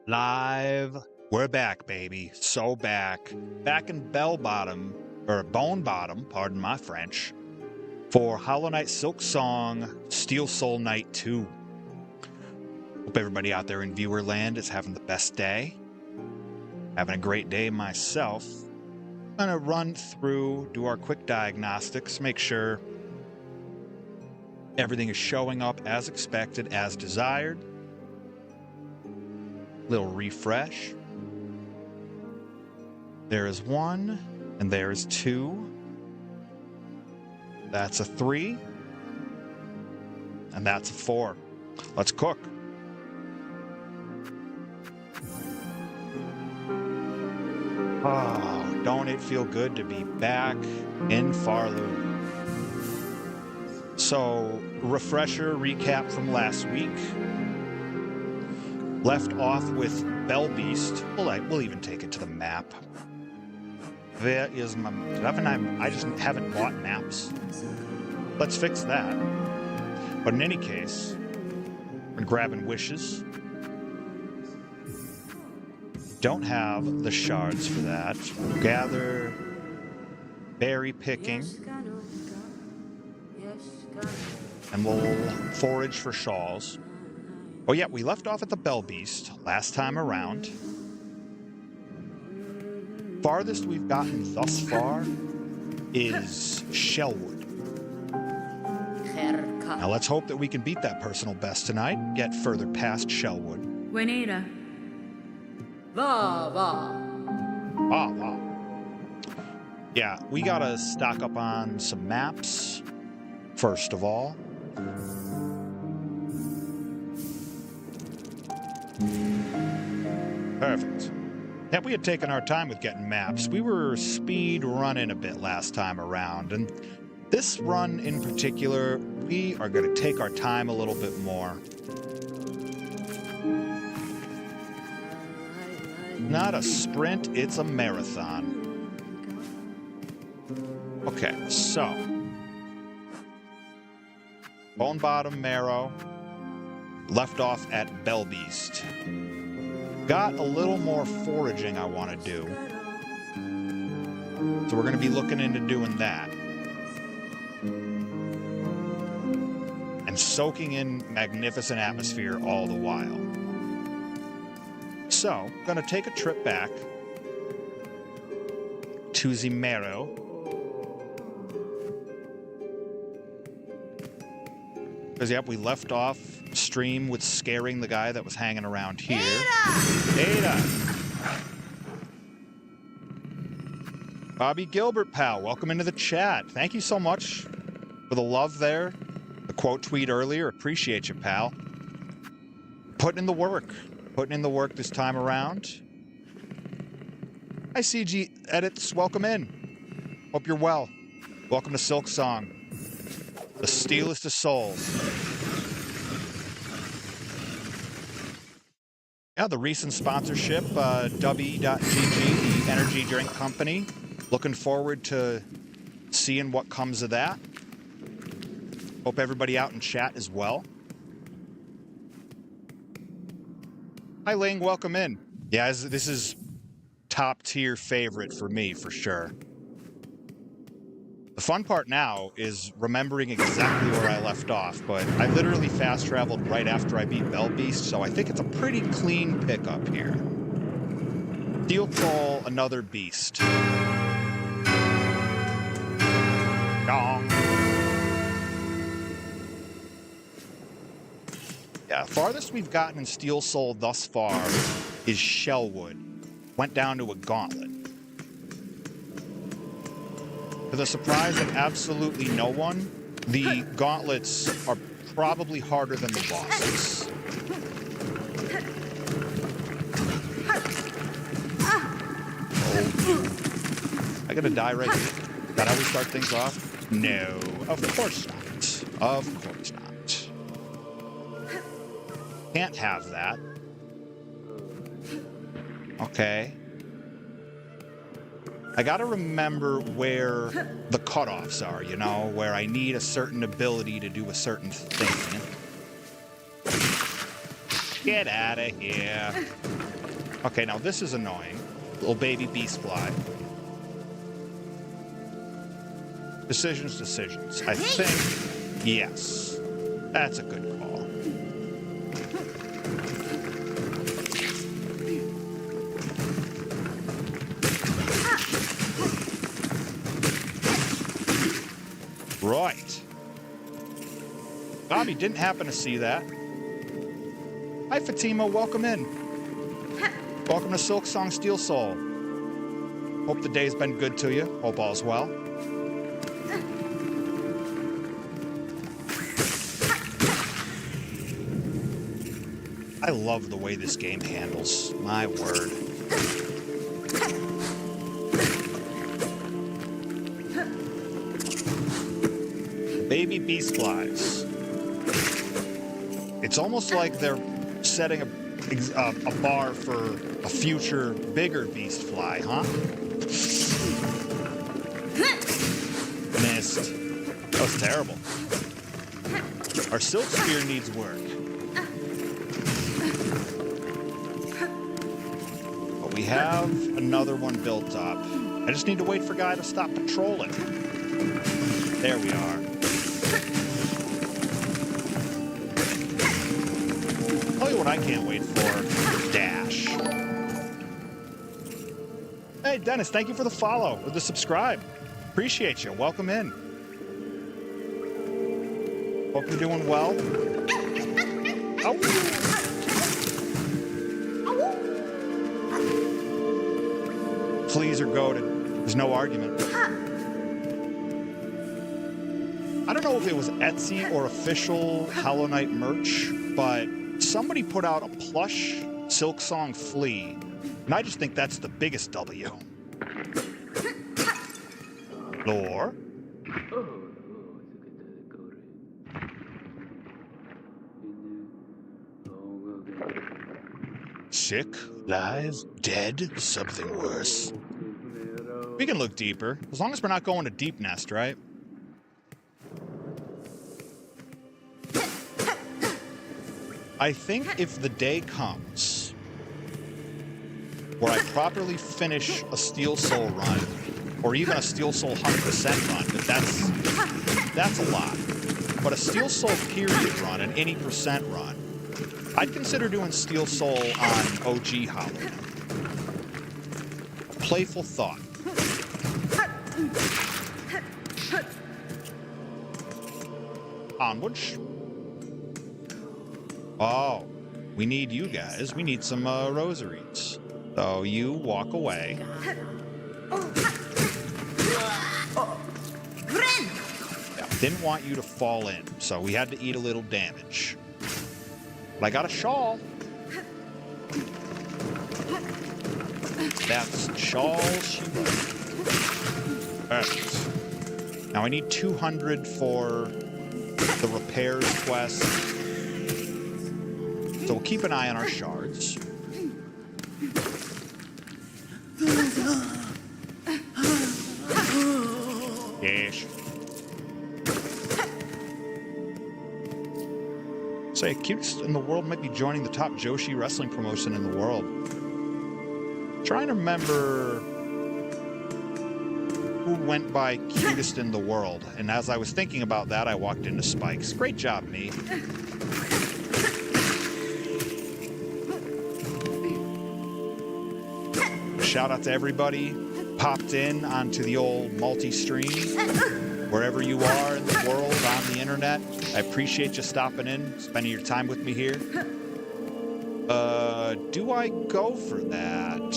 Live. We're back, baby. So back. Back in Bone Bottom, pardon my French, for Hollow Knight Silksong Steel Soul Night 2. Hope everybody out there in viewer land is having the best day. Having a great day myself. I'm gonna run through, do our quick diagnostics, make sure everything is showing up as expected, as desired. Little refresh. There is 1, and there is 2. That's a 3. And that's a 4. Let's cook. Oh, don't it feel good to be back in Farloom. So, refresher, recap from last week. Left off with Bell Beast. We'll even take it to the map. Where is my... I just haven't bought maps. Let's fix that. But in any case, we're grabbing wishes. Don't have the shards for that. Gather, berry picking, and we'll forage for shawls. Oh yeah, we left off at the Bell Beast last time around. Farthest we've gotten thus far is Shellwood. Now let's hope that we can beat that personal best tonight, get further past Shellwood. Buenera. Va. Yeah, we gotta stock up on some maps, first of all. Perfect. Yeah, we had taken our time with getting maps. We were speed running a bit last time around, and this run in particular, we are going to take our time a little bit more. Not a sprint, it's a marathon. Okay, so. Bone Bottom Marrow. Left off at Bell Beast. Got a little more foraging I want to do. So we're going to be looking into doing that. And soaking in magnificent atmosphere all the while. So, going to take a trip back to the Marrow. Because, yep, we left off stream with scaring the guy that was hanging around here. Data! Bobby Gilbert, pal, welcome into the chat. Thank you so much for the love there. The quote tweet earlier. Appreciate you, pal. Putting in the work. Putting in the work this time around. Hi, CG Edits. Welcome in. Hope you're well. Welcome to Silksong. The steelest of souls. Yeah, the recent sponsorship, W.GG, the energy drink company. Looking forward to seeing what comes of that. Hope everybody out in chat as well. Hi, Ling, welcome in. Yeah, this is top tier favorite for me, for sure. The fun part now is remembering exactly where I left off, but I literally fast traveled right after I beat Bell Beast, so I think it's a pretty clean pickup here. Steel Soul, another beast. Dong. Yeah, farthest we've gotten in Steel Soul thus far is Shellwood. Went down to a gauntlet. To the surprise of absolutely no one, the gauntlets are probably harder than the bosses. Oh. I gotta die right here. Is that how we start things off? No, of course not. Of course not. Can't have that. Okay. I gotta remember where the cutoffs are, you know, where I need a certain ability to do a certain thing. Get out of here. Okay, now this is annoying. Little baby beast fly. Decisions. I think, yes. That's a good call. Right. Bobby didn't happen to see that. Hi, Fatima. Welcome in. Welcome to Silksong Steel Soul. Hope the day's been good to you. Hope all's well. I love the way this game handles. My word. Baby beast flies. It's almost like they're setting a bar for a future bigger beast fly, huh? Missed. That was terrible. Our silk spear needs work. But we have another one built up. I just need to wait for Guy to stop patrolling. There we are. Tell you what I can't wait for. Dash. Hey, Dennis, thank you for the follow or the subscribe. Appreciate you. Welcome in. Hope you're doing well. Oh. Please or go to... There's no argument. I don't know if it was Etsy or official Hollow Knight merch, but somebody put out a plush Silksong flea, and I just think that's the biggest W. Lore. Sick, live, dead, something worse. We can look deeper, as long as we're not going to Deep Nest, right? I think if the day comes where I properly finish a Steel Soul run, or even a Steel Soul 100% run, but that's a lot. But a Steel Soul period run, an any percent run, I'd consider doing Steel Soul on OG Hollow Knight. Playful thought. Onwards. Oh, we need you guys. We need some rosaries. So you walk away. Yeah, didn't want you to fall in, so we had to eat a little damage. But I got a shawl. That's shawl she wrote. Perfect. Now I need 200 for the repairs quest. So we'll keep an eye on our shards. Yes. Say, cutest in the world might be joining the top Joshi wrestling promotion in the world. Trying to remember who went by cutest in the world. And as I was thinking about that, I walked into Spikes. Great job, me. Shout out to everybody popped in onto the old multi-stream. Wherever you are in the world, on the internet, I appreciate you stopping in, spending your time with me here. Do I go for that?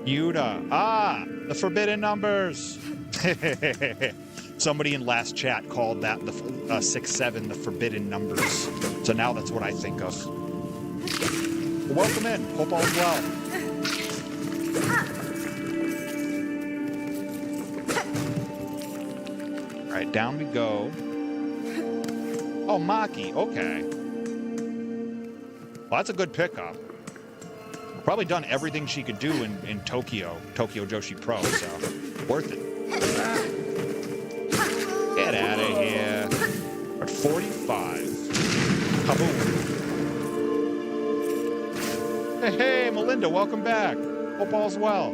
Yuta. Ah, the forbidden numbers. Somebody in last chat called that the 6-7 the forbidden numbers. So now that's what I think of. Well, welcome in. Hope all's well. All right, down we go. Oh, Maki. Okay. Well, that's a good pickup. Probably done everything she could do in Tokyo Joshi Pro, so worth it. Get out of here. We're at 45. Kaboom. Hey, hey, Melinda, welcome back. Hope all's well.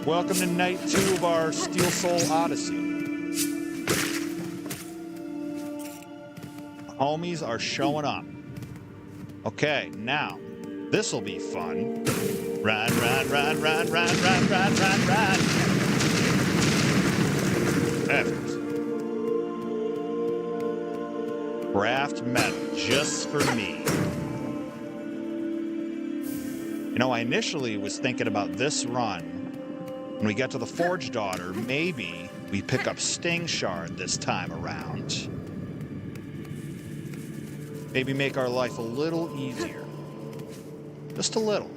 Welcome to night 2 of our Steel Soul Odyssey. Homies are showing up. Okay, now, this'll be fun. Run, run, run, run, run, run, run, run, run. Perfect. Craft metal, just for me. You know, I initially was thinking about this run. When we get to the Forge Daughter, maybe we pick up Sting Shard this time around. Maybe make our life a little easier. Just a little.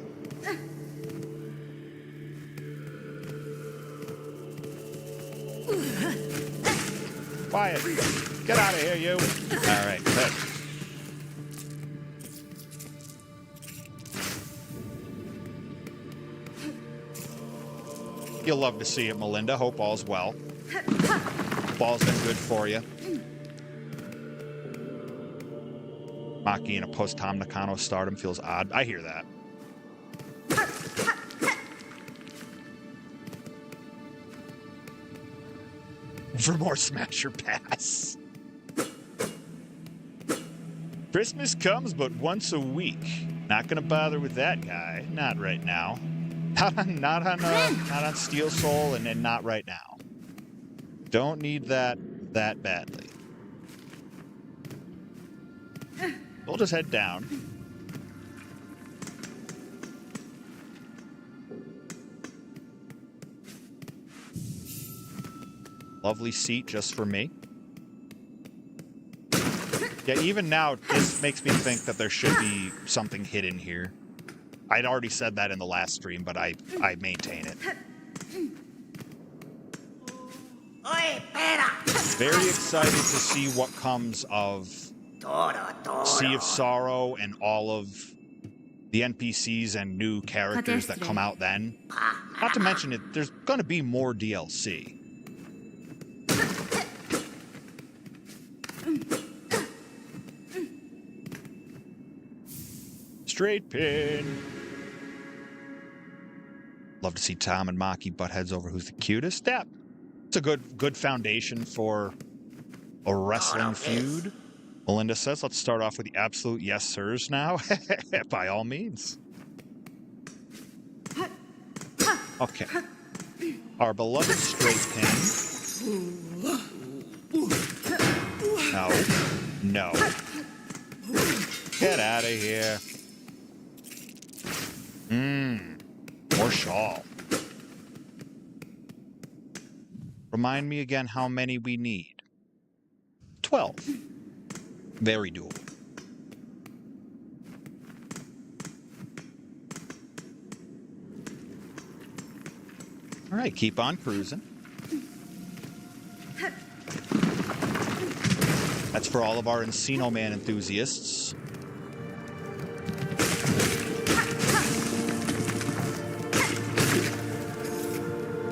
Quiet. Get out of here, you. All right, good. You'll love to see it, Melinda. Hope all's well. Ball's been good for you. Maki in a post-Tom Nakano stardom feels odd. I hear that. For more Smasher Pass. Christmas comes but once a week. Not gonna bother with that guy. Not right now. Not on Steel Soul, and not right now. Don't need that badly. We'll just head down. Lovely seat just for me. Yeah, even now, this makes me think that there should be something hidden here. I'd already said that in the last stream, but I maintain it. Very excited to see what comes of Sea of Sorrow and all of the NPCs and new characters that come out then. Not to mention it, there's going to be more DLC. Straight pin. Love to see Tom and Maki butt heads over who's the cutest. Yeah, it's a good foundation for a wrestling feud. Melinda says, let's start off with the absolute yes sirs now. By all means. Okay. Our beloved straight pin. No. Get out of here. More shawl. Remind me again how many we need. 12. Very doable. All right, keep on cruising. That's for all of our Encino Man enthusiasts.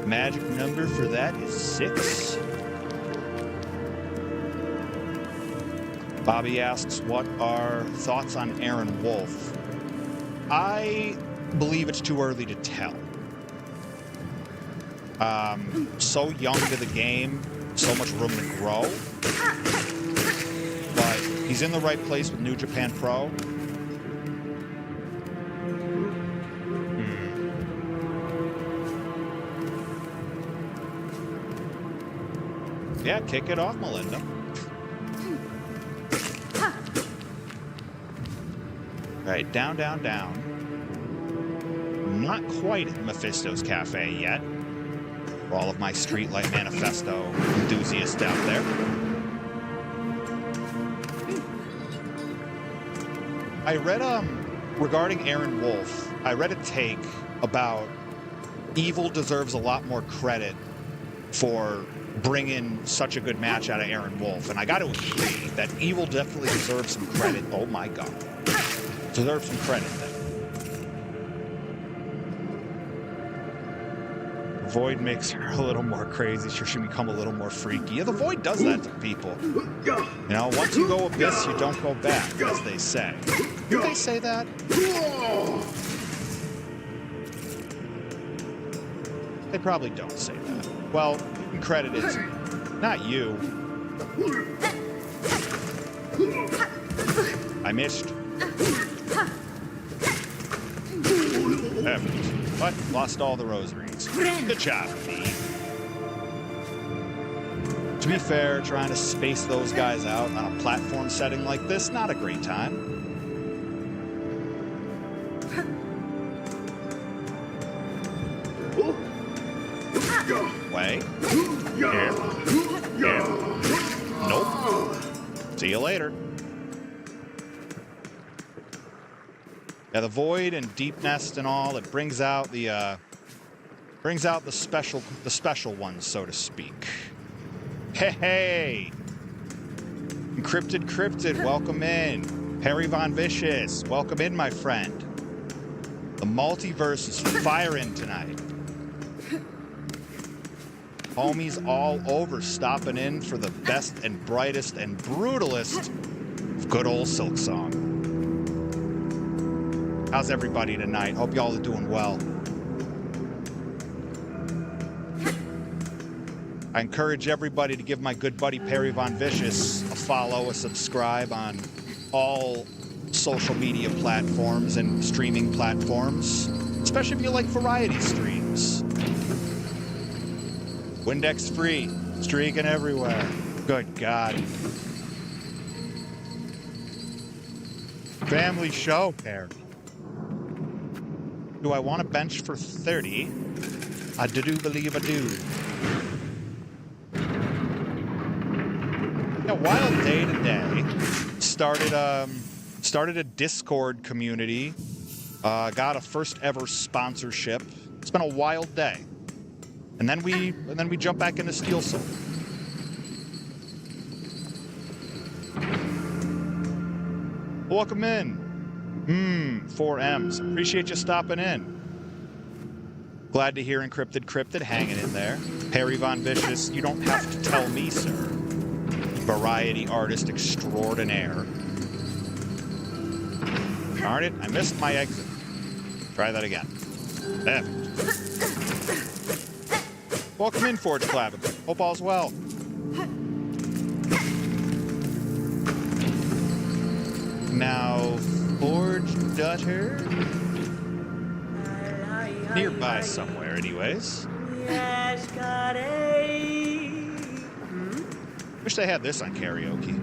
Magic number for that is 6. Bobby asks, what are thoughts on Aaron Wolf? I believe it's too early to tell. So young to the game, so much room to grow. But he's in the right place with New Japan Pro. Yeah, kick it off, Melinda. Right, down, down, down. Not quite at Mephisto's Cafe yet. For all of my Streetlight Manifesto enthusiasts out there. I read, regarding Aaron Wolf, I read a take about Evil deserves a lot more credit for bringing such a good match out of Aaron Wolf. And I got to agree that Evil definitely deserves some credit. Oh my God. Deserves some credit then. Void makes her a little more crazy. She should become a little more freaky. Yeah, the Void does that to people. You know, once you go abyss, you don't go back, as they say. Do they say that? They probably don't say that. Well, you can credit it to not you. I missed. Perfect. But lost all the rosaries. Good job, me. To be fair, trying to space those guys out on a platform setting like this, not a great time. Way. Here. Here. Nope. See you later. Yeah, the Void and Deep Nest and all, it brings out the special ones, so to speak. Hey! Encrypted, welcome in. Perry Von Vicious, welcome in, my friend. The multiverse is firing tonight. Homies all over stopping in for the best and brightest and brutalest of good old Silksong. How's everybody tonight? Hope y'all are doing well. I encourage everybody to give my good buddy Perry Von Vicious a follow, a subscribe on all social media platforms and streaming platforms, especially if you like variety streams. Windex free, streaking everywhere. Good God. Family show, Perry. Do I want to bench for 30? I do believe I do. Yeah, wild day today. Started a Discord community. Got a first ever sponsorship. It's been a wild day. And then we jump back into Silksong. Welcome in. 4 M's. Appreciate you stopping in. Glad to hear Encrypted hanging in there. Perry Von Vicious, you don't have to tell me, sir. Variety artist extraordinaire. Darn it, I missed my exit. Try that again. There. Welcome in, Forge Clavin. Hope all's well. Now, Forge Dutter? Nearby somewhere, anyways. Wish they had this on karaoke.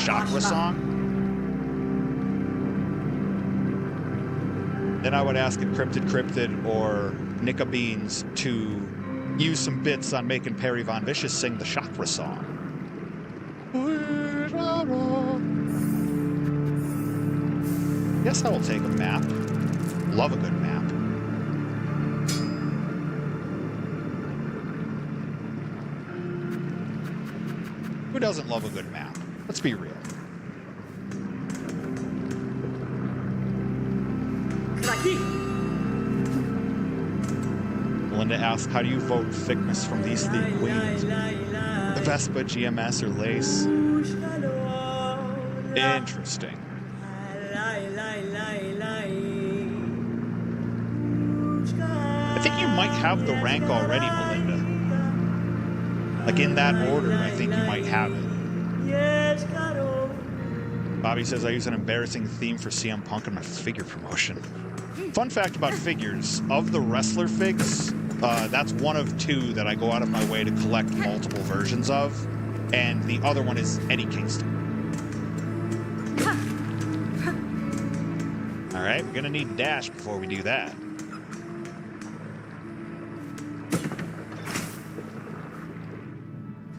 Chakra song? Then I would ask Encrypted or Nika Beans to use some bits on making Perry Von Vicious sing the Chakra song. Guess I will take a map. Love a good map. Who doesn't love a good map? Let's be real. Linda asked, how do you vote thickness from these three queens? The Vespa, GMS, or Lace? Interesting. I think you might have the rank already, Melinda. Like in that order, I think you might have it. Bobby says, I use an embarrassing theme for CM Punk in my figure promotion. Fun fact about figures, of the wrestler figs, that's one of 2 that I go out of my way to collect multiple versions of, and the other one is Eddie Kingston. All right, we're gonna need dash before we do that.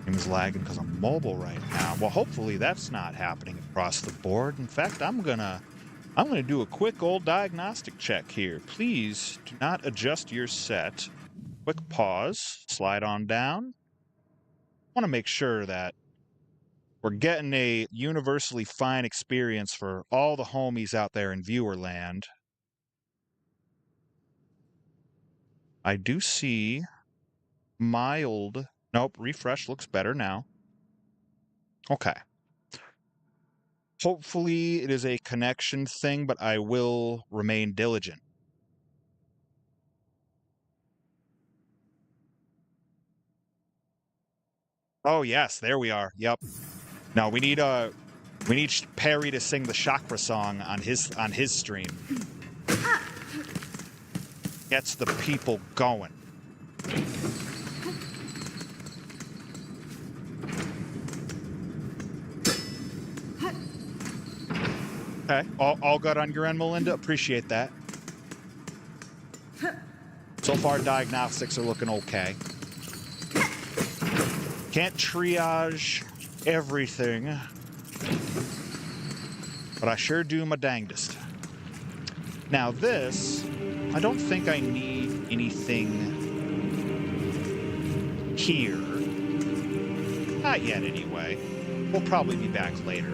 Game's lagging because I'm mobile right now. Well, hopefully that's not happening across the board. In fact, I'm gonna do a quick old diagnostic check here. Please do not adjust your set. Quick pause, slide on down. I want to make sure that we're getting a universally fine experience for all the homies out there in viewer land. I do see mild. Nope, refresh looks better now. Okay. Hopefully it is a connection thing, but I will remain diligent. Oh yes, there we are. Yep. No, we need Perry to sing the chakra song on his stream. Gets the people going. Okay, all good on your end, Melinda. Appreciate that. So far, diagnostics are looking okay. Can't triage everything, but I sure do my dangdest. Now this, I don't think I need anything here. Not yet, anyway. We'll probably be back later.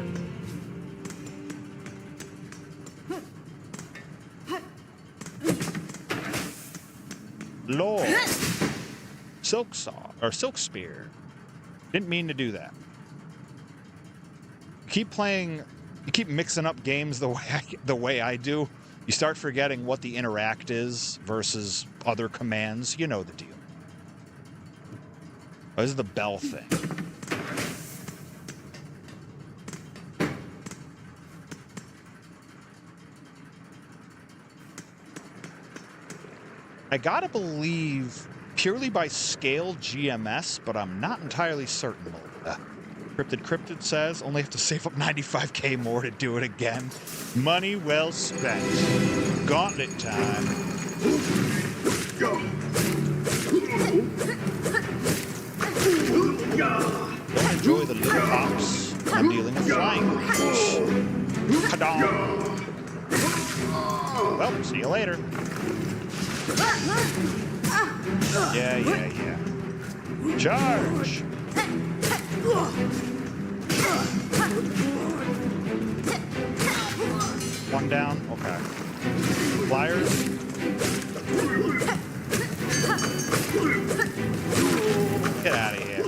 Lord. Silksong, or Silk Spear. Didn't mean to do that. You keep mixing up games the way I do. You start forgetting what the interact is versus other commands. You know the deal. Oh, this is the bell thing. I gotta believe purely by scale GMS, but I'm not entirely certain. Cryptid says, only have to save up 95k more to do it again. Money well spent. Gauntlet time. Don't enjoy the little pops. I'm dealing with flying creatures. Kadong. Well, see you later. Yeah. Charge! One down? Okay. Flyers? Get out of here.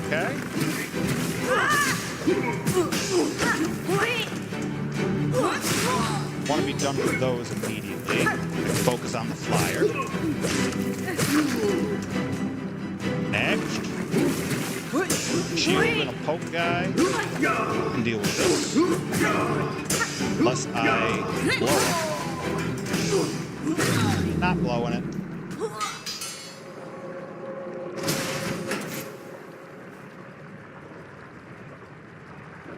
Okay. Want to be done with those immediately. Focus on the flyer. Next. Shield and a poke guy. Can deal with this. Unless I blow it. Not blowing it.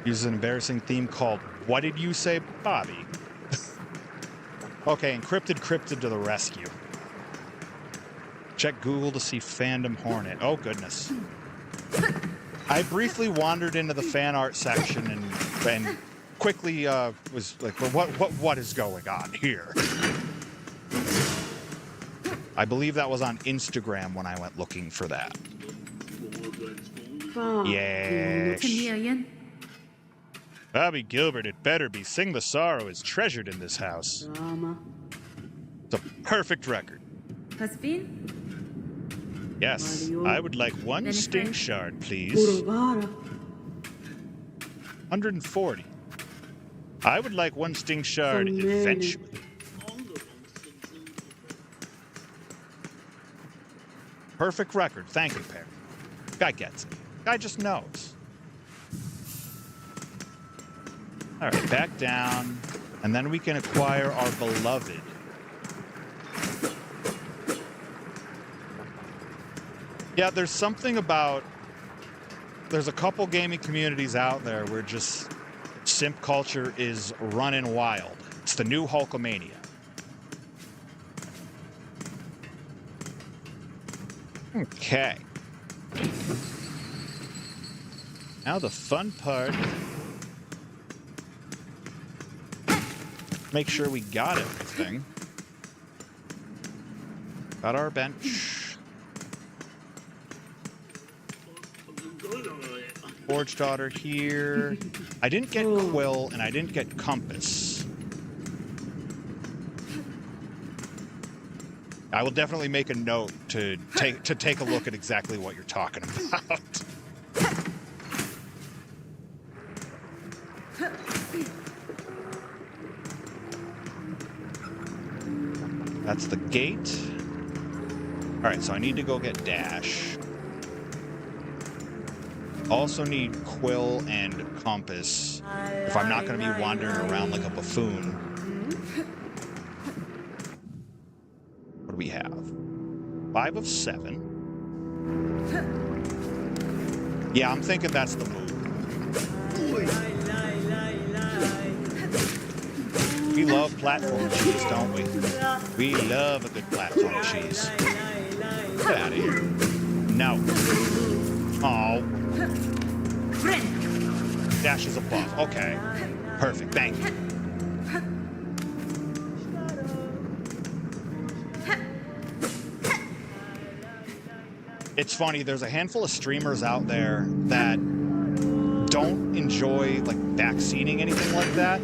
Uses an embarrassing theme called "What Did You Say, Bobby?" Okay, encrypted to the rescue. Check Google to see fandom Hornet. Oh, goodness. I briefly wandered into the fan art section and quickly was like, well, what is going on here? I believe that was on Instagram when I went looking for that. Yes. Bobby Gilbert, it better be. Sing the Sorrow is treasured in this house. It's a perfect record. Yes, I would like one stink shard, please. 140. I would like one stink shard eventually. Perfect record. Thank you, Perry. Guy gets it. Guy just knows. All right, back down, and then we can acquire our beloved. Yeah, there's something about... There's a couple gaming communities out there where just simp culture is running wild. It's the new Hulkamania. Okay. Now the fun part. Make sure we got everything. Got our bench. Forge Daughter here. I didn't get Quill and I didn't get Compass. I will definitely make a note to take a look at exactly what you're talking about. That's the gate. All right, so I need to go get Dash. Also need Quill and Compass if I'm not going to be wandering around like a buffoon. What do we have? 5 of 7. Yeah, I'm thinking that's the move. We love platform cheese, don't we? We love a good platform cheese. Get out of here. No. Oh. Dash is above. Okay. Perfect. Thank you. It's funny, there's a handful of streamers out there that don't enjoy like backseating anything like that.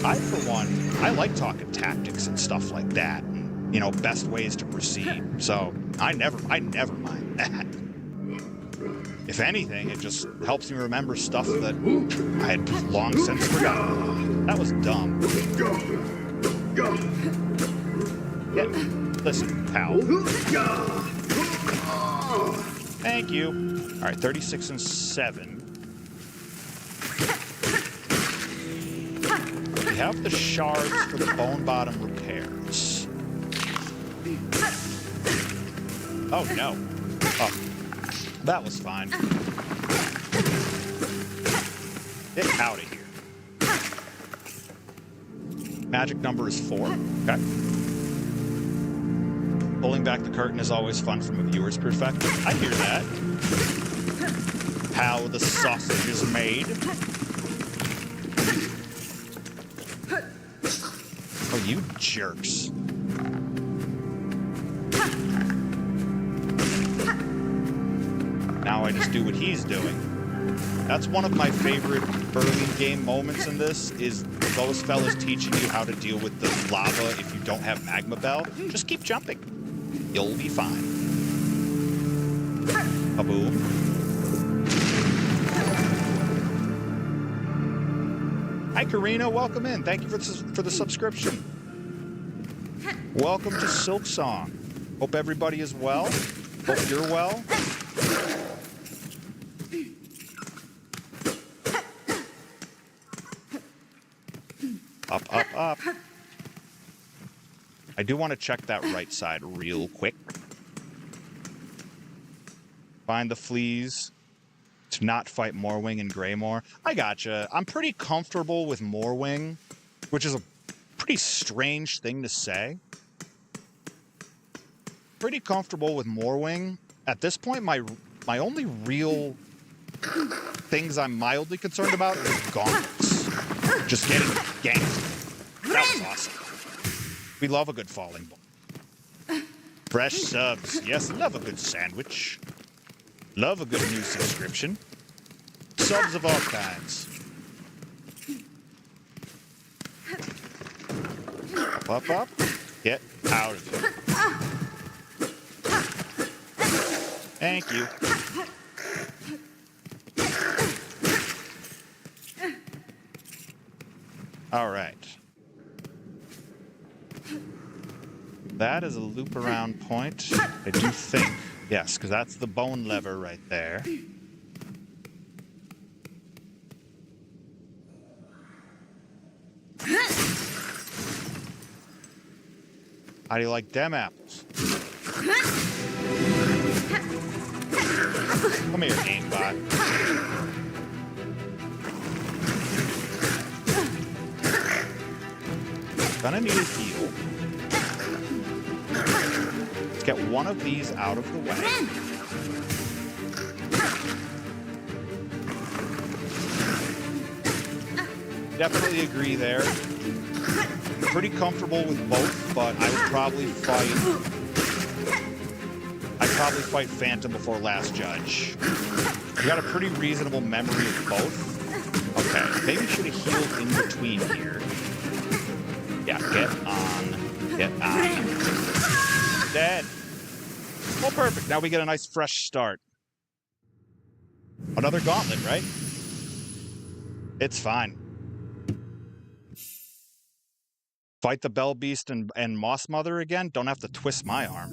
I, for one, I like talking tactics and stuff like that, and, you know, best ways to proceed. So I never mind that. If anything, it just helps me remember stuff that I had long since forgotten. That was dumb. Yeah, listen, pal. Thank you. All right, 36 and 7. We have the shards for the bone bottom repairs. Oh, no. Oh, that was fine. Get out of here. Magic number is 4. Okay. Pulling back the curtain is always fun from a viewer's perspective. I hear that. How the sausage is made. Oh, you jerks. Now I just do what he's doing. That's one of my favorite early game moments in this, is those fellas teaching you how to deal with the lava if you don't have Magma Bell. Just keep jumping. You'll be fine. Kaboom. Hi, Karina. Welcome in. Thank you for the subscription. Welcome to Silksong. Hope everybody is well. Hope you're well. Up, up, up. I do want to check that right side real quick. Find the fleas to not fight Morwing and Greymore. I gotcha. I'm pretty comfortable with Morwing, which is a pretty strange thing to say. Pretty comfortable with Morwing. At this point, my only real things I'm mildly concerned about is gauntlets. Just getting ganked. That was awesome. We love a good falling ball. Fresh subs. Yes, love a good sandwich. Love a good new subscription. Subs of all kinds. Up, up, up. Get out of here. Thank you. All right. That is a loop around point. I do think. Yes, because that's the bone lever right there. How do you like them apples? Come here, aimbot. Gonna need a heal. Let's get one of these out of the way. Definitely agree there. Pretty comfortable with both, but I would probably fight. I'd probably fight Phantom before Last Judge. You got a pretty reasonable memory of both. Okay, maybe we should have healed in between here. Yeah, get on. Get on. Dead. Oh, perfect. Now we get a nice fresh start. Another gauntlet, right? It's fine. Fight the Bell Beast and Moss Mother again? Don't have to twist my arm.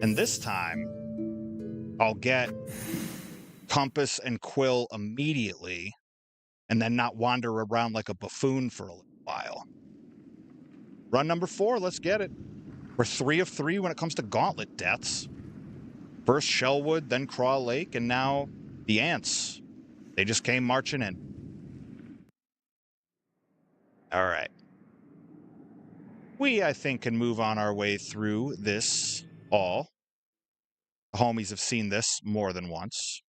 And this time, I'll get Compass and Quill immediately, and then not wander around like a buffoon for a little while. Run number 4, let's get it. We're 3 of 3 when it comes to gauntlet deaths. First Shellwood, then Craw Lake, and now the ants. They just came marching in. All right. We, I think, can move on our way through this all. The homies have seen this more than once.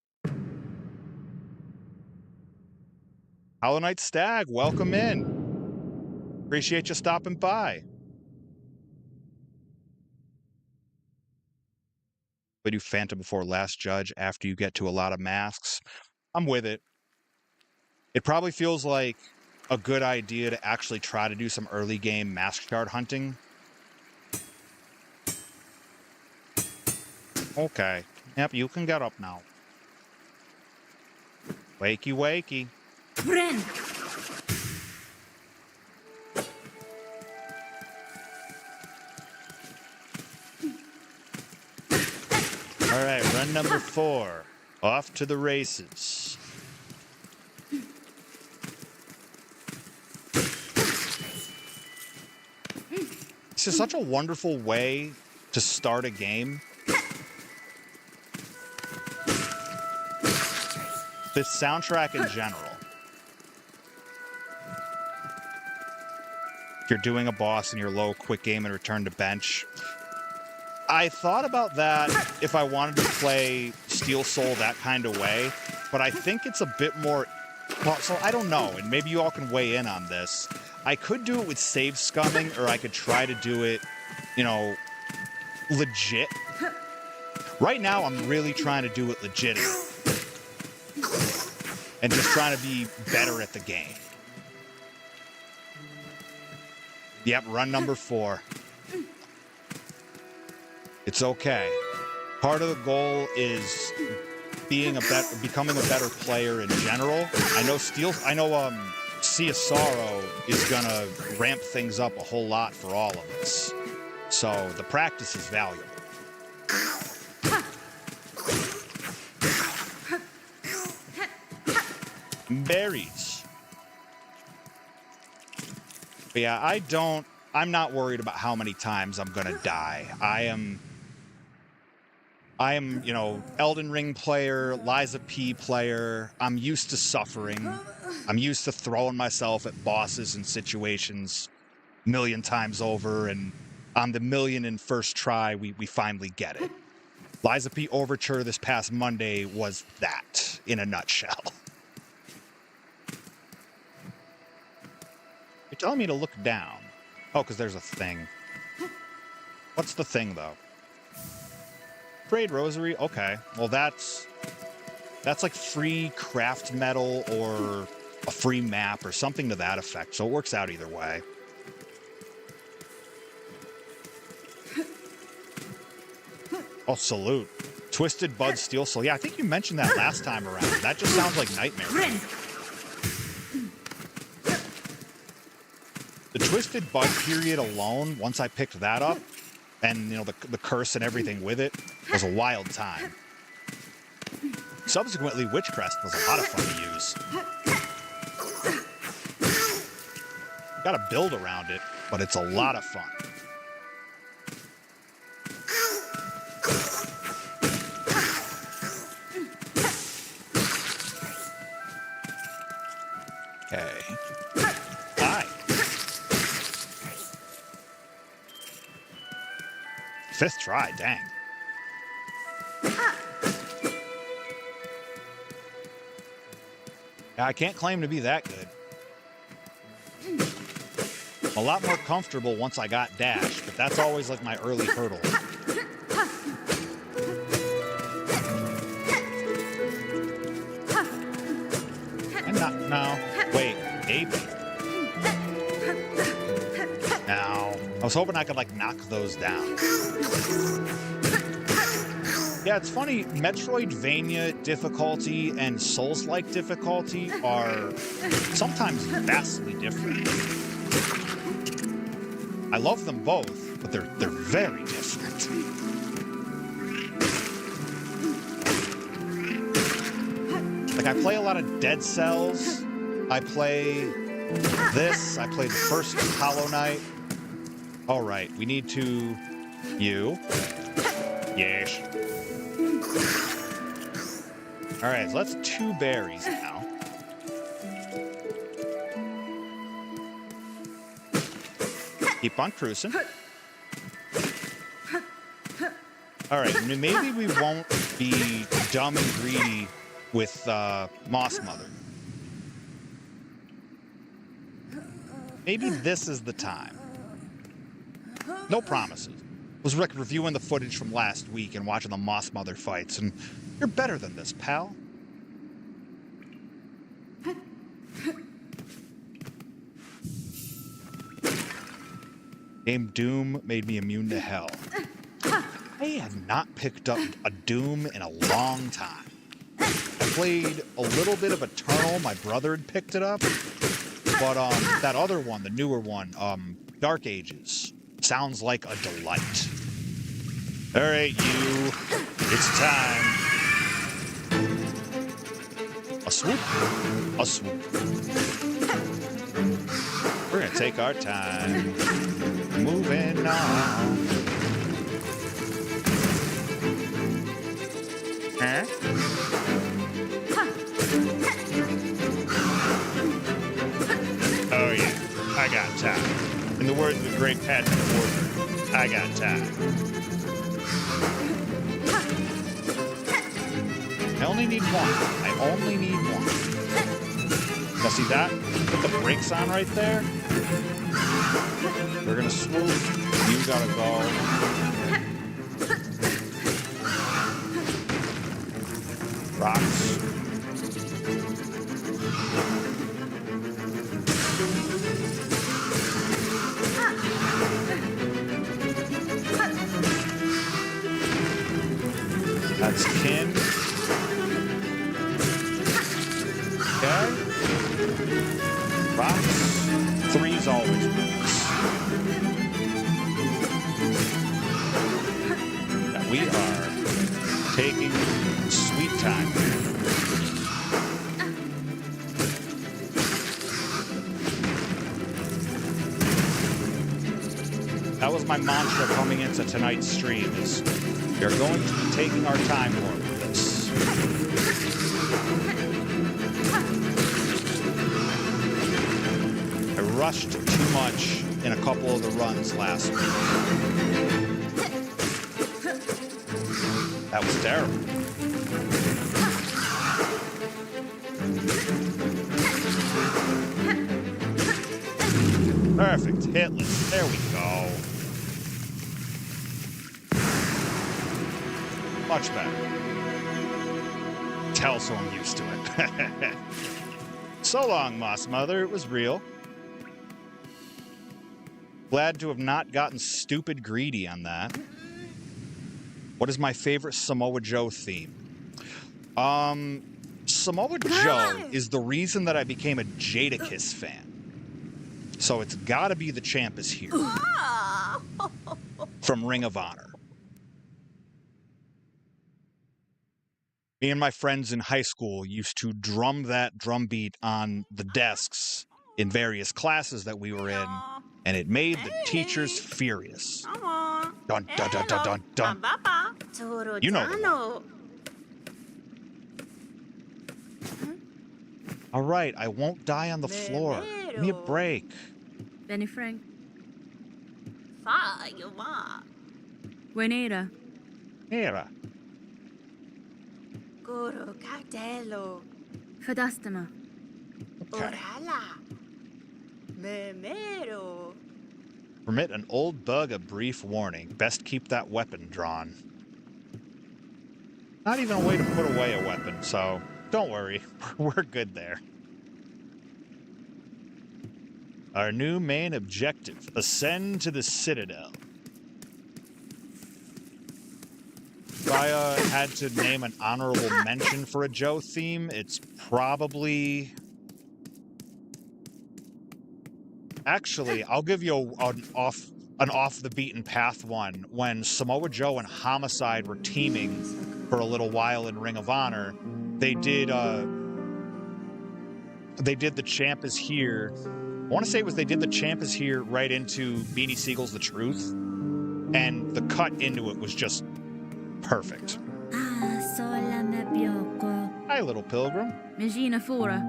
Hollow Knight Stag, welcome in. Appreciate you stopping by. We do Phantom Before Last Judge after you get to a lot of masks. I'm with it. It probably feels like a good idea to actually try to do some early game mask shard hunting. Okay. Yep, you can get up now. Wakey, wakey. Friend. All right, run number 4. Off to the races. This is such a wonderful way to start a game. The soundtrack in general. If you're doing a boss and you're low, quick game and return to bench. I thought about that if I wanted to play Steel Soul that kind of way, but I think it's a bit more... Well, so I don't know, and maybe you all can weigh in on this. I could do it with save scumming, or I could try to do it, you know, legit. Right now, I'm really trying to do it legitimate. And just trying to be better at the game. Yep, run number 4. It's okay. Part of the goal is becoming a better player in general. I know Sea of Sorrow is gonna ramp things up a whole lot for all of us. So the practice is valuable. Berries. But yeah, I'm not worried about how many times I'm gonna die. I am, you know, Elden Ring player, Liza P player. I'm used to suffering. I'm used to throwing myself at bosses and situations a million times over, and on the 1,000,001st try, we finally get it. Liza P Overture this past Monday was that, in a nutshell. You're telling me to look down. Oh, because there's a thing. What's the thing, though? Trade Rosary? Okay. Well, that's like free craft metal or a free map or something to that effect, so it works out either way. Oh, salute. Twisted Bud Steel Soul. Yeah, I think you mentioned that last time around. That just sounds like Nightmare. The Twisted Bud period alone, once I picked that up, and, you know, the curse and everything with it, was a wild time. Subsequently, Witchcrest was a lot of fun to use. Gotta build around it, but it's a lot of fun. Okay. Hi. 5th try, dang. I can't claim to be that good. I'm a lot more comfortable once I got dash, but that's always like my early hurdle. And not, no, wait, maybe. No. was hoping I could, like, knock those down. Yeah, it's funny. Metroidvania difficulty and Souls-like difficulty are sometimes vastly different. I love them both, but they're very different. Like, I play a lot of Dead Cells. I play this. I played the first Hollow Knight. All right, we need to... You. Yes. All right, so that's 2 berries now. Keep on cruising. All right, maybe we won't be dumb and greedy with Moss Mother. Maybe this is the time. No promises. I was reviewing the footage from last week and watching the Moss Mother fights, and you're better than this, pal. Game Doom made me immune to hell. I have not picked up a Doom in a long time. I played a little bit of Eternal. My brother had picked it up. But that other one, the newer one, Dark Ages, sounds like a delight. All right, you. It's time. A swoop. A swoop. We're going to take our time. Moving on. Huh? Oh, yeah. I got time. In the words of the great Patrick Warburton, I got time. I only need one. I only need one. Now, see that? Put the brakes on right there. We're going to swoop. You got to go. Rocks. That's kin. Okay. Rocks. 3's always works. Now we are taking sweet time. That was my mantra coming into tonight's stream, is we are going to be taking our time more with this. I rushed too much in a couple of the runs last week. That was terrible. Perfect. Hitless. There we go. Much better. Tell so I'm used to it. So long, Moss Mother. It was real. Glad to have not gotten stupid greedy on that. What is my favorite Samoa Joe theme? Samoa Joe is the reason that I became a Jadakiss fan. So it's gotta be The Champ Is Here. From Ring of Honor. Me and my friends in high school used to drum that drum beat on the desks in various classes that we were in, and it made the teachers furious. Dun, dun, dun, dun, dun, dun. You know the one. All right, I won't die on the floor. Give me a break. Benny Frank. Buenera. Era. Goro Cartello. Fadastama. Okay. Orala. Memero. Permit an old bug a brief warning. Best keep that weapon drawn. Not even a way to put away a weapon, so don't worry. We're good there. Our new main objective, ascend to the Citadel. If I had to name an honorable mention for a Joe theme, it's probably... Actually, I'll give you an off-the-beaten-path one. When Samoa Joe and Homicide were teaming for a little while in Ring of Honor, they did The Champ Is Here. I want to say it was they did The Champ Is Here right into Beanie Siegel's The Truth, and the cut into it was just perfect. Hi, little pilgrim. Megina Fora.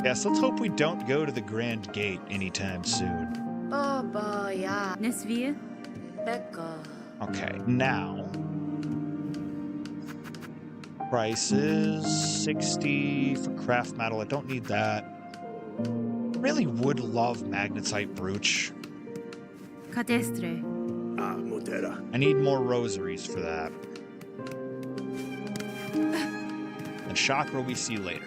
Yes, let's hope we don't go to the Grand Gate anytime soon. Baba, ja. Nesvia. Becca. Okay, now... Price is 60 for craft metal. I don't need that. Really would love magnetite brooch. Catestre. I need more rosaries for that. And chakra we see later.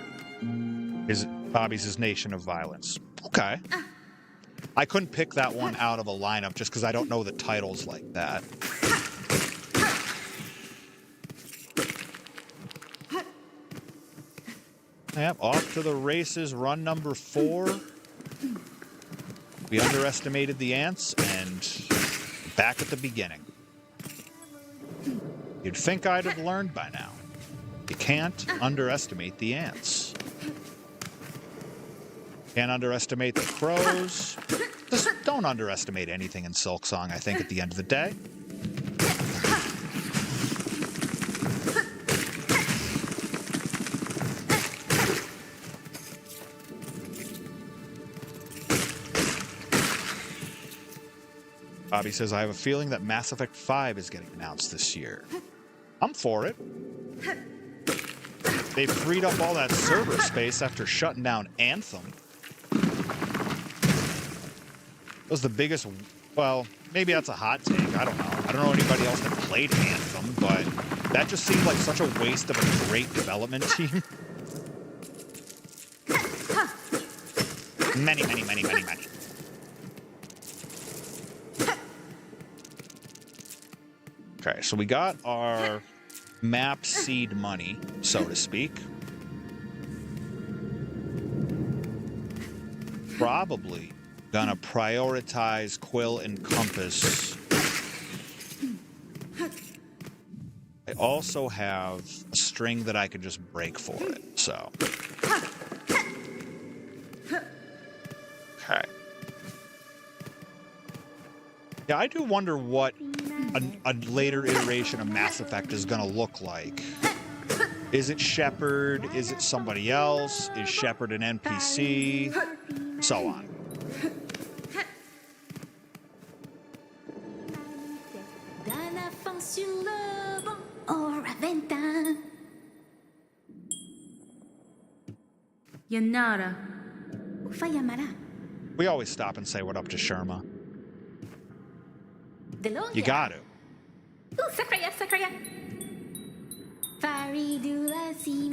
Bobby's Nation of Violence. Okay. I couldn't pick that one out of a lineup just because I don't know the titles like that. Yep, off to the races, run number 4. We underestimated the ants, and back at the beginning. You'd think I'd have learned by now. You can't underestimate the ants. Can't underestimate the crows. Just don't underestimate anything in Silksong, I think, at the end of the day. Bobby says, I have a feeling that Mass Effect 5 is getting announced this year. I'm for it. They've freed up all that server space after shutting down Anthem. It was the biggest... Well, maybe that's a hot take. I don't know. I don't know anybody else that played Anthem, but that just seemed like such a waste of a great development team. Many. Okay, so we got our map seed money, so to speak. Probably gonna prioritize Quill and Compass. I also have a string that I could just break for it, so. Okay. Yeah, I do wonder what a later iteration of Mass Effect is going to look like. Is it Shepard? Is it somebody else? Is Shepard an NPC? So on. Yanara. We always stop and say what up to Sherma. You got to.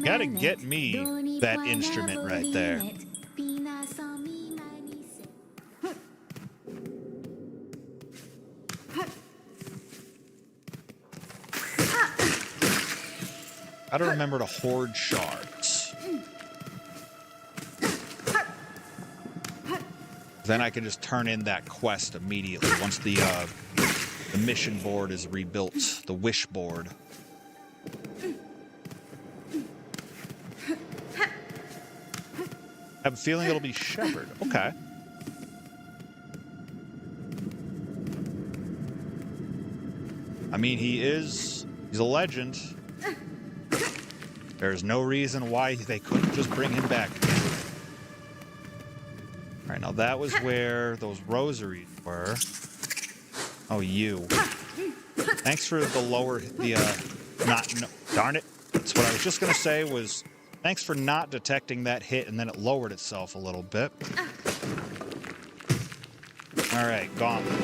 Gotta get me that instrument right there. Gotta remember to hoard shards. Then I can just turn in that quest immediately once the mission board is rebuilt, the wish board. I have a feeling it'll be Shepard. Okay. I mean, he's a legend. There's no reason why they couldn't just bring him back. All right, now that was where those rosaries were. Oh, you. Thanks for the lower, darn it. That's what I was just going to say was, thanks for not detecting that hit, and then it lowered itself a little bit. All right, gauntlet.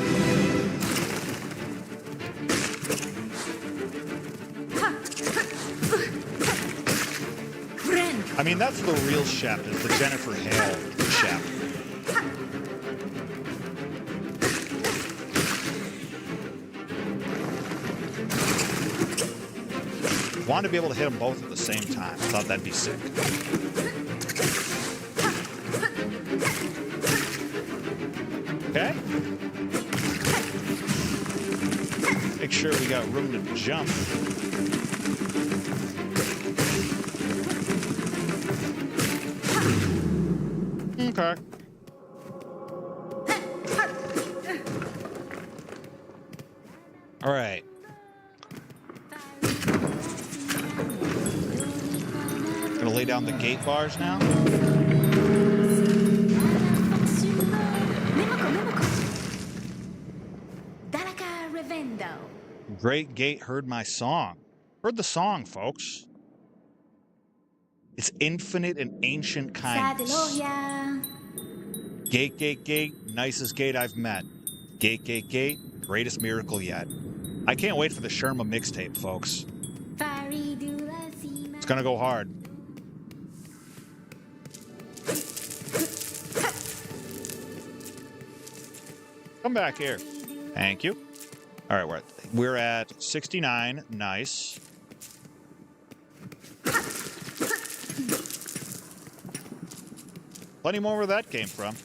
Friend. I mean, that's the real chef, is the Jennifer Hale chef. Want to be able to hit them both at the same time. I thought that'd be sick. Okay. Make sure we got room to jump. Okay. All right. Gonna lay down the gate bars now. Great gate heard my song. Heard the song, folks. It's infinite and ancient kindness. Gate, gate, gate, nicest gate I've met. Gate, gate, gate, greatest miracle yet. I can't wait for the Sherma mixtape, folks. It's gonna go hard. Come back here. Thank you. All right, we're at 69. Nice. Plenty more where that came from.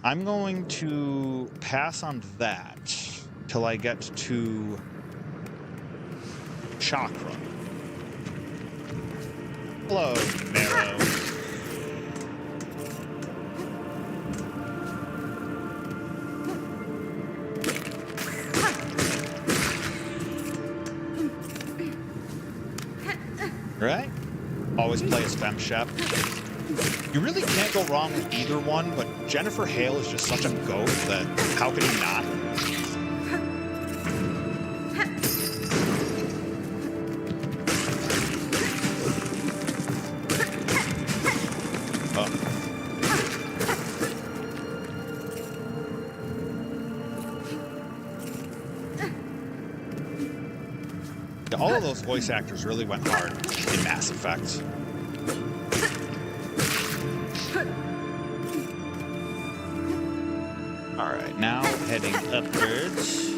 I'm going to pass on that till I get to Chakra. Hello, Marrow. Right? Always play as Femme Chef. You really can't go wrong with either one, but Jennifer Hale is just such a goat that how can you not? All of those voice actors really went hard in Mass Effect. All right, now heading upwards.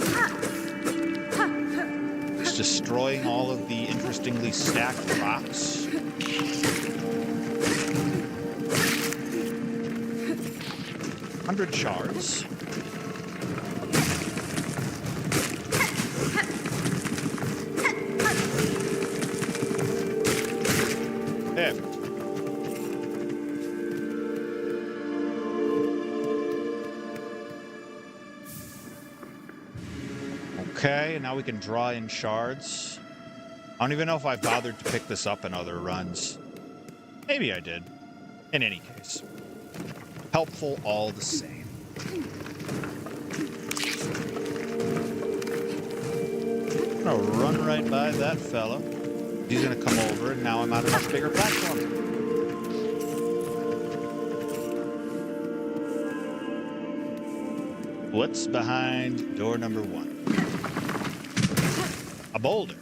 Just destroying all of the interestingly stacked rocks. $100 shards. Okay, and now we can draw in shards. I don't even know if I bothered to pick this up in other runs. Maybe I did. In any case. Helpful all the same. I'm gonna run right by that fella. He's gonna come over, and now I'm on a much bigger platform. What's behind door number 1? A boulder.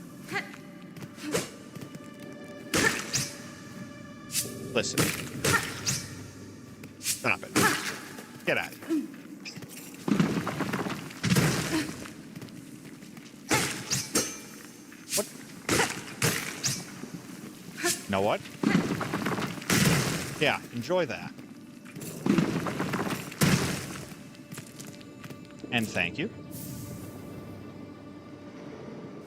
Listen. Stop it. Get out of here. What? You know what? Yeah, enjoy that. And thank you.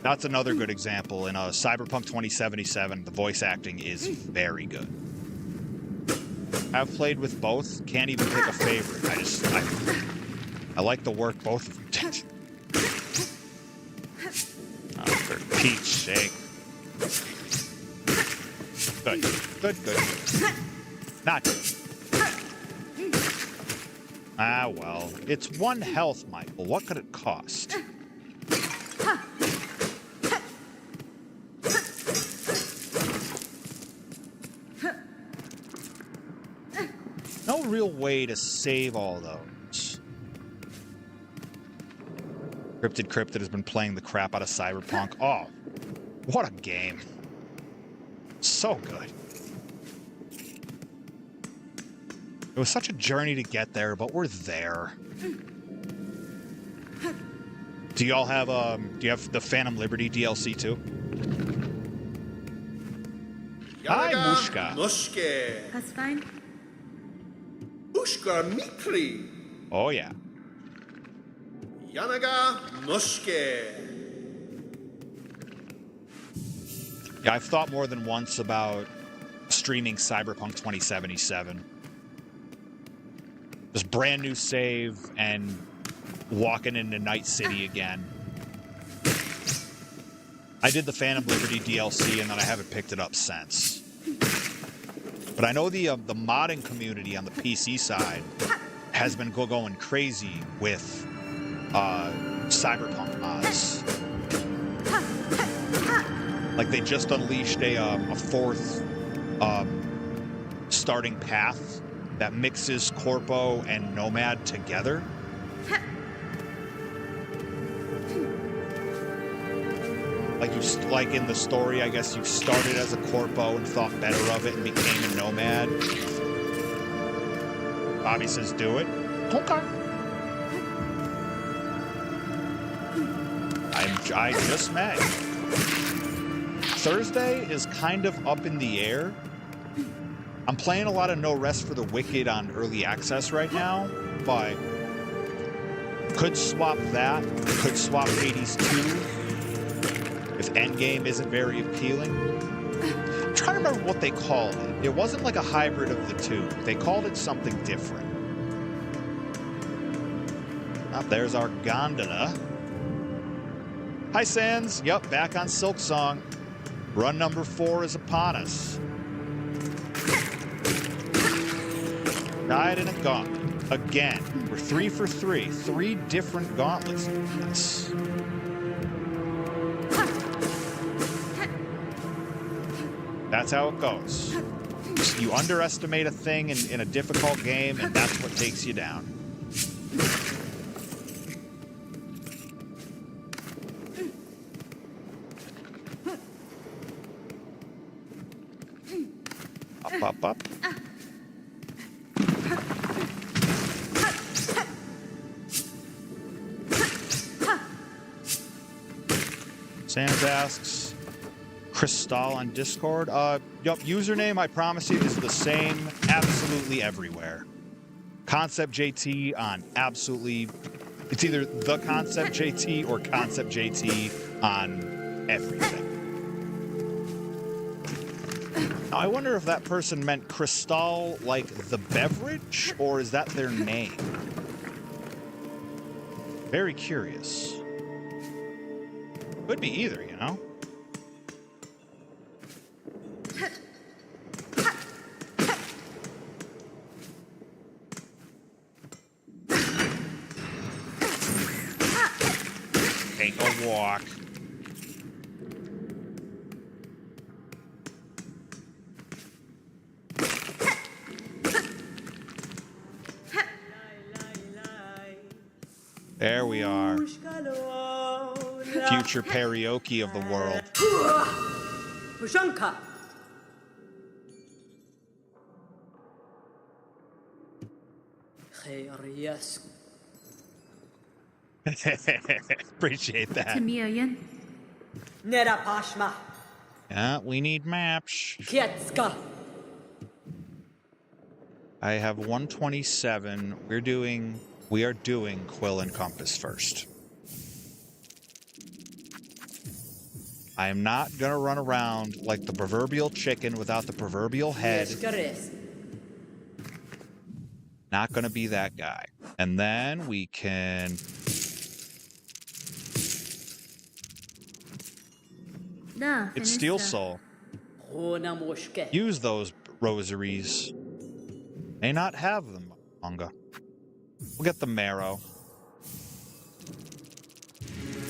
That's another good example. In Cyberpunk 2077, the voice acting is very good. I've played with both. Can't even pick a favorite. I like the work both of them did. Oh, for Pete's sake. Good. Good. Not good. Ah, well. It's 1 health, Michael. What could it cost? No real way to save all those. Cryptid has been playing the crap out of Cyberpunk. Oh, what a game. So good. It was such a journey to get there, but we're there. Do y'all have do you have the Phantom Liberty DLC too? Hi, Mushka. Mushke. That's fine. Ushka Mikri. Oh yeah. Yanaga Mushke. Yeah, I've thought more than once about streaming Cyberpunk 2077. Just brand new save and walking into Night City again. I did the Phantom Liberty DLC and then I haven't picked it up since. But I know the modding community on the PC side has been going crazy with Cyberpunk mods. Like they just unleashed a fourth starting path that mixes Corpo and Nomad together. Like in the story, I guess you started as a Corpo and thought better of it and became a Nomad. Bobby says, "Do it." Okay. I just met. Thursday is kind of up in the air. I'm playing a lot of No Rest for the Wicked on early access right now, but could swap that. Could swap Hades 2 if Endgame isn't very appealing. I'm trying to remember what they called it. It wasn't like a hybrid of the two. They called it something different. Oh, there's our gondola. Hi, Sans. Yep, back on Silksong. Run number 4 is upon us. Died in a gauntlet. Again, we're 3 for 3. 3 different gauntlets. That's how it goes. You underestimate a thing in a difficult game, and that's what takes you down. Up. Sans asks, Crystal on Discord. Yup, username, I promise you, is the same absolutely everywhere. Concept JT on absolutely, it's either the Concept JT or Concept JT on everything. Now, I wonder if that person meant Cristal like the beverage, or is that their name? Very curious. Could be either, you know? Take a walk. There we are. Future karaoke of the world. Appreciate that. Tamiyan. Yeah, we need maps. I have 127. We are doing Quill and Compass first. I am not gonna run around like the proverbial chicken without the proverbial head. Not gonna be that guy. And then we can it's Steel Soul. Use those rosaries. May not have them, manga. We'll get the marrow.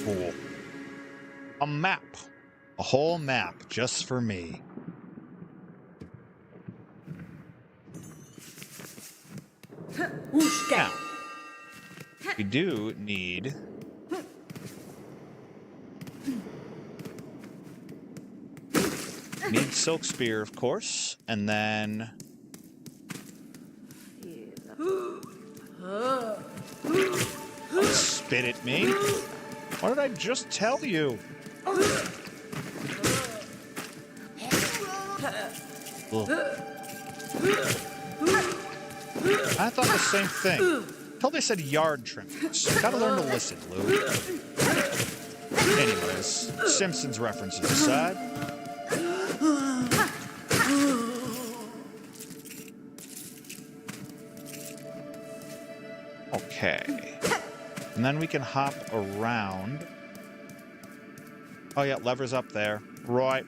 Cool. A map. A whole map just for me. Now, we do need Need Silk Spear, of course, and then... Don't spit at me. What did I just tell you? Ugh. I thought the same thing. Until they said yard trimmers. Gotta learn to listen, Lou. Anyways, Simpsons references aside. Okay. And then we can hop around. Oh yeah, lever's up there. Right.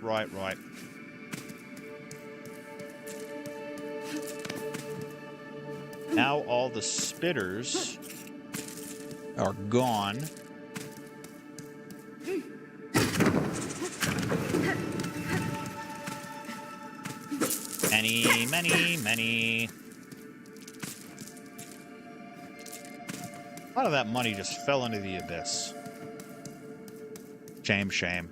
Now all the spitters are gone. Many. A lot of that money just fell into the abyss. Shame.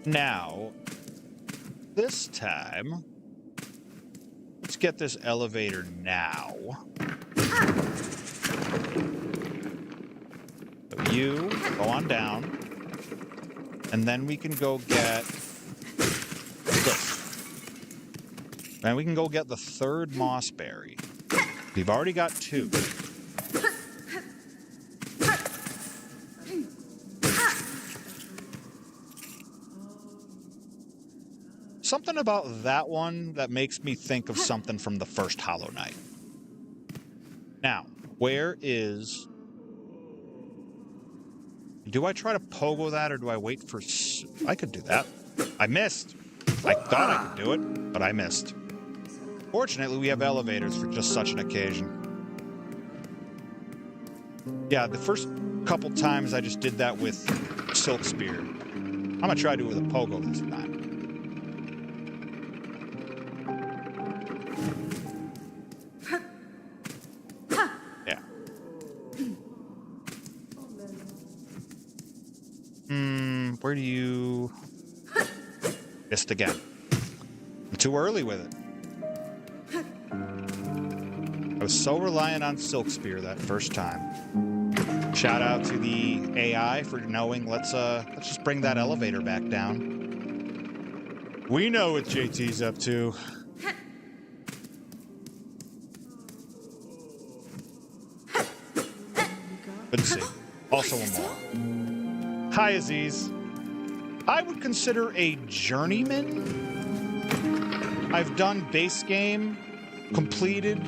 Now, this time, let's get this elevator now. So you go on down, and then we can go get this. And we can go get the third mossberry. We've already got 2. Something about that one that makes me think of something from the first Hollow Knight. Now, where is... Do I try to pogo that, or do I wait for... I could do that. I missed. I thought I could do it, but I missed. Fortunately, we have elevators for just such an occasion. Yeah, the first couple times I just did that with Silk Spear. I'm gonna try to do it with a pogo this time. Yeah. Where do you... Missed again. I'm too early with it. I was so reliant on Silk Spear that first time. Shout out to the AI for knowing, let's just bring that elevator back down. We know what JT's up to. Good to see. Also a more. Hi, Aziz. I would consider a journeyman. I've done base game, completed.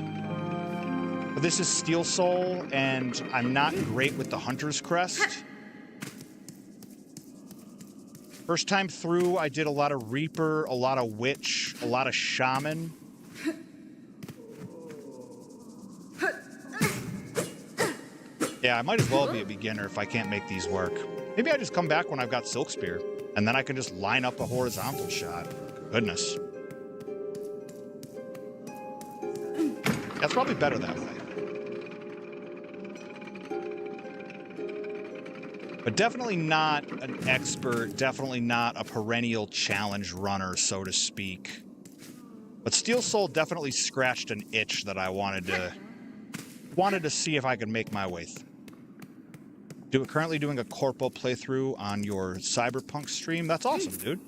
But this is Steel Soul, and I'm not great with the Hunter's Crest. First time through, I did a lot of Reaper, a lot of Witch, a lot of Shaman. Yeah, I might as well be a beginner if I can't make these work. Maybe I just come back when I've got Silk Spear, and then I can just line up a horizontal shot. Goodness. That's probably better that way. But definitely not an expert, definitely not a perennial challenge runner, so to speak. But Steel Soul definitely scratched an itch that I wanted to see if I could make my way through. Currently doing a Corpo playthrough on your Cyberpunk stream. That's awesome, dude.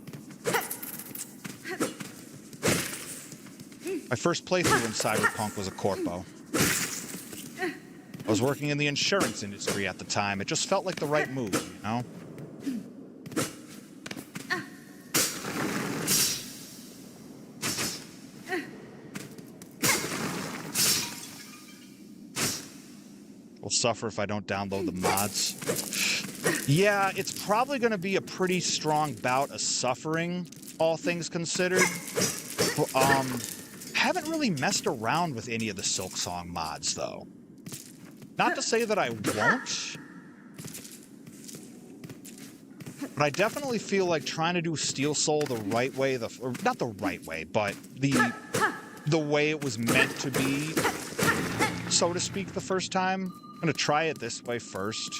My first playthrough in Cyberpunk was a Corpo. I was working in the insurance industry at the time. It just felt like the right move, you know? Will suffer if I don't download the mods. Yeah, it's probably going to be a pretty strong bout of suffering, all things considered. Haven't really messed around with any of the Silksong mods, though. Not to say that I won't, but I definitely feel like trying to do Steel Soul the right way, or not the right way, but the way it was meant to be, so to speak, the first time. I'm going to try it this way first.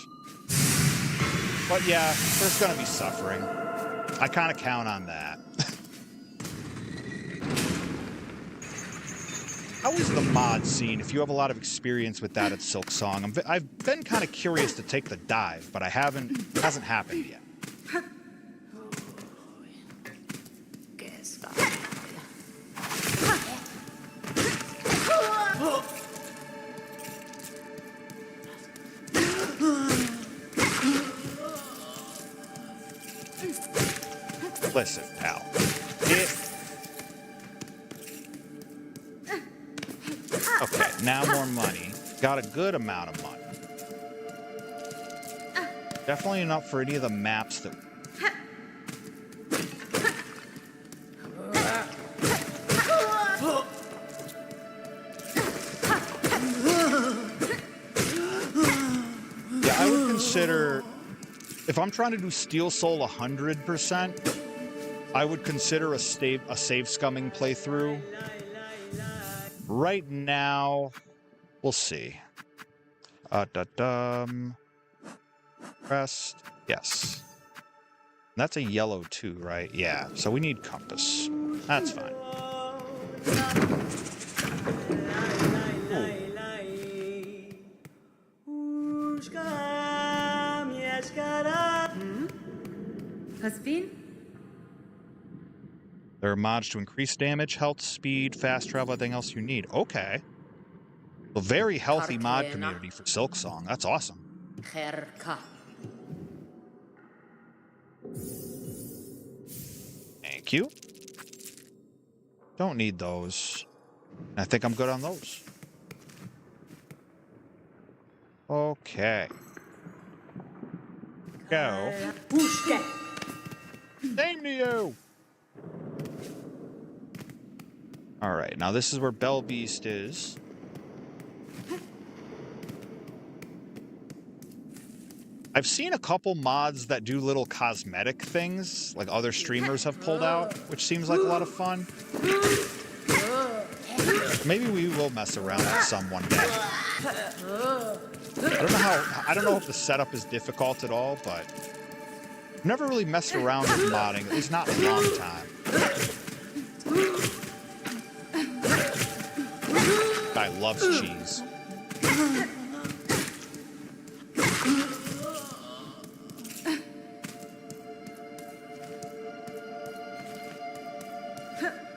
But yeah, there's gonna be suffering. I kind of count on that. How is the mod scene, if you have a lot of experience with that at Silksong? I've been kind of curious to take the dive, but it hasn't happened yet. Listen, pal. Okay, now more money. Got a good amount of money. Definitely enough for any of the maps that... Yeah, I would consider... If I'm trying to do Steel Soul 100%, I would consider a save scumming playthrough. Right now, we'll see. Rest. Yes. That's a yellow too, right? Yeah. So we need compass. That's fine. Hasbin? There are mods to increase damage, health, speed, fast travel, everything else you need. Okay. A very healthy mod community for Silksong. That's awesome. Thank you. Don't need those. I think I'm good on those. Okay. Go. Same to you! Alright, now this is where Bell Beast is. I've seen a couple mods that do little cosmetic things, like other streamers have pulled out, which seems like a lot of fun. Maybe we will mess around with some one day. I don't know if the setup is difficult at all, but I've never really messed around with modding, at least not in a long time. Guy loves cheese.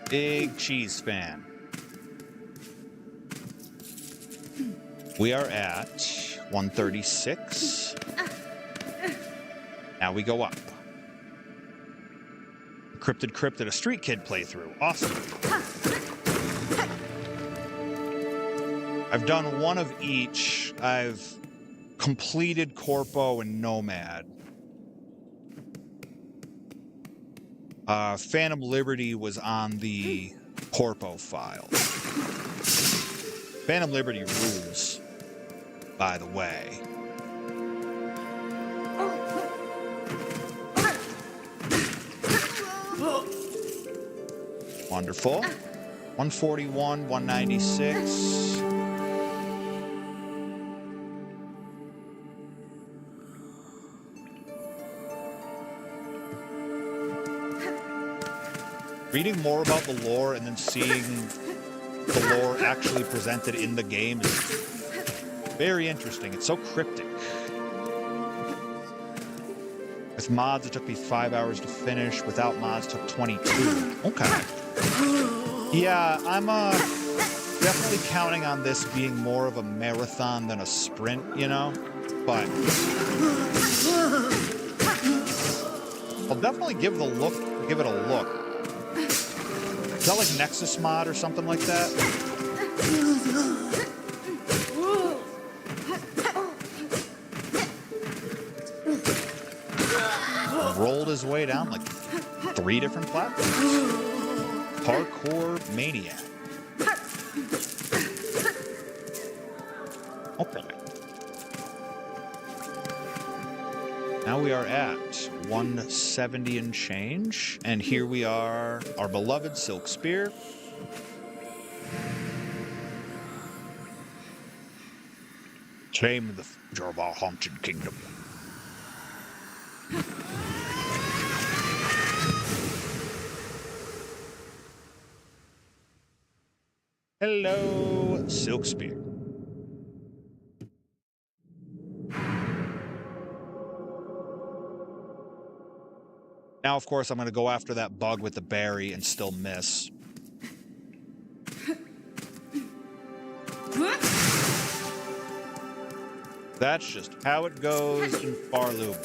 Big cheese fan. We are at 136. Now we go up. Cryptid, a Street Kid playthrough. Awesome. I've done one of each. I've completed Corpo and Nomad. Phantom Liberty was on the Corpo file. Phantom Liberty rules, by the way. Wonderful. 141, 196. Reading more about the lore and then seeing the lore actually presented in the game is very interesting. It's so cryptic. With mods, it took me 5 hours to finish. Without mods, it took 22. Okay. Yeah, I'm definitely counting on this being more of a marathon than a sprint, you know? But I'll definitely give it a look. Is that like Nexus mod or something like that? Rolled his way down like 3 different platforms. Parkour Maniac. Okay. Now we are at 170 and change, and here we are, our beloved Silk Spear. Claim the future of our haunted kingdom. Hello, Silk Spear. Now, of course, I'm going to go after that bug with the berry and still miss. That's just how it goes in Farloop.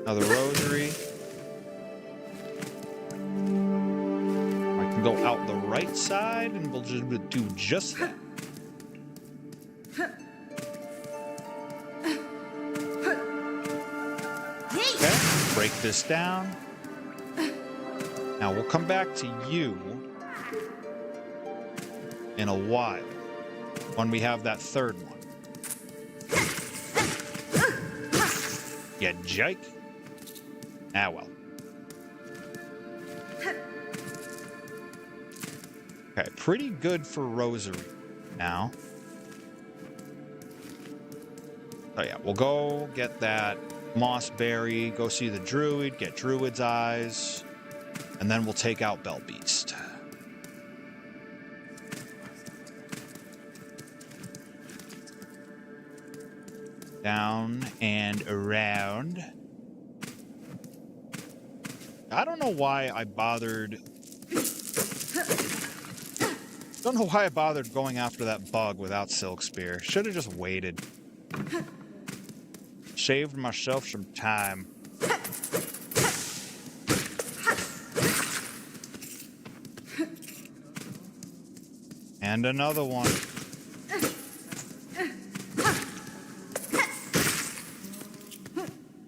Another rosary. I can go out the right side and we'll just do just that. Okay, break this down. Now we'll come back to you in a while when we have that third one. Yeah, Jake. Ah, well. Okay, pretty good for rosary now. Oh yeah, we'll go get that moss berry, go see the druid, get druid's eyes, and then we'll take out Bell Beast. Down and around. I don't know why I bothered... Don't know why I bothered going after that bug without Silk Spear. Should have just waited. Saved myself some time. And another one.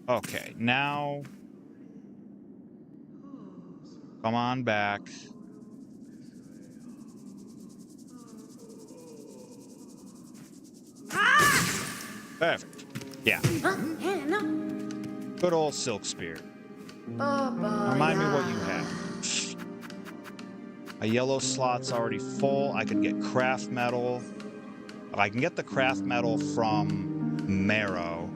Okay, now... Come on back. Perfect. Yeah. Good old Silk Spear. Remind me what you have. A yellow slot's already full. I could get craft metal. I can get the craft metal from Marrow.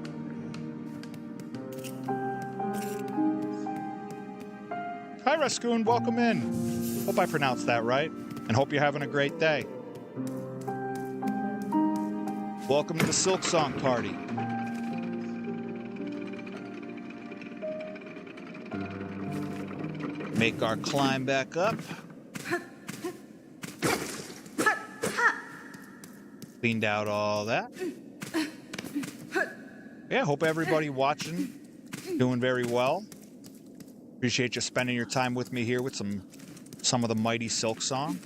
Hi, Rascoon. Welcome in. Hope I pronounced that right. And hope you're having a great day. Welcome to the Silksong party. Make our climb back up. Cleaned out all that. Yeah, hope everybody watching doing very well. Appreciate you spending your time with me here with some of the mighty Silksong.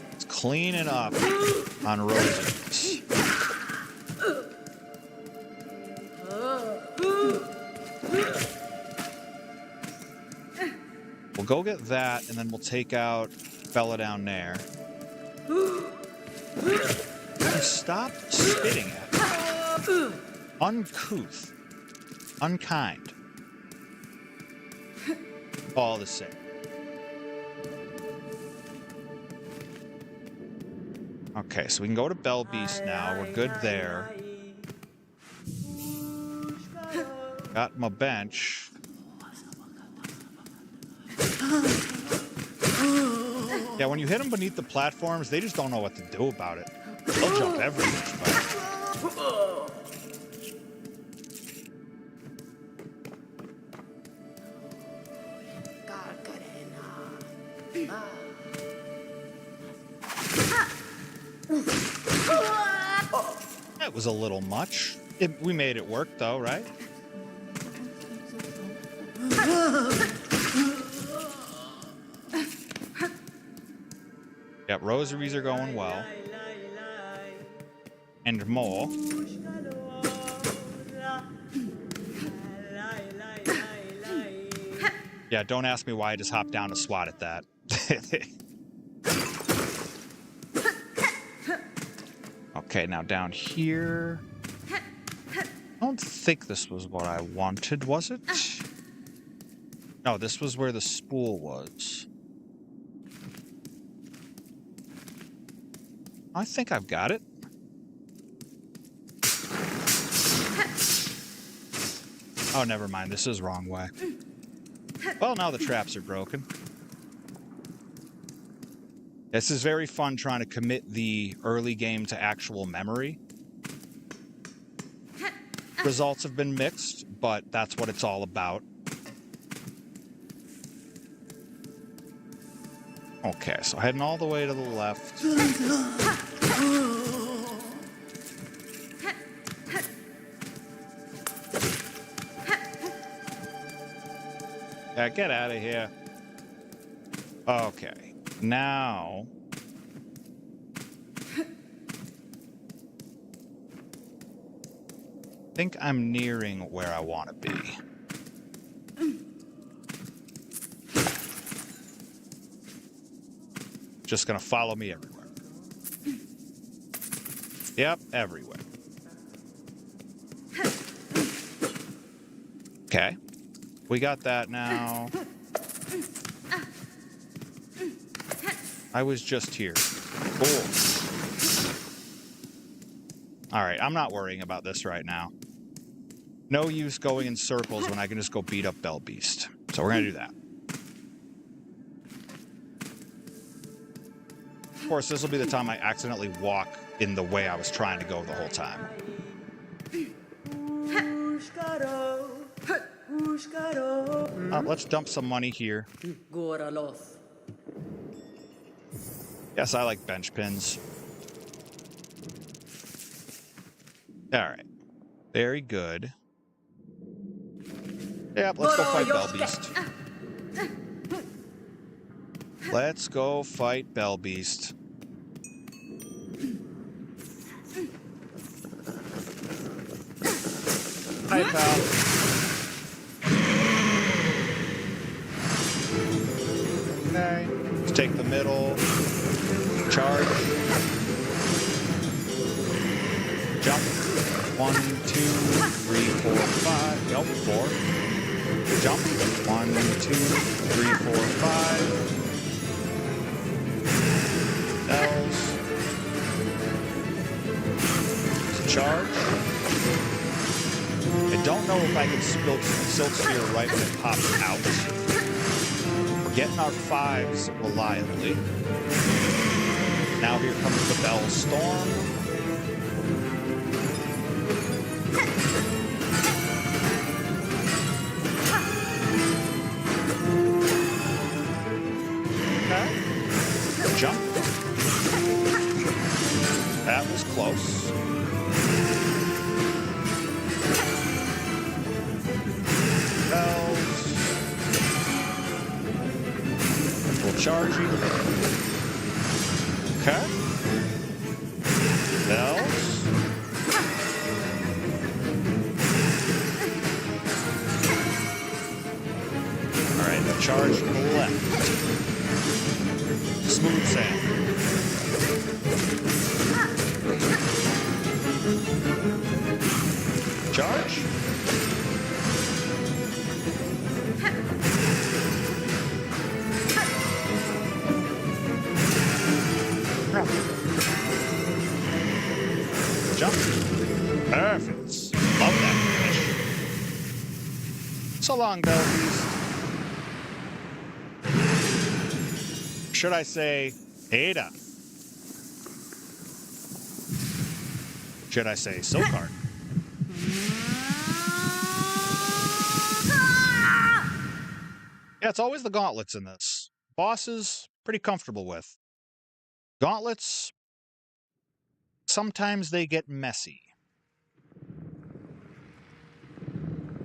Let's clean it up on roses. We'll go get that, and then we'll take out fella down there. Stop spitting at me. Uncouth. Unkind. All the same. Okay, so we can go to Bell Beast now. We're good there. Got my bench. Yeah, when you hit them beneath the platforms, they just don't know what to do about it. They'll jump every which way. That was a little much. We made it work, though, right? Yep, rosaries are going well. And more. Yeah, don't ask me why I just hopped down to swat at that. Okay, now down here. don't think this was what I wanted, was it? No, this was where the spool was. I think I've got it. Oh, never mind. This is wrong way. Well, now the traps are broken. This is very fun trying to commit the early game to actual memory. Results have been mixed, but that's what it's all about. Okay, so heading all the way to the left. Yeah, get out of here. Okay, now... I think I'm nearing where I want to be. Just gonna follow me everywhere. Yep, everywhere. Okay. We got that now. I was just here. Cool. Alright, I'm not worrying about this right now. No use going in circles when I can just go beat up Bell Beast. So we're gonna do that. Of course, this will be the time I accidentally walk in the way I was trying to go the whole time. Let's dump some money here. Yes, I like bench pins. Alright. Very good. Yep, let's go fight Bell Beast. Let's go fight Bell Beast. Hi, pal. Okay. Let's take the middle. Charge. Jump. 1, 2, 3, 4, 5. Nope, 4. Jump. 1, 2, 3, 4, 5. Bells. Charge. I don't know if I can Silk Sphere right when it pops out. We're getting our 5s reliably. Now here comes the Bell Storm. Okay. Jump. That was close. Bells. We'll charge you. Okay. Bells. Alright, now charge to the left. Smooth sand. Charge. Jump. Perfect. Love that finish. So long, Bell Beast. Should I say Ada? Should I say Silkheart? Yeah, it's always the gauntlets in this. Bosses, pretty comfortable with. Gauntlets, sometimes they get messy.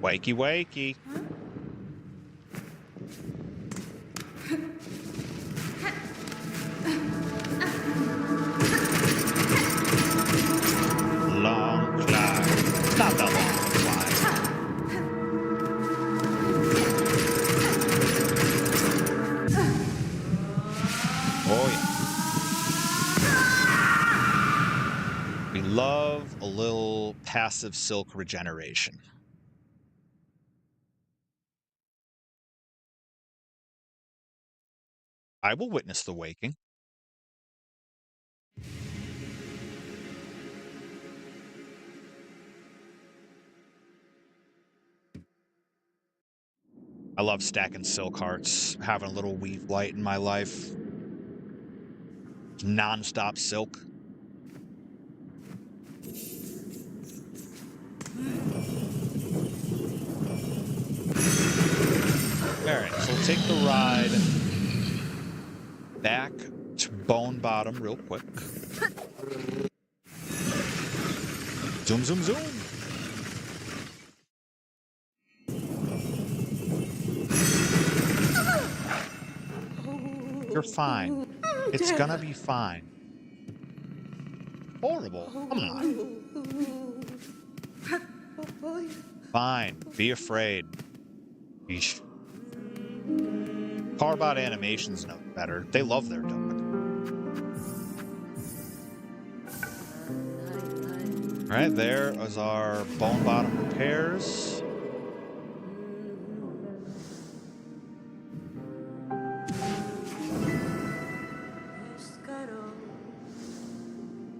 Wakey, wakey. Long climb. Not the long climb. Oh, yeah. We love a little passive silk regeneration. I will witness the waking. I love stacking silk hearts, having a little weave light in my life. Non-stop silk. Alright, so we'll take the ride back to Bone Bottom real quick. Zoom, zoom, zoom! You're fine. It's gonna be fine. Horrible. Come on. Fine. Be afraid. Yeesh. Parbot Animations know better. They love their dog. Alright, there is our Bone Bottom repairs.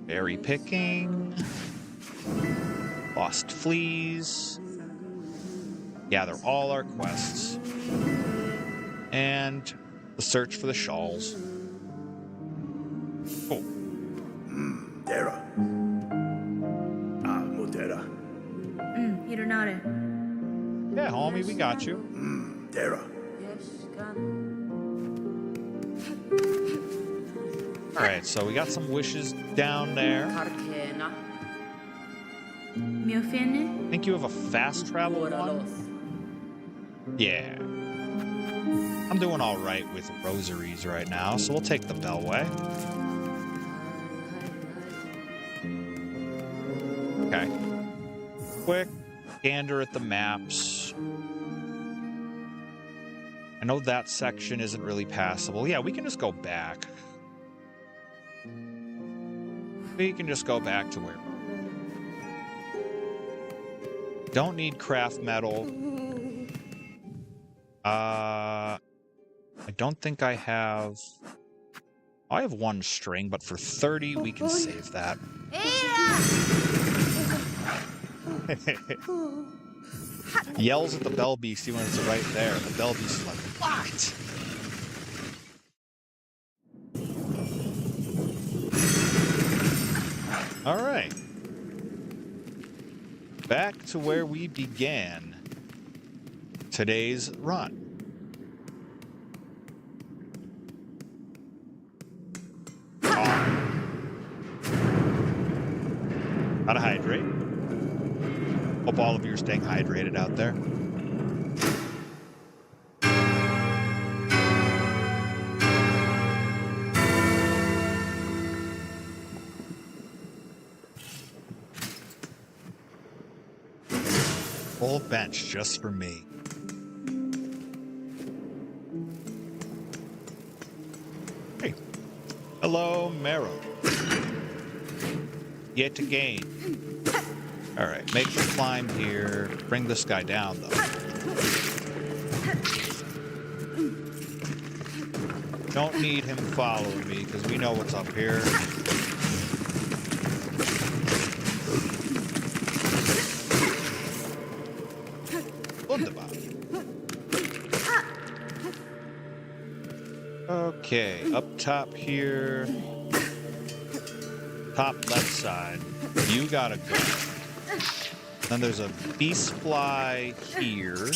Berry picking. Lost fleas. Gather all our quests. And the search for the shawls. Oh. Terra. Ah, Motera. Hironare. Yeah, homie, we got you. Terra. Alright, so we got some wishes down there. Mio I fene? think you have a fast travel one. Yeah. I'm doing all right with rosaries right now, so we'll take the Bellway. Okay. Quick gander at the maps. I know that section isn't really passable. Yeah, we can just go back. We can just go back to where. Don't need craft metal. I don't think I have... I have one string, but for 30, we can save that. Yells at the Bell Beastie when it's right there. The Bell Beastie's like, what? All right. Back to where we began today's run. Gotta hydrate. Hope all of you are staying hydrated out there. Full bench just for me. Hey. Hello, Marrow. Yet to gain. Alright, make the climb here. Bring this guy down, though. Don't need him following me, because we know what's up here. Wunderbar. Okay, up top here. Top left side. You gotta go. Then there's a beast fly here.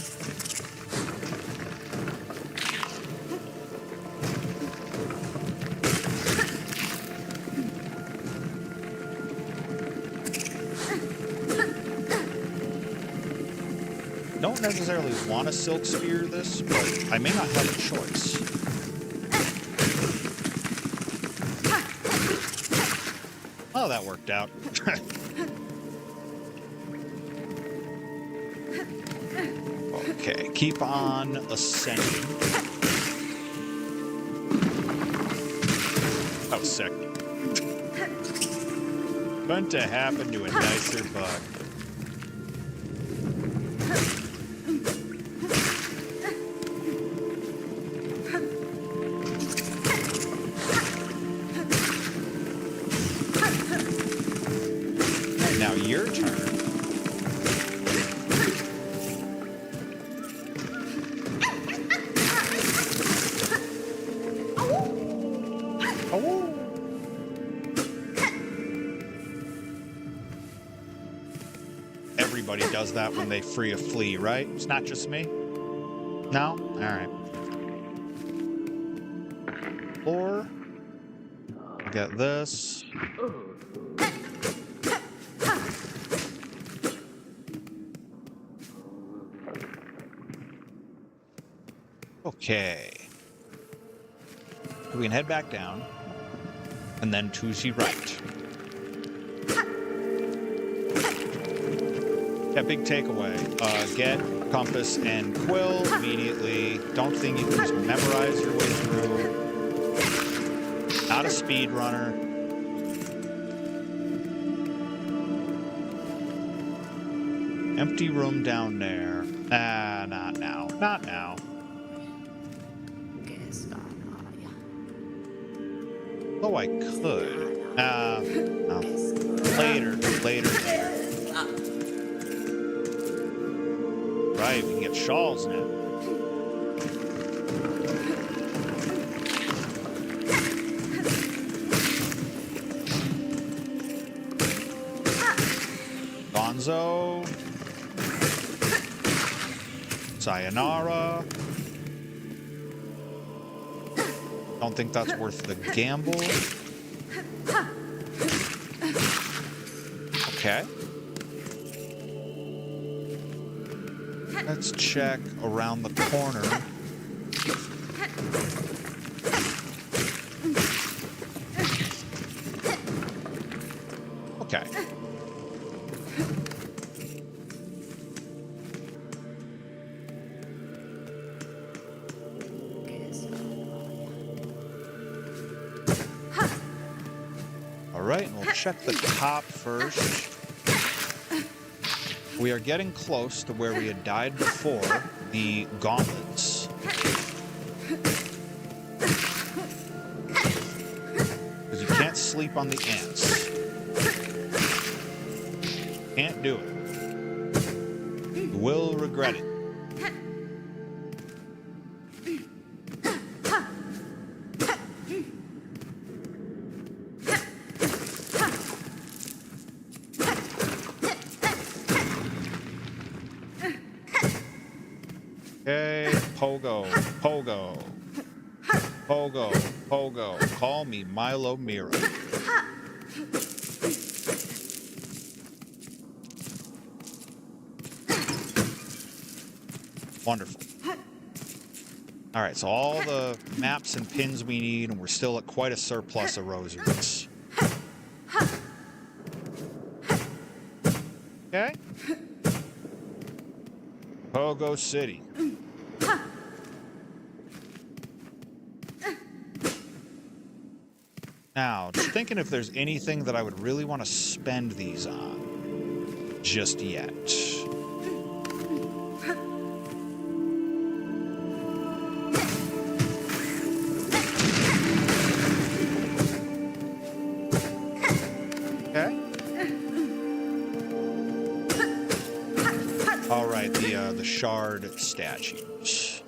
Don't necessarily want to silk spear this, but I may not have a choice. Oh, that worked out. Okay, keep on ascending. That was sick. Meant to happen to a nicer bug. Now your turn. Oh. Everybody does that when they free a flea, right? It's not just me? No? All right. Or I got this. Okay. We can head back down and then to the right. Yeah, big takeaway. Get compass and quill immediately. Don't think you can just memorize your way through. Not a speed runner. Empty room down there. Not now. Not now. Oh, I could. No. Later. Right, we can get shawls now. Gonzo. Sayonara. Don't think that's worth the gamble. Okay. Let's check around the corner. Okay. All right, and we'll check the top first. We are getting close to where we had died before, the gauntlets. Because you can't sleep on the ants. Can't do it. You will regret it. Okay, Pogo. Call me Milo Mira. Wonderful. All right, so all the maps and pins we need, and we're still at quite a surplus of rosaries. Okay. Pogo City. Now, just thinking if there's anything that I would really want to spend these on just yet. Okay. All right, the shard statues.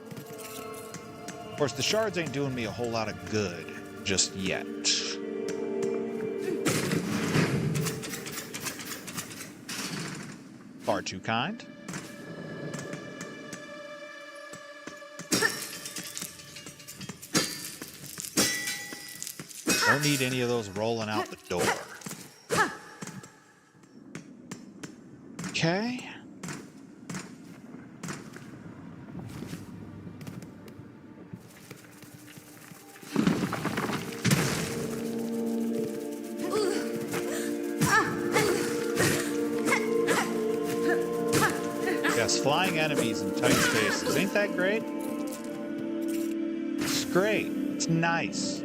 Of course, the shards ain't doing me a whole lot of good just yet. Far too kind. Don't need any of those rolling out the door. Okay. Yes, flying enemies in tight spaces. Ain't that great? It's great. It's nice.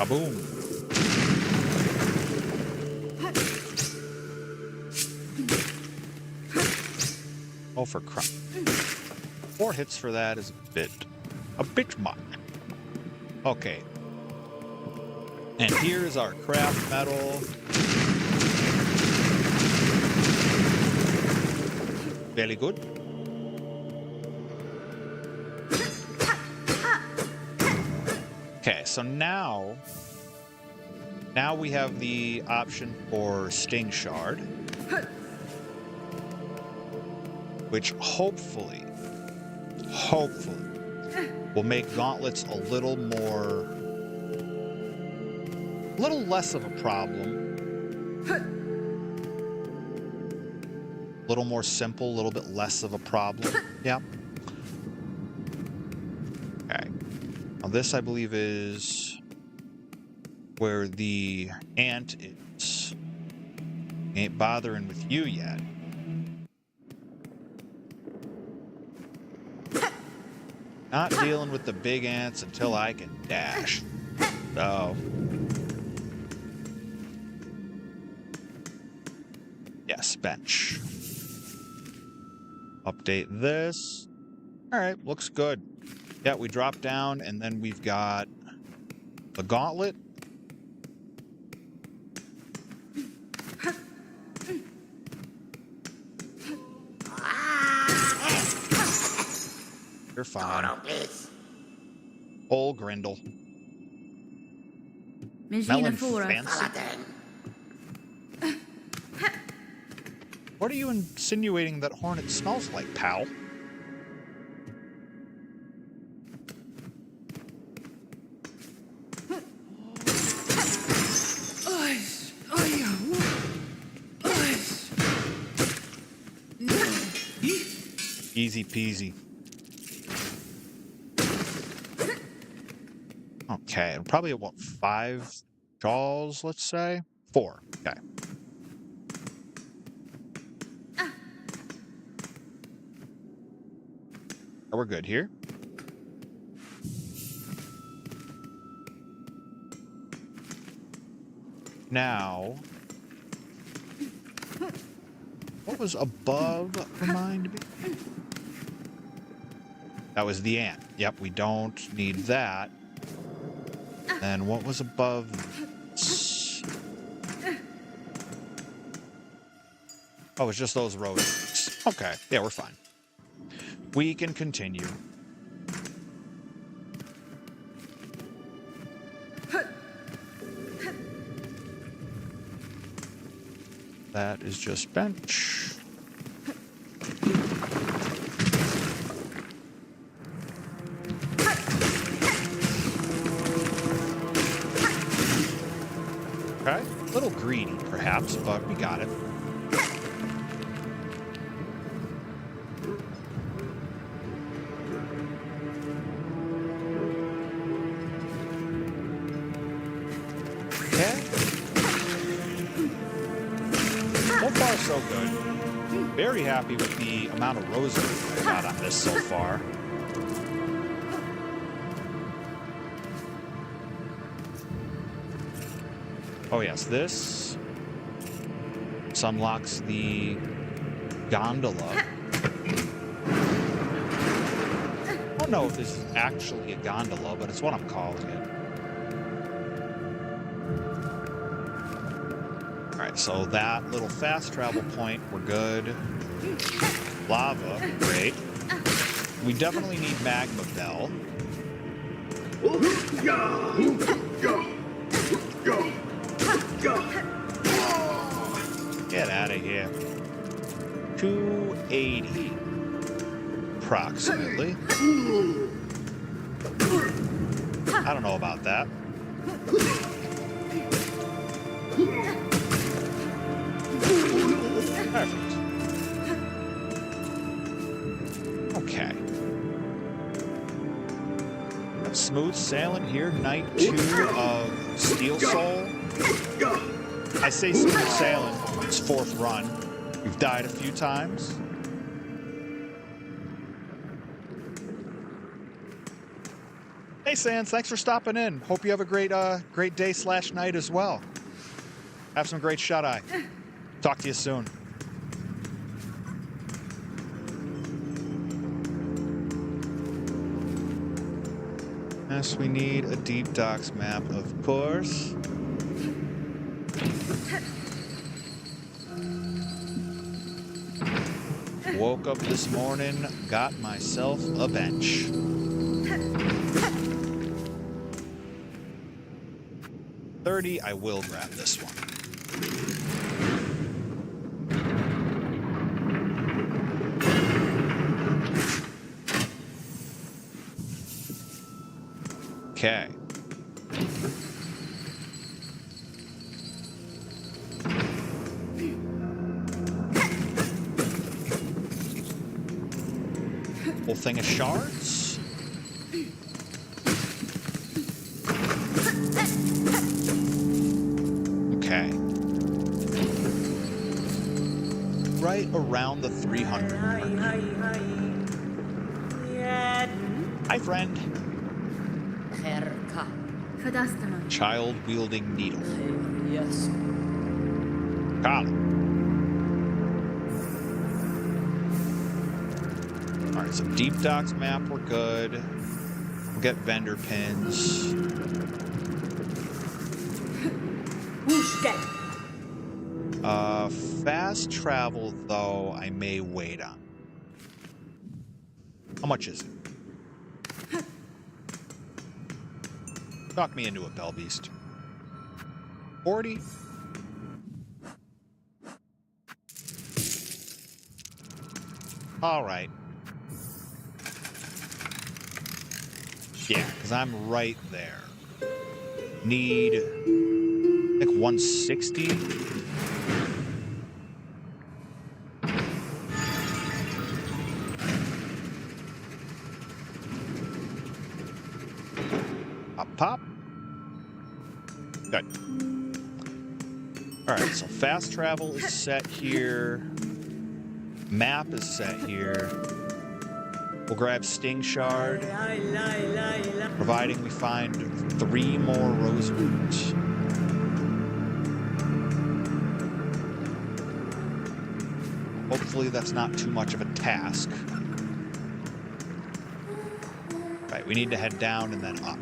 Kaboom. Oh, for crap. 4 hits for that is a bit much. Okay. And here's our craft metal. Very good. Okay, so now we have the option for Sting Shard, which hopefully will make gauntlets a little less of a problem. A little more simple, a little bit less of a problem. Yeah. Okay. Now this, I believe, is where the ant is. Ain't bothering with you yet. Not dealing with the big ants until I can dash. So. Yes, bench. Update this. All right, looks good. Yeah, we drop down, and then we've got the gauntlet. You're fine. Old Grindle. Melon fancy. What are you insinuating that Hornet smells like, pal? Easy peasy. Okay, probably what, 5 jaws, let's say? 4. Okay. We're good here. Now, what was above? Remind me. That was the ant. Yep, we don't need that. And what was above? Oh, it's just those roses. Okay, yeah, we're fine. We can continue. That is just bench. Okay, a little greedy perhaps, but we got it. So good. Very happy with the amount of roses I got on this so far. Oh yes, this unlocks the gondola. I don't know if this is actually a gondola, but it's what I'm calling it. Alright, so that little fast travel point, we're good. Lava, great. We definitely need Magma Bell. Get out of here. 280. Approximately. I don't know about that. Perfect. Okay. Smooth sailing here, night 2 of Steel Soul. I say smooth sailing, it's 4th run. We've died a few times. Hey, Sans, thanks for stopping in. Hope you have a great great day / night as well. Have some great shut-eye. Talk to you soon. Yes, we need a deep docks map, of course. Woke up this morning, got myself a bench. $30, I will grab this one. Okay. Whole thing of shards. Okay. Right around the 300 mark. Hi, friend. Fadastana. Child wielding needle. Yes. Got it. All right, so deep docks map, we're good. We'll get vendor pins. Fast travel, though, I may wait on. How much is it? Talk me into it, Bell Beast. 40? All right. Yeah, because I'm right there. Need, I think, 160. Pop. Good. All right, so fast travel is set here. Map is set here. We'll grab Sting Shard, providing we find 3 more Rosewoods. Hopefully that's not too much of a task. Right, we need to head down and then up.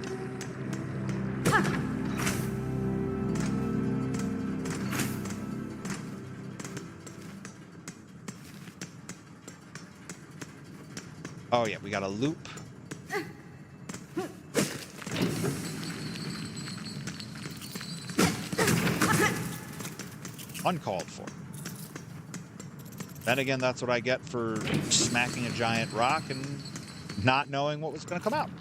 Oh yeah, we got a loop. Uncalled for. Then again, that's what I get for smacking a giant rock and not knowing what was going to come out.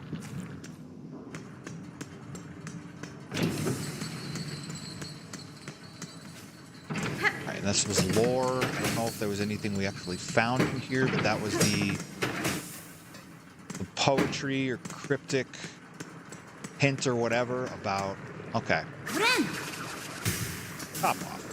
Alright, this was lore. I don't know if there was anything we actually found in here, but that was the poetry or cryptic hint or whatever about... Okay. Top off.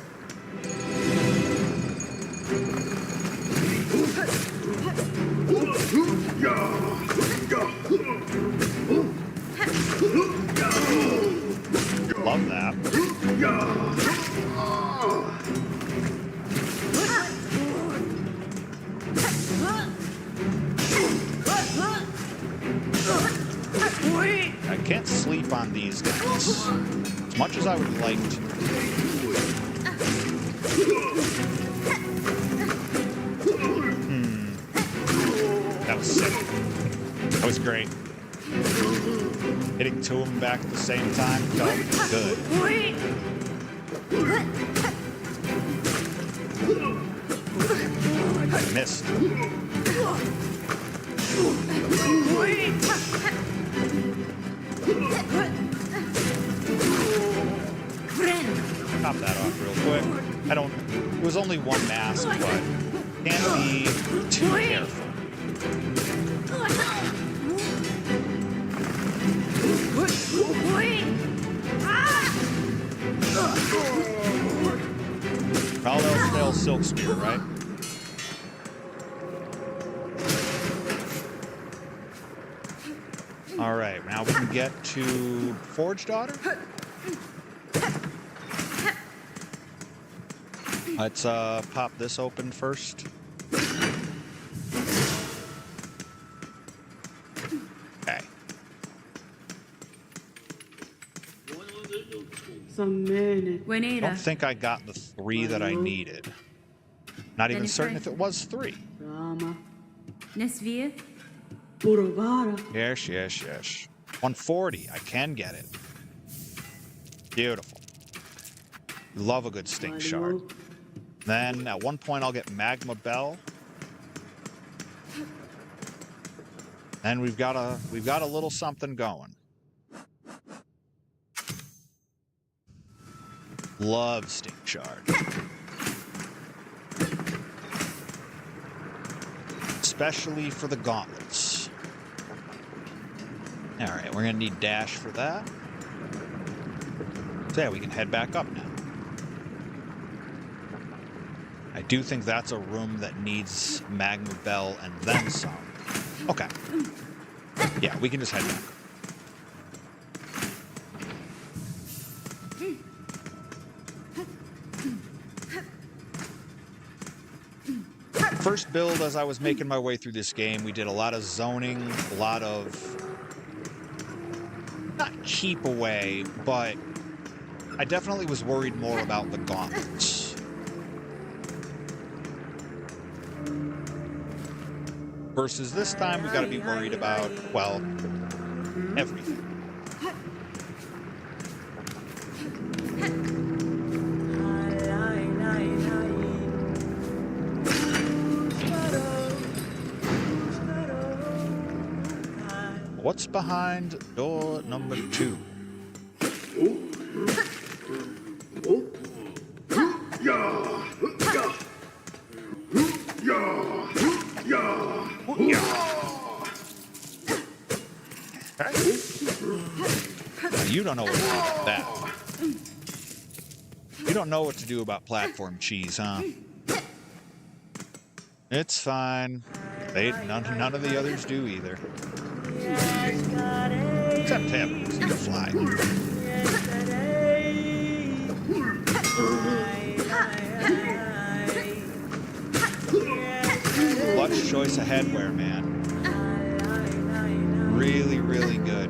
Love that. I can't sleep on these guys as much as I would like to. That was sick. That was great. Hitting 2 of them back at the same time felt good. I missed. Top that off real quick. It was only 1 mask, but can't be too careful. All else fails Silk Spear, right? All right, now we can get to Forge Daughter. Let's pop this open first. Okay. I Wanneer. don't think I got the 3 that I needed. Not even certain if it was 3. Nesvier. Yes, yes, yes. 140. I can get it. Beautiful. Love a good stink shard. Then at one point I'll get Magma Bell. And we've got a little something going. Love stink shard. Especially for the gauntlets. All right, we're gonna need dash for that. So yeah, we can head back up now. I do think that's a room that needs Magma Bell and then some. Okay. Yeah, we can just head back. First build, as I was making my way through this game, we did a lot of zoning, a lot of... not keep away, but I definitely was worried more about the gauntlets. Versus this time, we gotta be worried about, well, everything. What's behind door number 2? Okay. Now, you don't know what to do about that. You don't know what to do about platform cheese, huh? It's fine. None of the others do either. Except him. He's gonna fly. Clutch choice of headwear, man. Really, really good.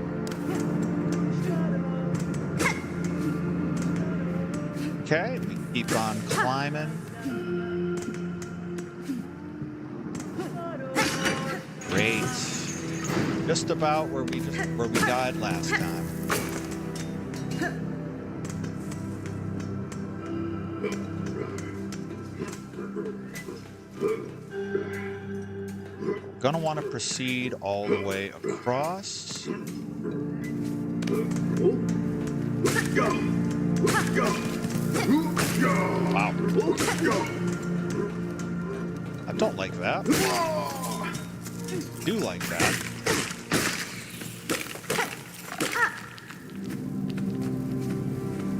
Okay, we keep on climbing. Great. Just about where we died last time. Gonna want to proceed all the way across. Wow. I don't like that. Do like that.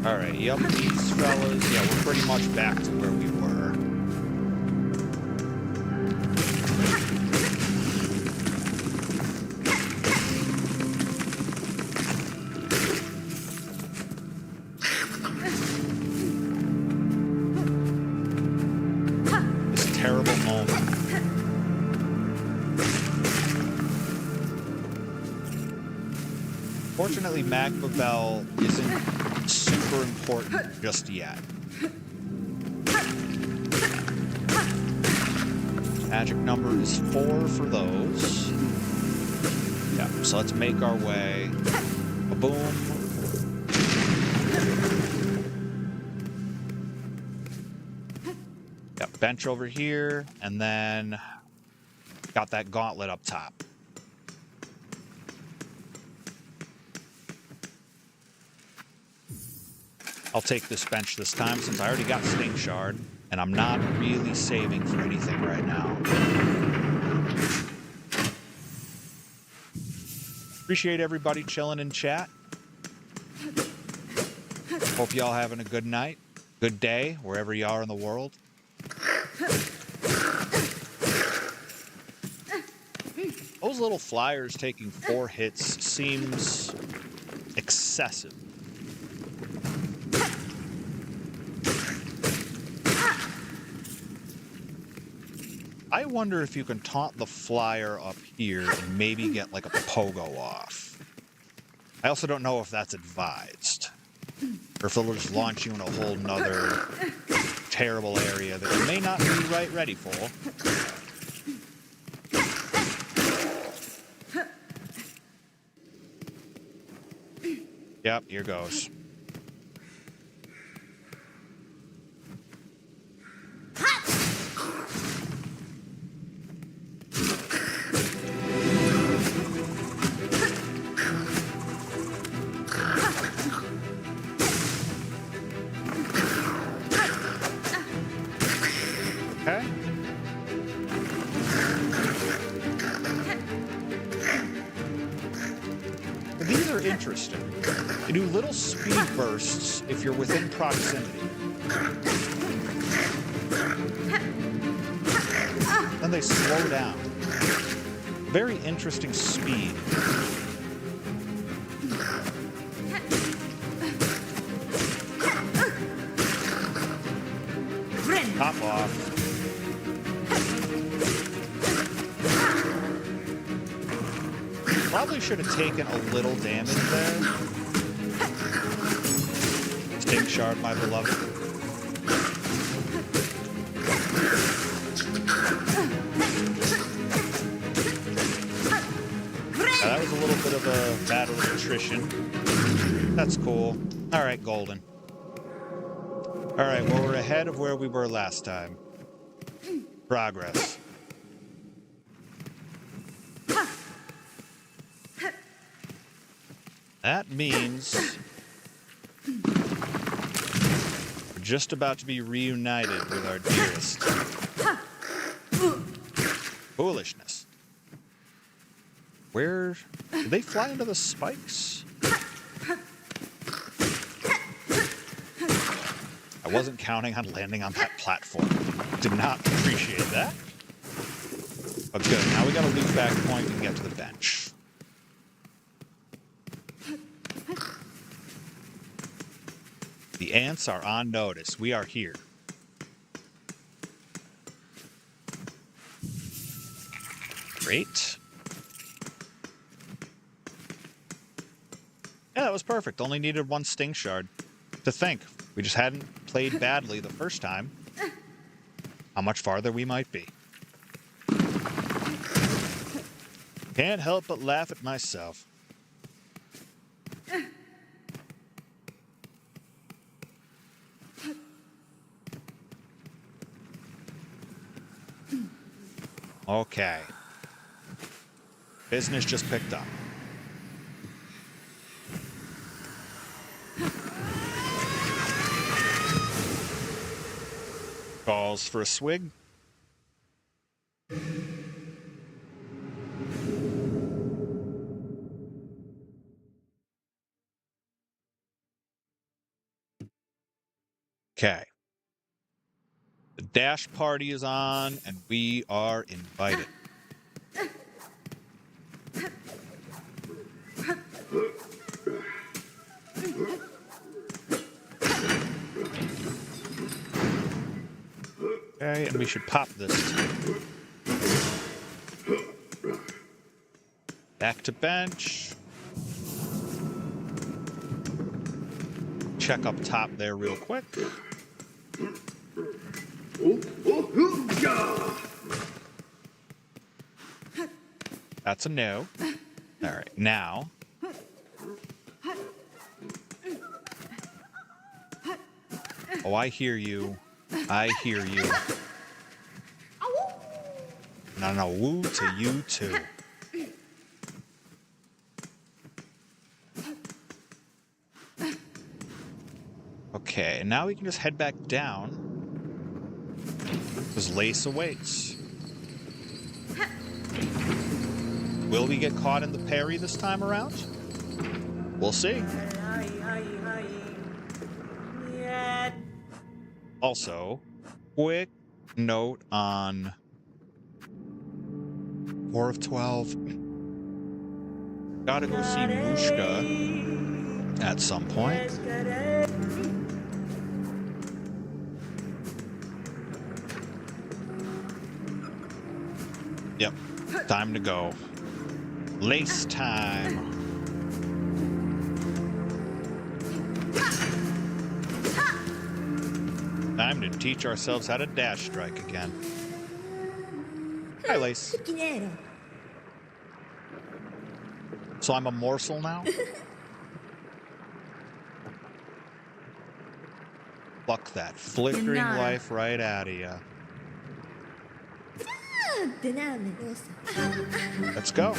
All right, yep, these fellas, yeah, we're pretty much back to where we were. This terrible moment. Fortunately, Magma Bell isn't super important just yet. Magic number is 4 for those. Yeah, so let's make our way. Boom. Yeah, bench over here, and then got that gauntlet up top. I'll take this bench this time since I already got Stink Shard, and I'm not really saving for anything right now. Appreciate everybody chilling in chat. Hope y'all having a good night, good day, wherever you are in the world. Those little flyers taking 4 hits seems excessive. I wonder if you can taunt the flyer up here and maybe get like a pogo off. I also don't know if that's advised. Or if it'll just launch you in a whole nother terrible area that you may not be right ready for. Yep, here goes. Okay. These are interesting. They do little speed bursts if you're within proximity. Then they slow down. Very interesting speed. Pop off. Probably should have taken a little damage there. Sting Shard, my beloved. That was a little bit of a battle of attrition. That's cool. Alright, Golden. Alright, well, we're ahead of where we were last time. Progress. That means we're just about to be reunited with our dearest. Foolishness. Where... Did they fly into the spikes? I wasn't counting on landing on that platform. Did not appreciate that. But good, now we got a loop back point and get to the bench. The ants are on notice. We are here. Great. Yeah, that was perfect. Only needed 1 Sting Shard. To think, we just hadn't played badly the first time. How much farther we might be. Can't help but laugh at myself. Okay. Business just picked up. Calls for a swig. Okay. The dash party is on, and we are invited. Okay, and we should pop this too. Back to bench. Check up top there real quick. That's a no. All right, now. Oh, I hear you. I hear you. No, woo to you too. Okay, and now we can just head back down. Because Lace awaits. Will we get caught in the parry this time around? We'll see. Also, quick note on 4 of 12. Gotta go see Mushka at some point. Yep, time to go. Lace time. Time to teach ourselves how to dash strike again. Hi, Lace. So I'm a morsel now? Fuck that flickering life right out of ya. Let's go.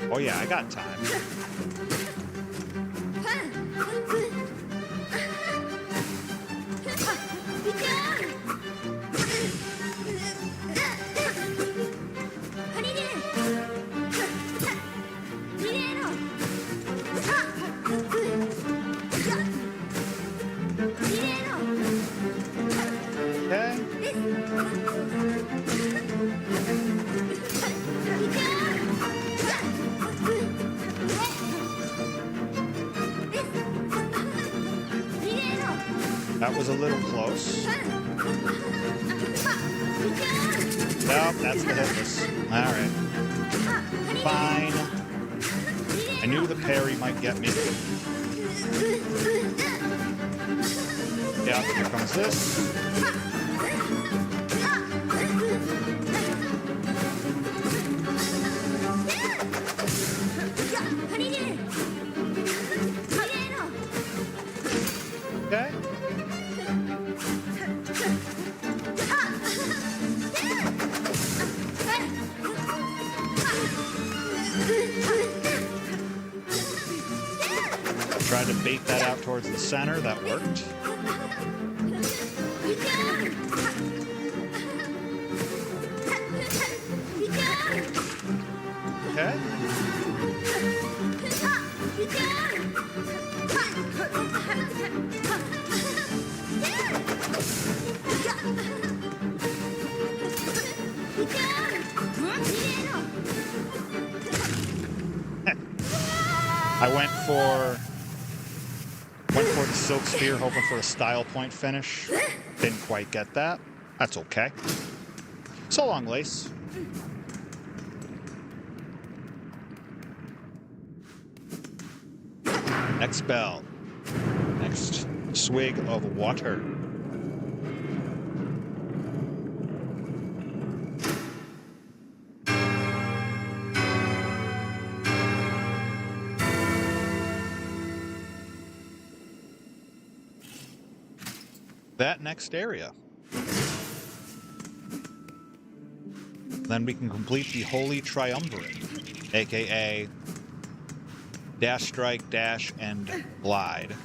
Oh yeah, I got time. That was a little close. Nope, that's the Deathless. Alright. Fine. I knew the parry might get me. Yeah, here comes this. Okay. Tried to bait that out towards the center. That worked. Okay. I went for the Silk Spear, hoping for a style point finish. Didn't quite get that. That's okay. So long, Lace. Next bell. Next swig of water. That next area. Then we can complete the Holy Triumvirate, aka dash, strike, dash, and glide.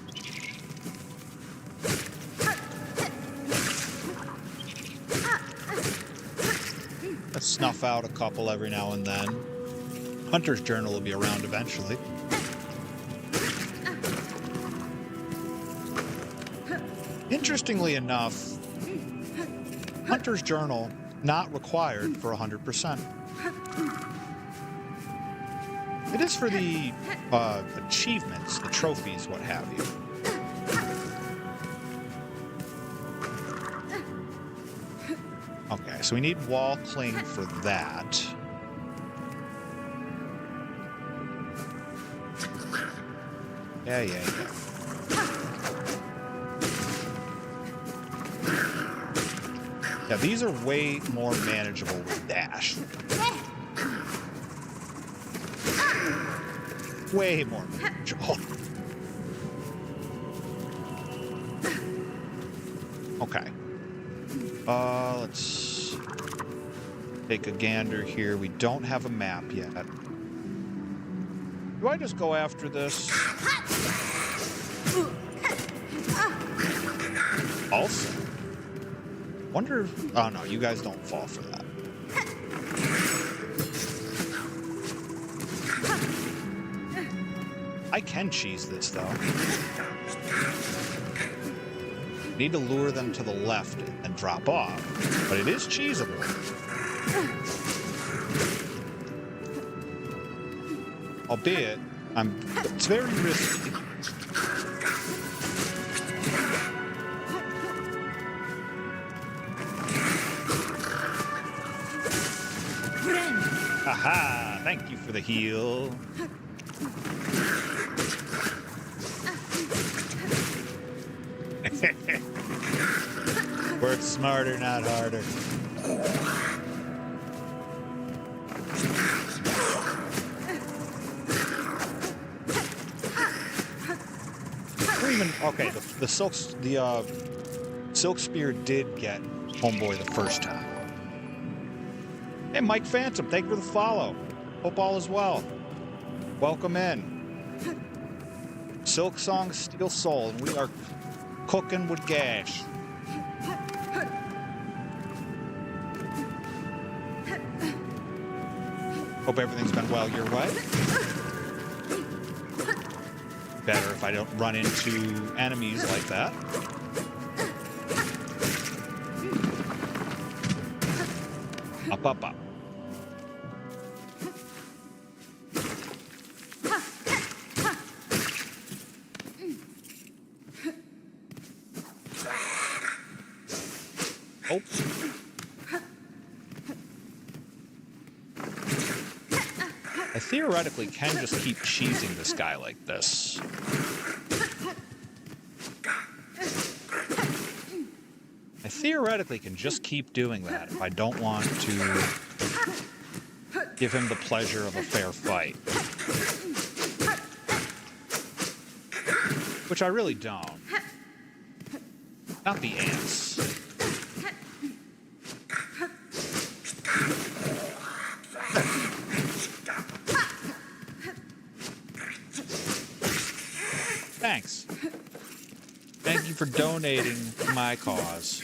Let's snuff out a couple every now and then. Hunter's Journal will be around eventually. Interestingly enough, Hunter's Journal not required for 100%. It is for the achievements, the trophies, what have you. Okay, so we need wall cling for that. Yeah. Yeah, these are way more manageable with dash. Way more manageable. Okay. Let's take a gander here. We don't have a map yet. Do I just go after this? Also, wonder if... Oh, no, you guys don't fall for that. I can cheese this, though. Need to lure them to the left and drop off, but it is cheesable. Albeit, it's very risky. Aha! Thank you for the heal. Work smarter, not harder. Okay, the silk spear did get homeboy the first time. Hey, Mike Phantom, thank you for the follow. Hope all is well. Welcome in. Silksong Steel Soul, and we are cooking with gash. Hope everything's been well your way. Better if I don't run into enemies like that. Up, up, up. Oh. I theoretically can just keep cheesing this guy like this. I theoretically can just keep doing that if I don't want to give him the pleasure of a fair fight. Which I really don't. Not the ants. Thanks. Thank you for donating to my cause.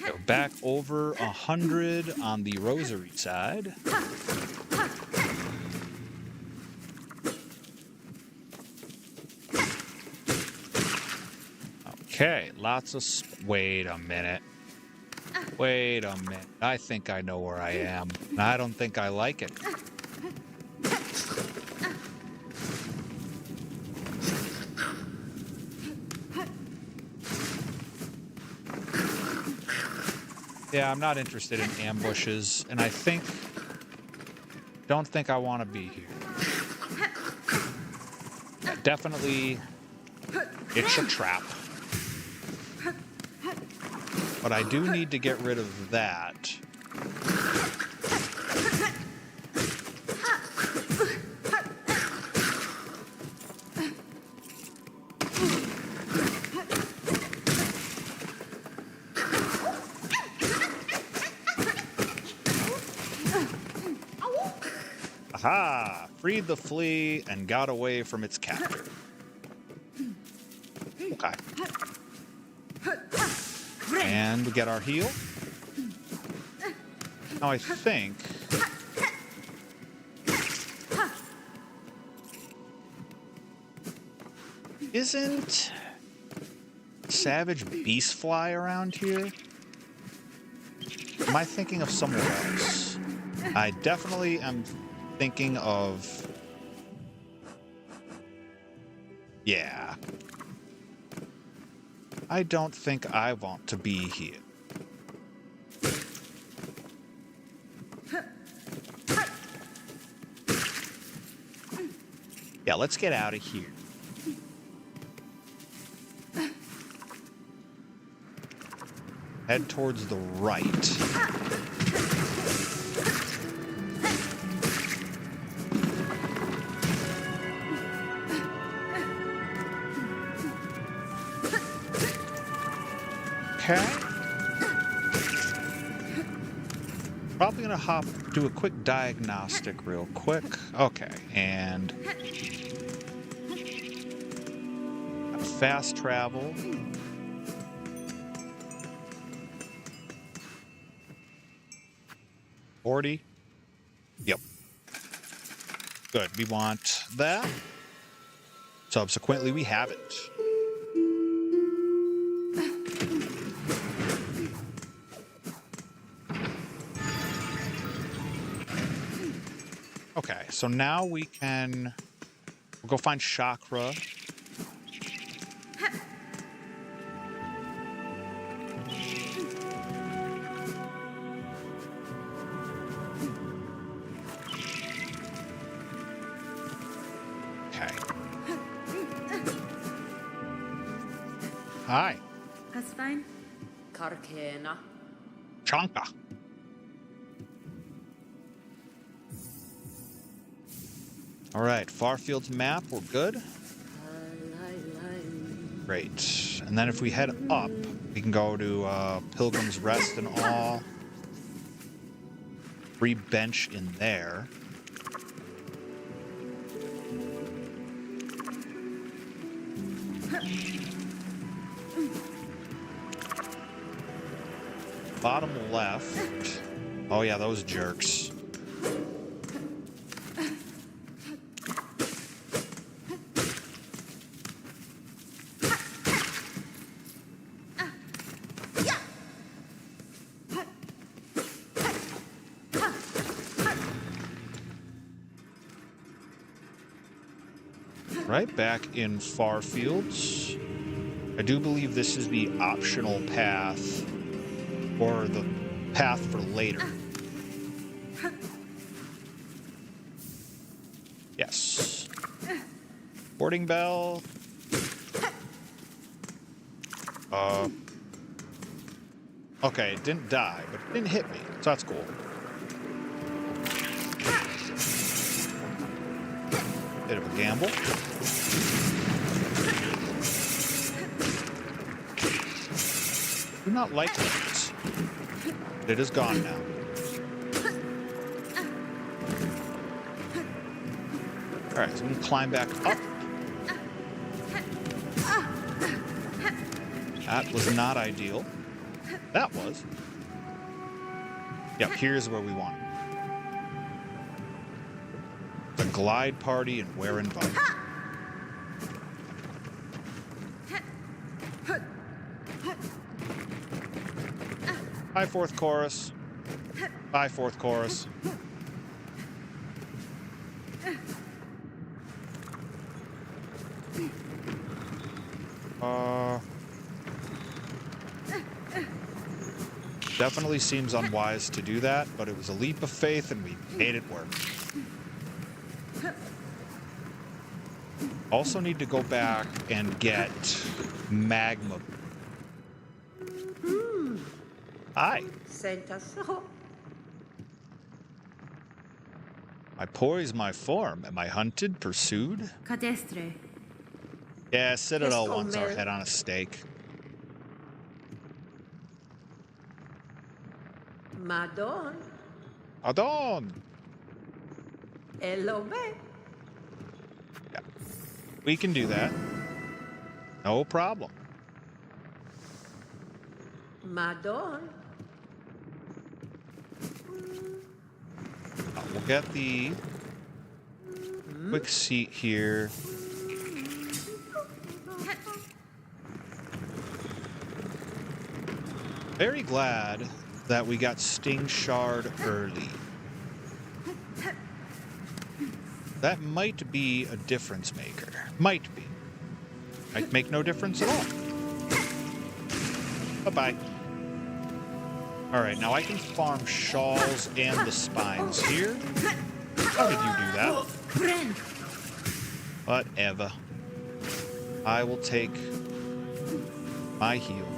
We're back over 100 on the rosary side. Okay, lots of... Wait a minute. Wait a minute. I think I know where I am. And I don't think I like it. Yeah, I'm not interested in ambushes, and don't think I want to be here. Yeah, definitely, it's a trap. But I do need to get rid of that. Aha! Freed the flea and got away from its captor. Okay. And we get our heal. Now I think... Isn't Savage Beastfly around here? Am I thinking of somewhere else? I definitely am thinking of... Yeah. I don't think I want to be here. Yeah, let's get out of here. Head towards the right. Okay. Probably gonna do a quick diagnostic real quick. Okay, and fast travel. $40. Yep. Good. We want that. Subsequently, we have it. Okay, so now we'll go find chakra. Okay. Hi. That's fine. Karkena. Chanka. All right, Farfield's map, we're good. Great. And then if we head up, we can go to Pilgrim's Rest and all. Free bench in there. Bottom left. Oh yeah, those jerks. Right, back in Farfields. I do believe this is the optional path, or the path for later. Yes. Boarding bell. Okay, it didn't die, but it didn't hit me, so that's cool. Bit of a gamble. Do not like this. It is gone now. Alright, so we can climb back up. That was not ideal. That was. Yep, here's where we want it. The glide party and where invited. Hi, fourth chorus. Bye, fourth chorus. Definitely seems unwise to do that, but it was a leap of faith and we made it work. Also need to go back and get magma. Hi. I poise my form. Am I hunted, pursued? Cadestre. Yeah, Citadel wants our head on a stake. Madon. Adon! Elobe. Yeah. We can do that. No problem. Madon. We'll get the quick seat here. Very glad that we got Sting Shard early. That might be a difference maker. Might be. Might make no difference at all. Bye-bye. Alright, now I can farm shawls and the spines here. How did you do that? Whatever. I will take my heal.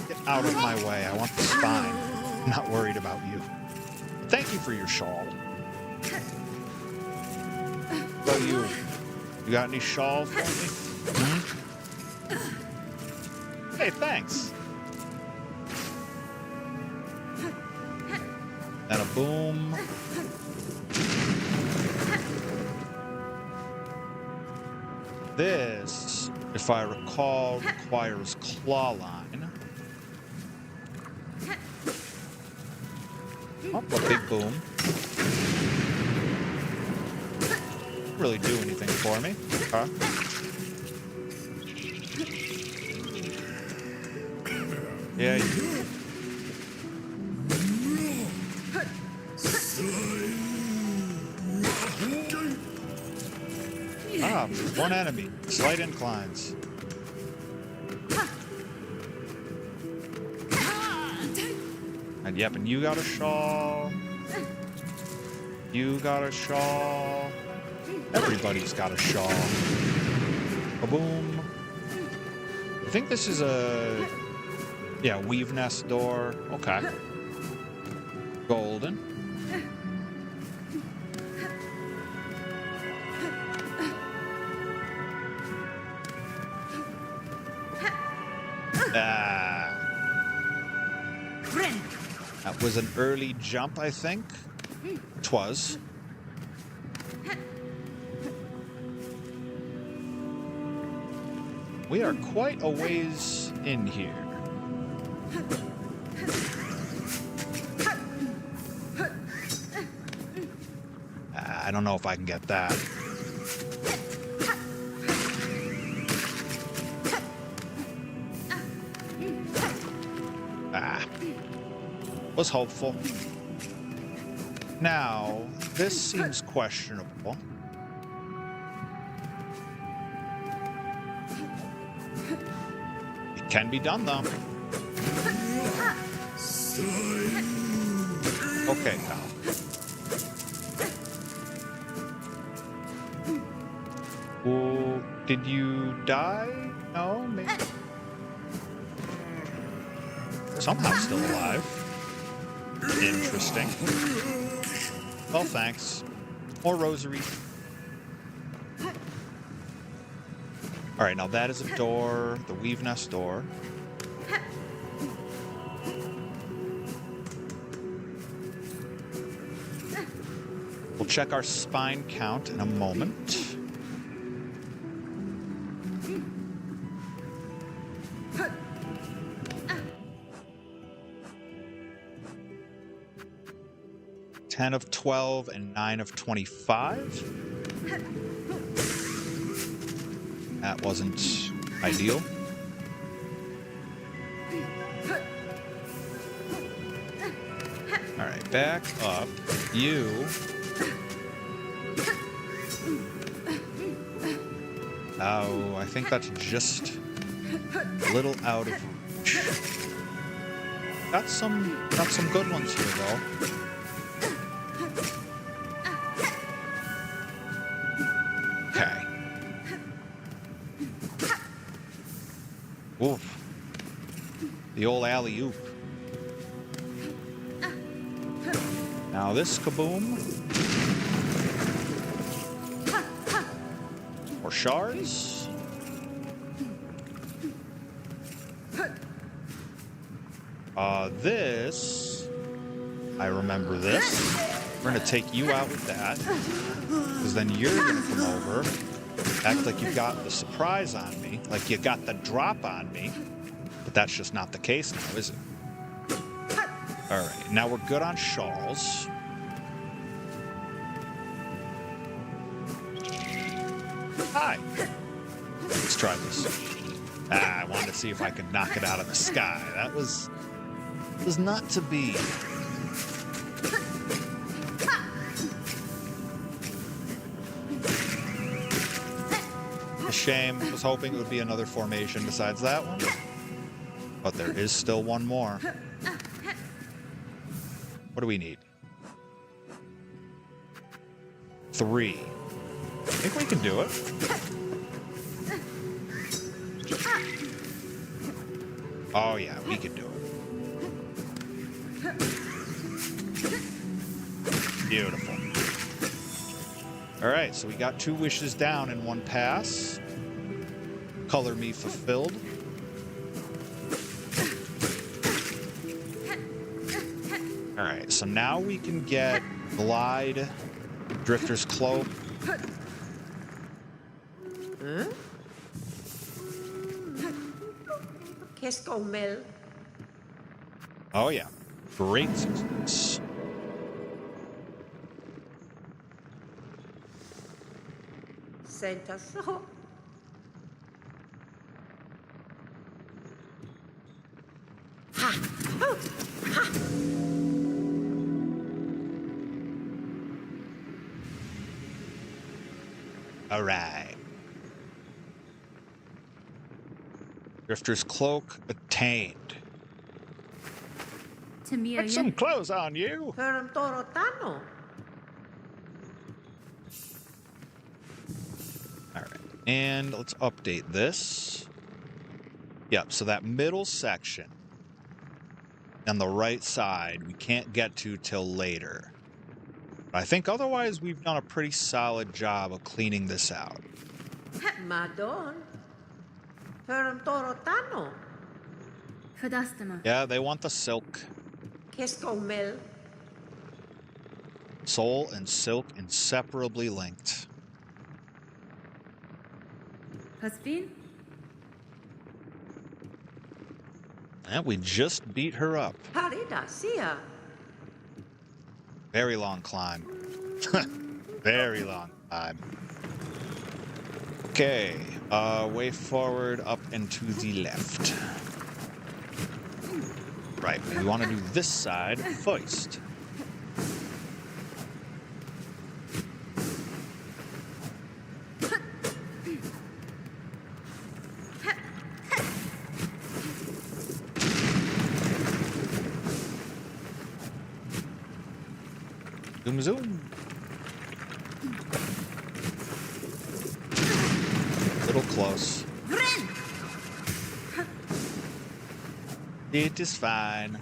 Get out of my way. I want the spine. I'm not worried about you. Thank you for your shawl. about you? You got any shawls for me? Hmm? Hey, thanks. And a boom. This, if I recall, requires claw line. Oh, a big boom. Really do anything for me. Huh? Yeah, you. Ah, one enemy. Slight inclines. And yep, and you got a shawl. You got a shawl. Everybody's got a shawl. Kaboom. I think this is a... yeah, weave nest door. Okay. Golden. Ah. That was an early jump, I think. 'Twas. We are quite a ways in here. I don't know if I can get that. Was hopeful. Now, this seems questionable. It can be done, though. Okay, pal. Well, did you die? No, maybe. Somehow still alive. Interesting. Well, thanks. More rosary. Alright, now that is a door. The weave nest door. We'll check our spine count in a moment. Ten of 12 and 9 of 25. That wasn't ideal. All right, back up. You. Oh, I think that's just a little out of reach. Got some good ones here, though. Oof. The old alley-oop. Now this kaboom. More shards. This... I remember this. We're gonna take you out with that. Because then you're gonna come over. Act like you got the surprise on me, like you got the drop on me, but that's just not the case now, is it? All right, now we're good on shawls. Hi. Let's try this. I wanted to see if I could knock it out of the sky. That was not to be. Shame. Was hoping it would be another formation besides that one. But there is still one more. What do we need? 3. I think we can do it. Oh yeah, we can do it. Beautiful. All right, so we got 2 wishes down in one pass. Color me fulfilled. All right, so now we can get Glide, Drifter's Cloak. Huh? Qu'est-ce qu'on mêle? Oh yeah, great success. Senta so. Ha! Oh! Ha! All right. Drifter's Cloak attained. Tamir, Put some clothes on you. Pero torotano. All right, and let's update this. Yep, so that middle section on the right side, we can't get to till later. I think otherwise we've done a pretty solid job of cleaning this out. Madon. Pero torotano. Fadastama. Yeah, they want the silk. Qu'est-ce qu'on mêle? Soul and silk inseparably linked. Paspin? And we just beat her up. Parida, sia. Very long climb. Very long climb. Okay, way forward, up and to the left. Right, we want to do this side first. Zoom, zoom. Little close. It is fine.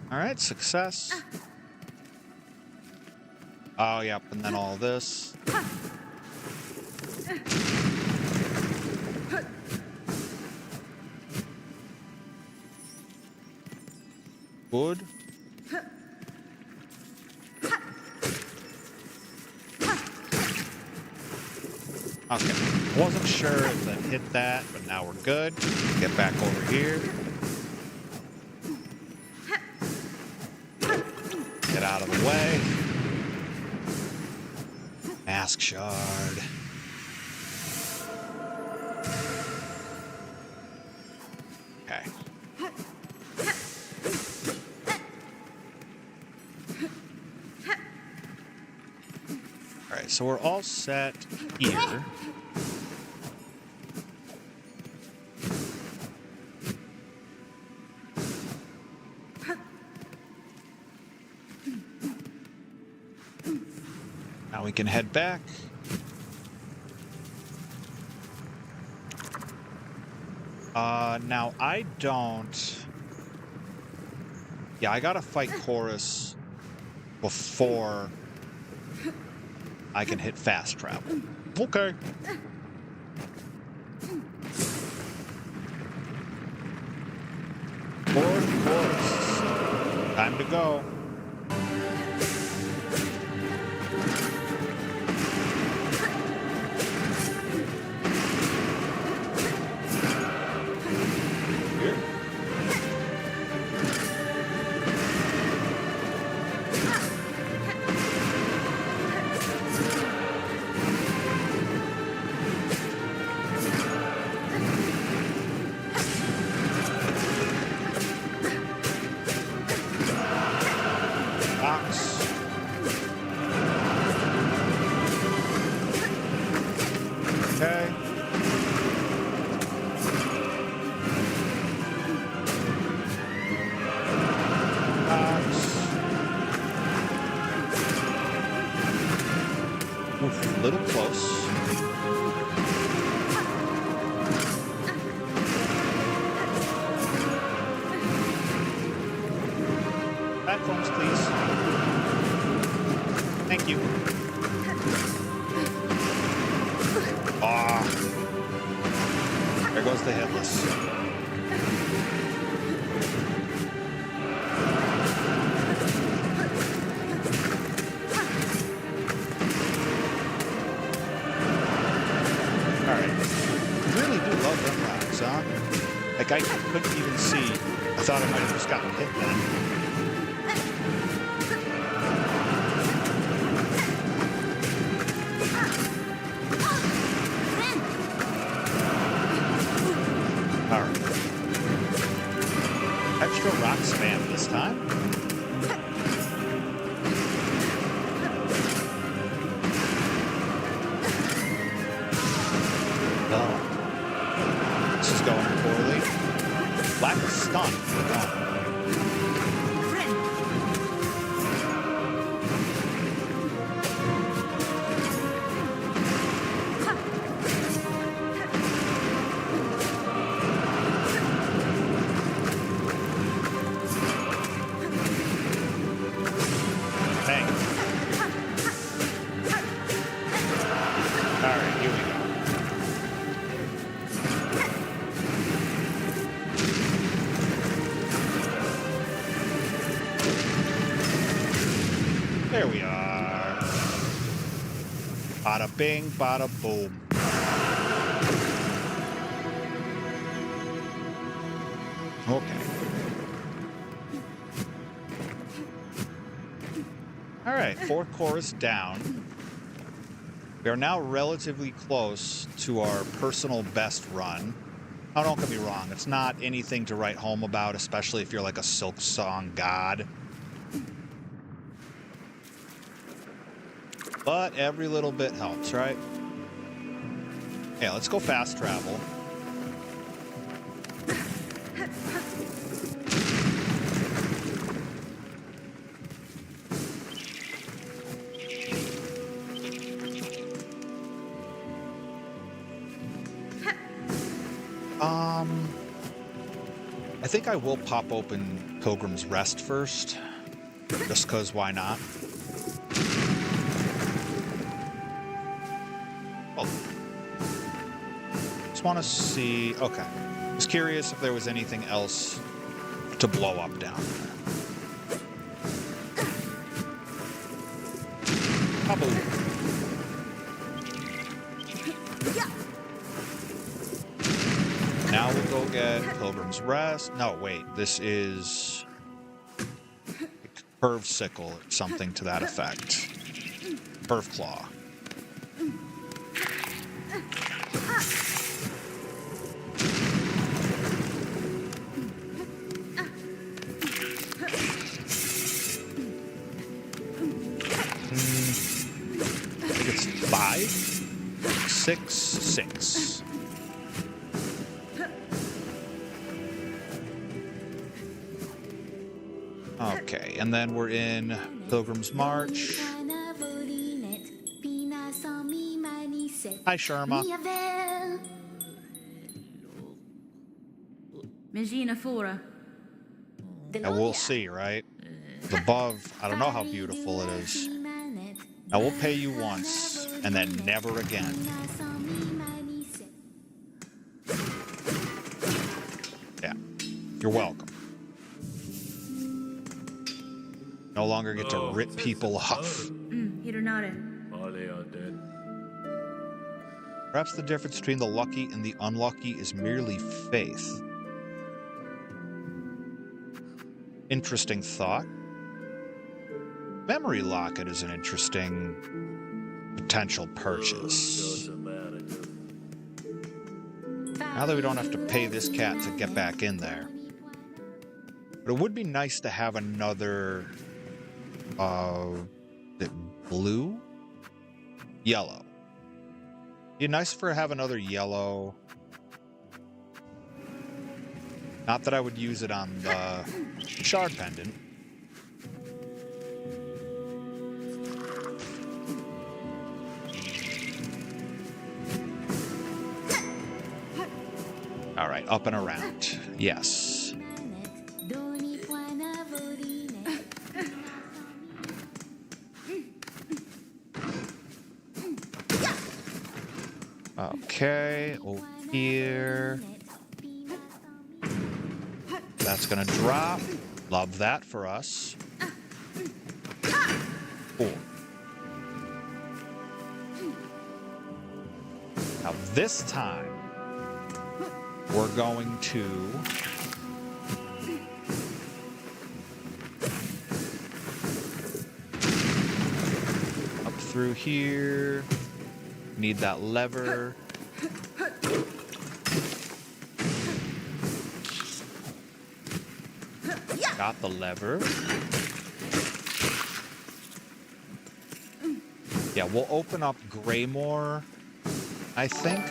All right, success. Oh, yep, and then all this. Good. Okay, wasn't sure if that hit that, but now we're good. Get back over here. Get out of the way. Mask shard. Okay. All right, so we're all set here. Now we can head back. Now I don't... Yeah, I gotta fight Chorus before I can hit fast travel. Okay. Chorus. Time to go. headphones, please. Thank you. Ah. There goes the headless. Alright. Really do love them rocks, huh? Like, I couldn't even see. I thought I might have just gotten hit then. Alright. Extra rock spam this time. Oh. This is going poorly. Lack of stun. Oh. There we are. Bada bing, bada boom. Okay. All right, fourth chorus down. We are now relatively close to our personal best run. Oh, don't get me wrong. It's not anything to write home about, especially if you're like a Silksong god. But every little bit helps, right? Yeah, let's go fast travel. I think I will pop open Pilgrim's Rest first. Just because, why not? Just want to see. Okay. Was curious if there was anything else to blow up down there. Probably. Now we'll go get Pilgrim's Rest. No, wait. This is Curve Sickle or something to that effect. Curve Claw. I think it's 5, 6, 6. Okay, and then we're in Pilgrim's March. Hi, Sharma. Megina Fora. Now we'll see, right? Above, I don't know how beautiful it is. I will pay you once, and then never again. Yeah, you're welcome. No longer get to rip people off. Perhaps the difference between the lucky and the unlucky is merely faith. Interesting thought. Memory Locket is an interesting potential purchase. Now that we don't have to pay this cat to get back in there. But it would be nice to have another... blue? Yellow. It'd be nice for have another yellow. Not that I would use it on the shard pendant. All right, up and around. Yes. Okay, over here. That's gonna drop. Love that for us. Cool. Now this time, we're going to up through here. Need that lever. Got the lever. Yeah, we'll open up Greymore, I think.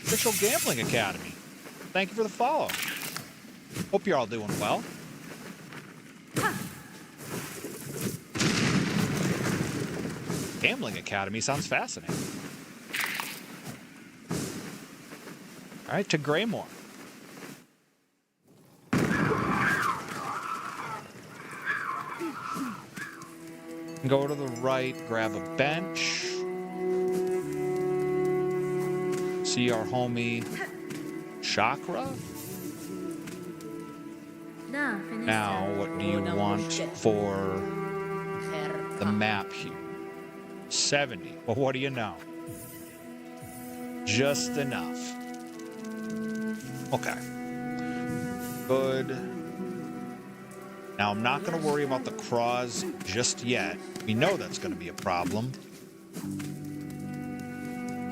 Official Gambling Academy. Thank you for the follow. Hope you're all doing well. Gambling Academy sounds fascinating. All right, to Greymore. Go to the right, grab a bench. See our homie Chakra. Now, what do you want for the map here? 70. Well, what do you know? Just enough. Okay. Good. Now, I'm not going to worry about the craws just yet. We know that's going to be a problem.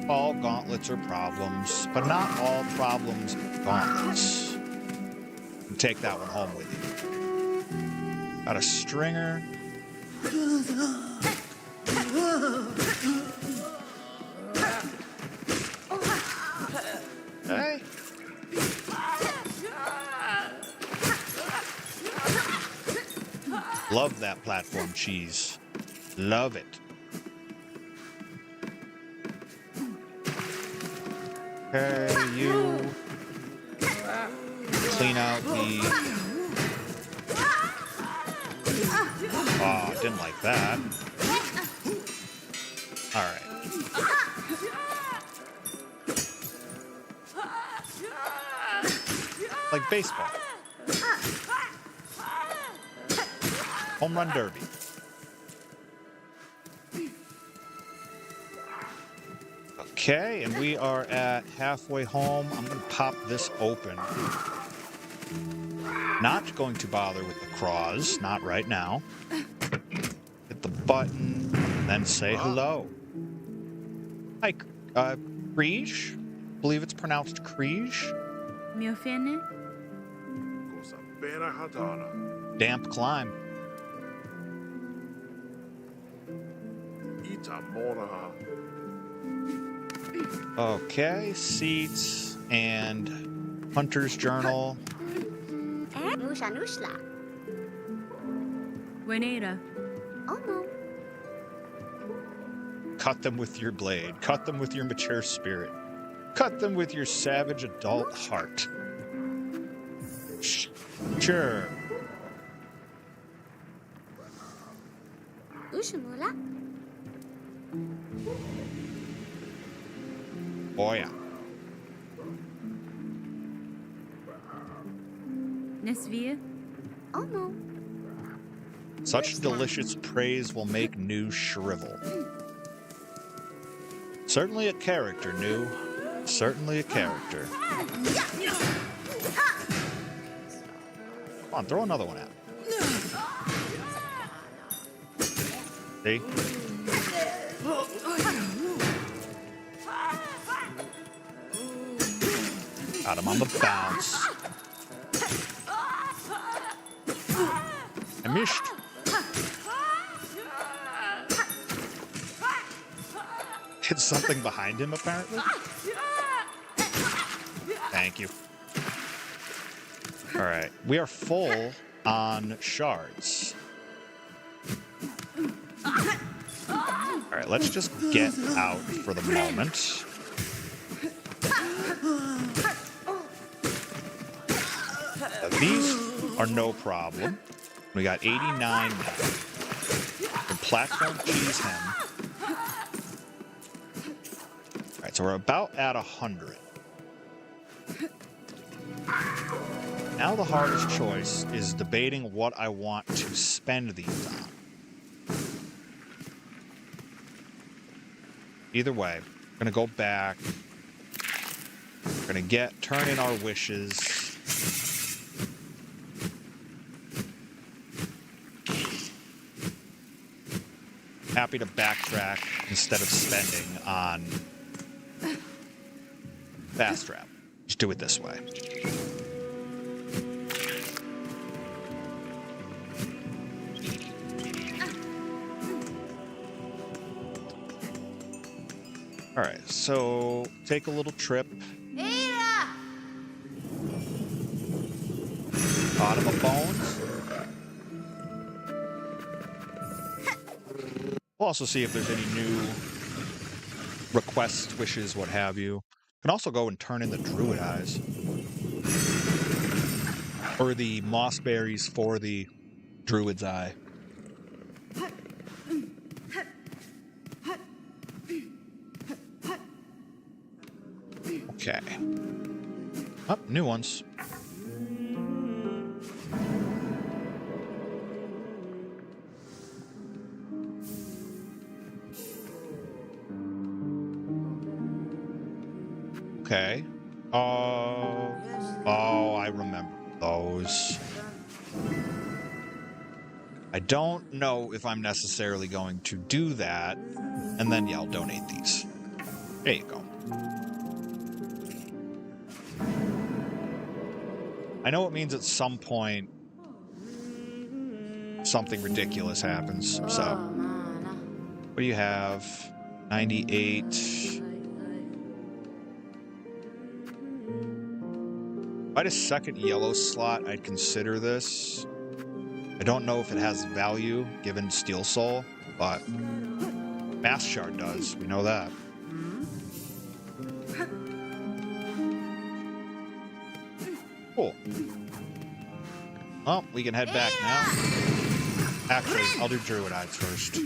All gauntlets are problems, but not all problems are gauntlets. Take that one home with you. Got a stringer. Hey. Love that platform cheese. Love it. Okay, you clean out the... Oh, didn't like that. All right. Like baseball. Home run derby. Okay, and we are at halfway home. I'm going to pop this open. Not going to bother with the craws, not right now. Hit the button, then say hello. Hi, Kriege? I believe it's pronounced Kriege. Miofene? Damp climb. Okay, seats and Hunter's Journal. Buenera. Cut them with your blade. Cut them with your mature spirit. Cut them with your savage adult heart. Sure. Oh yeah. Nesvia? Oh no. Such delicious praise will make new shrivel. Certainly a character, new. Certainly a character. Come on, throw another one at him. See? Got him on the bounce. I missed. Hit something behind him, apparently. Thank you. All right. We are full on shards. All right, let's just get out for the moment. These are no problem. We got 89 now. The platform cheese hem. So we're about at 100. Now the hardest choice is debating what I want to spend these on. Either way, we're gonna go back. We're gonna turn in our wishes. Happy to backtrack instead of spending on fast travel. Just do it this way. All right, so take a little trip. Bottom of bones. We'll also see if there's any new requests, wishes, what have you. You can also go and turn in the druid eyes. Or the moss berries for the druid's eye. Okay. Oh, new ones. Okay. Oh, I remember those. I don't know if I'm necessarily going to do that, and then, yeah, I'll donate these. There you go. I know it means at some point something ridiculous happens, so. What do you have? 98. If I had a second yellow slot, I'd consider this. I don't know if it has value, given Steel Soul, but Mass Shard does. We know that. Cool. Well, we can head back now. Actually, I'll do Druid Eyes first.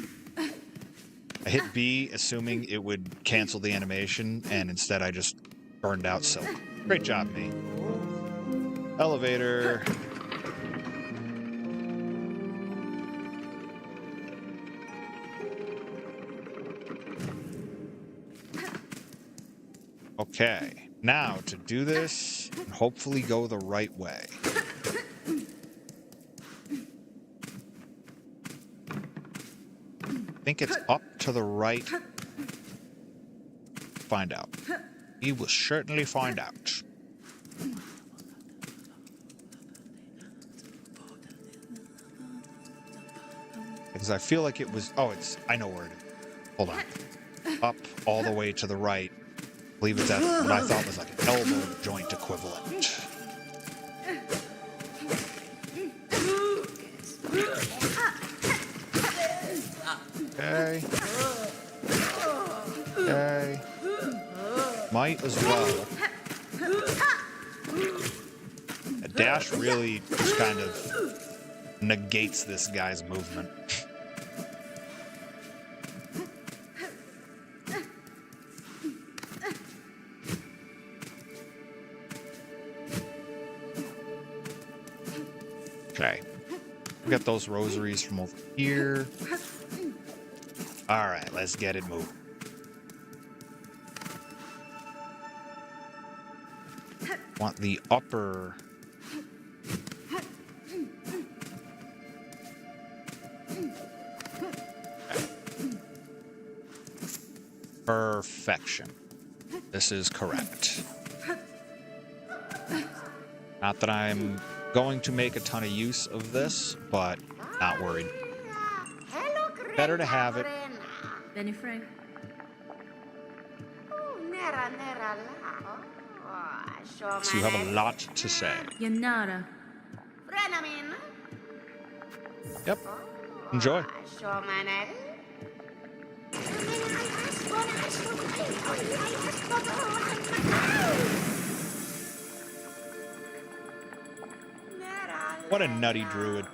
I hit B, assuming it would cancel the animation, and instead I just burned out Silk. Great job, me. Elevator. Okay, now to do this and hopefully go the right way. I think it's up to the right. Find out. We will certainly find out. Because I feel like it was... Oh, I know where it is. Hold on. Up all the way to the right. I believe it's at what I thought was like an elbow joint equivalent. Okay. Okay. Might as well. A dash really just kind of negates this guy's movement. Okay. We got those rosaries from over here. Alright, let's get it moving. Want the upper... Perfection. This is correct. Not that I'm going to make a ton of use of this, but not worried. Better to have it. Benifrey. So you have a lot to say. Yanara. Yep. Enjoy. What a nutty druid.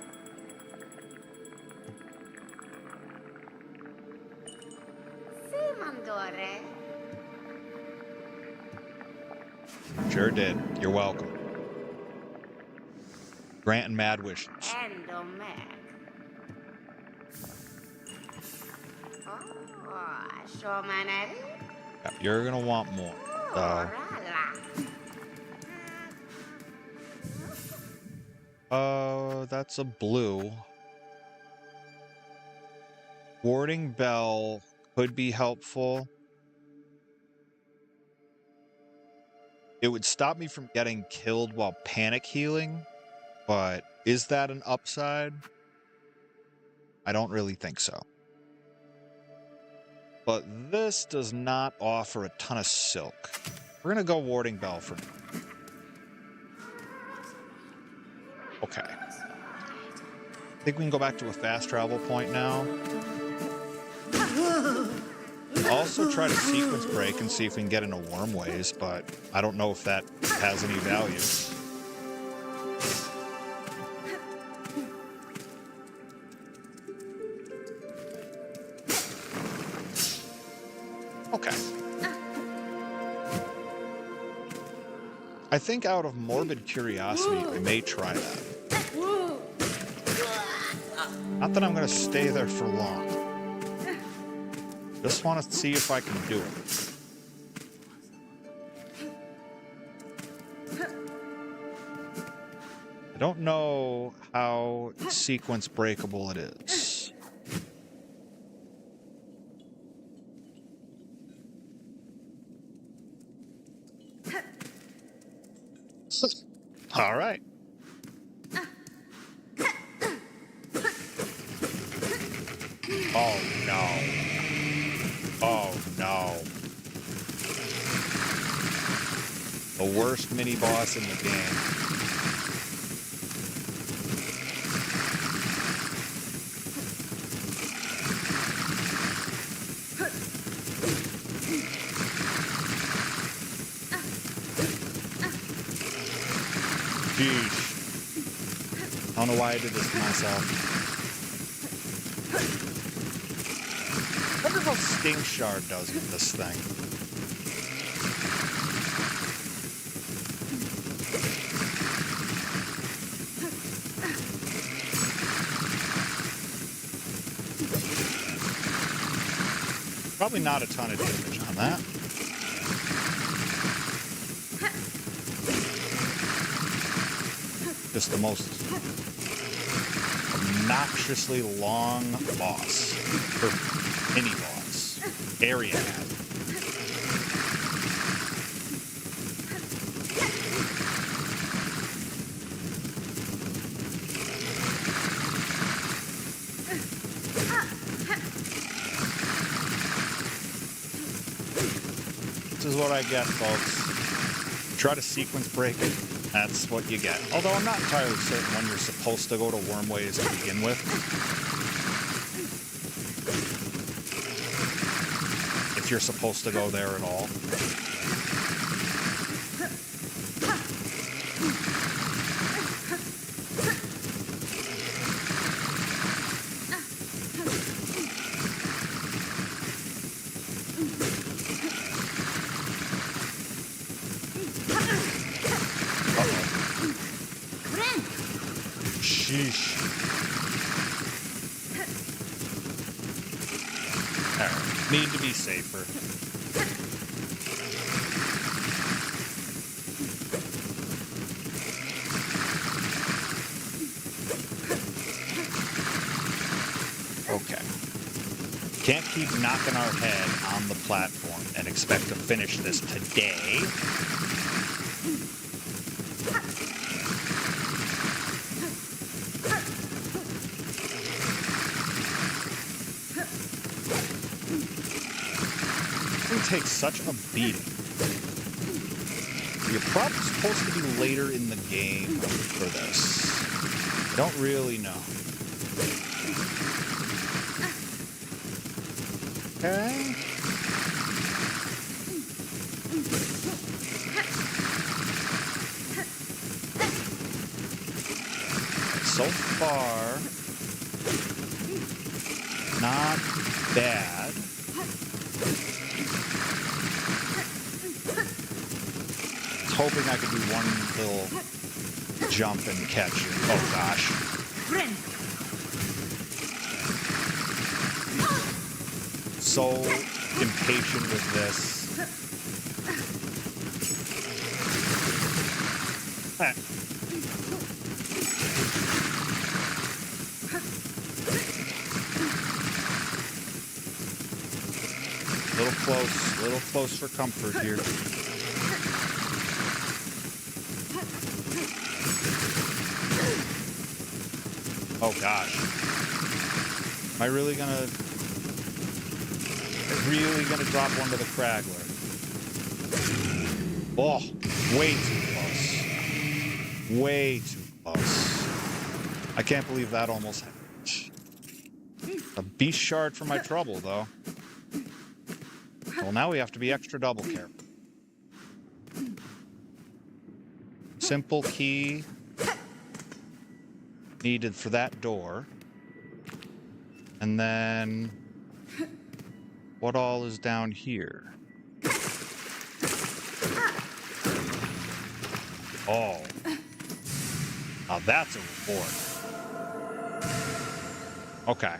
Sure did. You're welcome. Granting mad wishes. Endomac. Oh, Shomanelli? Yep, you're gonna want more. Rala. That's a blue. Warding Bell could be helpful. It would stop me from getting killed while panic healing, but is that an upside? I don't really think so. But this does not offer a ton of silk. We're gonna go Warding Bell for now. Okay. I think we can go back to a fast travel point now. Also try to sequence break and see if we can get into Wormways, but I don't know if that has any value. Okay. I think out of morbid curiosity, I may try that. Not that I'm going to stay there for long. Just want to see if I can do it. I don't know how sequence breakable it is. All right. Oh no. Oh no. The worst mini boss in the game. Jeez. I don't know why I did this to myself. I wonder how Sting Shard does with this thing. Probably not a ton of damage on that. Just the most obnoxiously long boss. Or mini boss. Area hat. This is what I get, folks. Try to sequence break it. That's what you get. Although I'm not entirely certain when you're supposed to go to Wormways to begin with. If you're supposed to go there at all. Sheesh. Alright, need to be safer. Okay. Can't keep knocking our head on the platform and expect to finish this today. Take such a beating. You're probably supposed to be later in the game for this. I don't really know. Okay. So far, not bad. hoping I could do one little jump and catch it. Oh gosh. Friend. So impatient with this. Ah. Little close for comfort here. Oh gosh. Am I really gonna drop one to the Craggler? Oh, way too close. Way too close. I can't believe that almost happened. A beast shard for my trouble, though. Well, now we have to be extra double careful. Simple key needed for that door. And then what all is down here? Oh. Now that's a reward. Okay.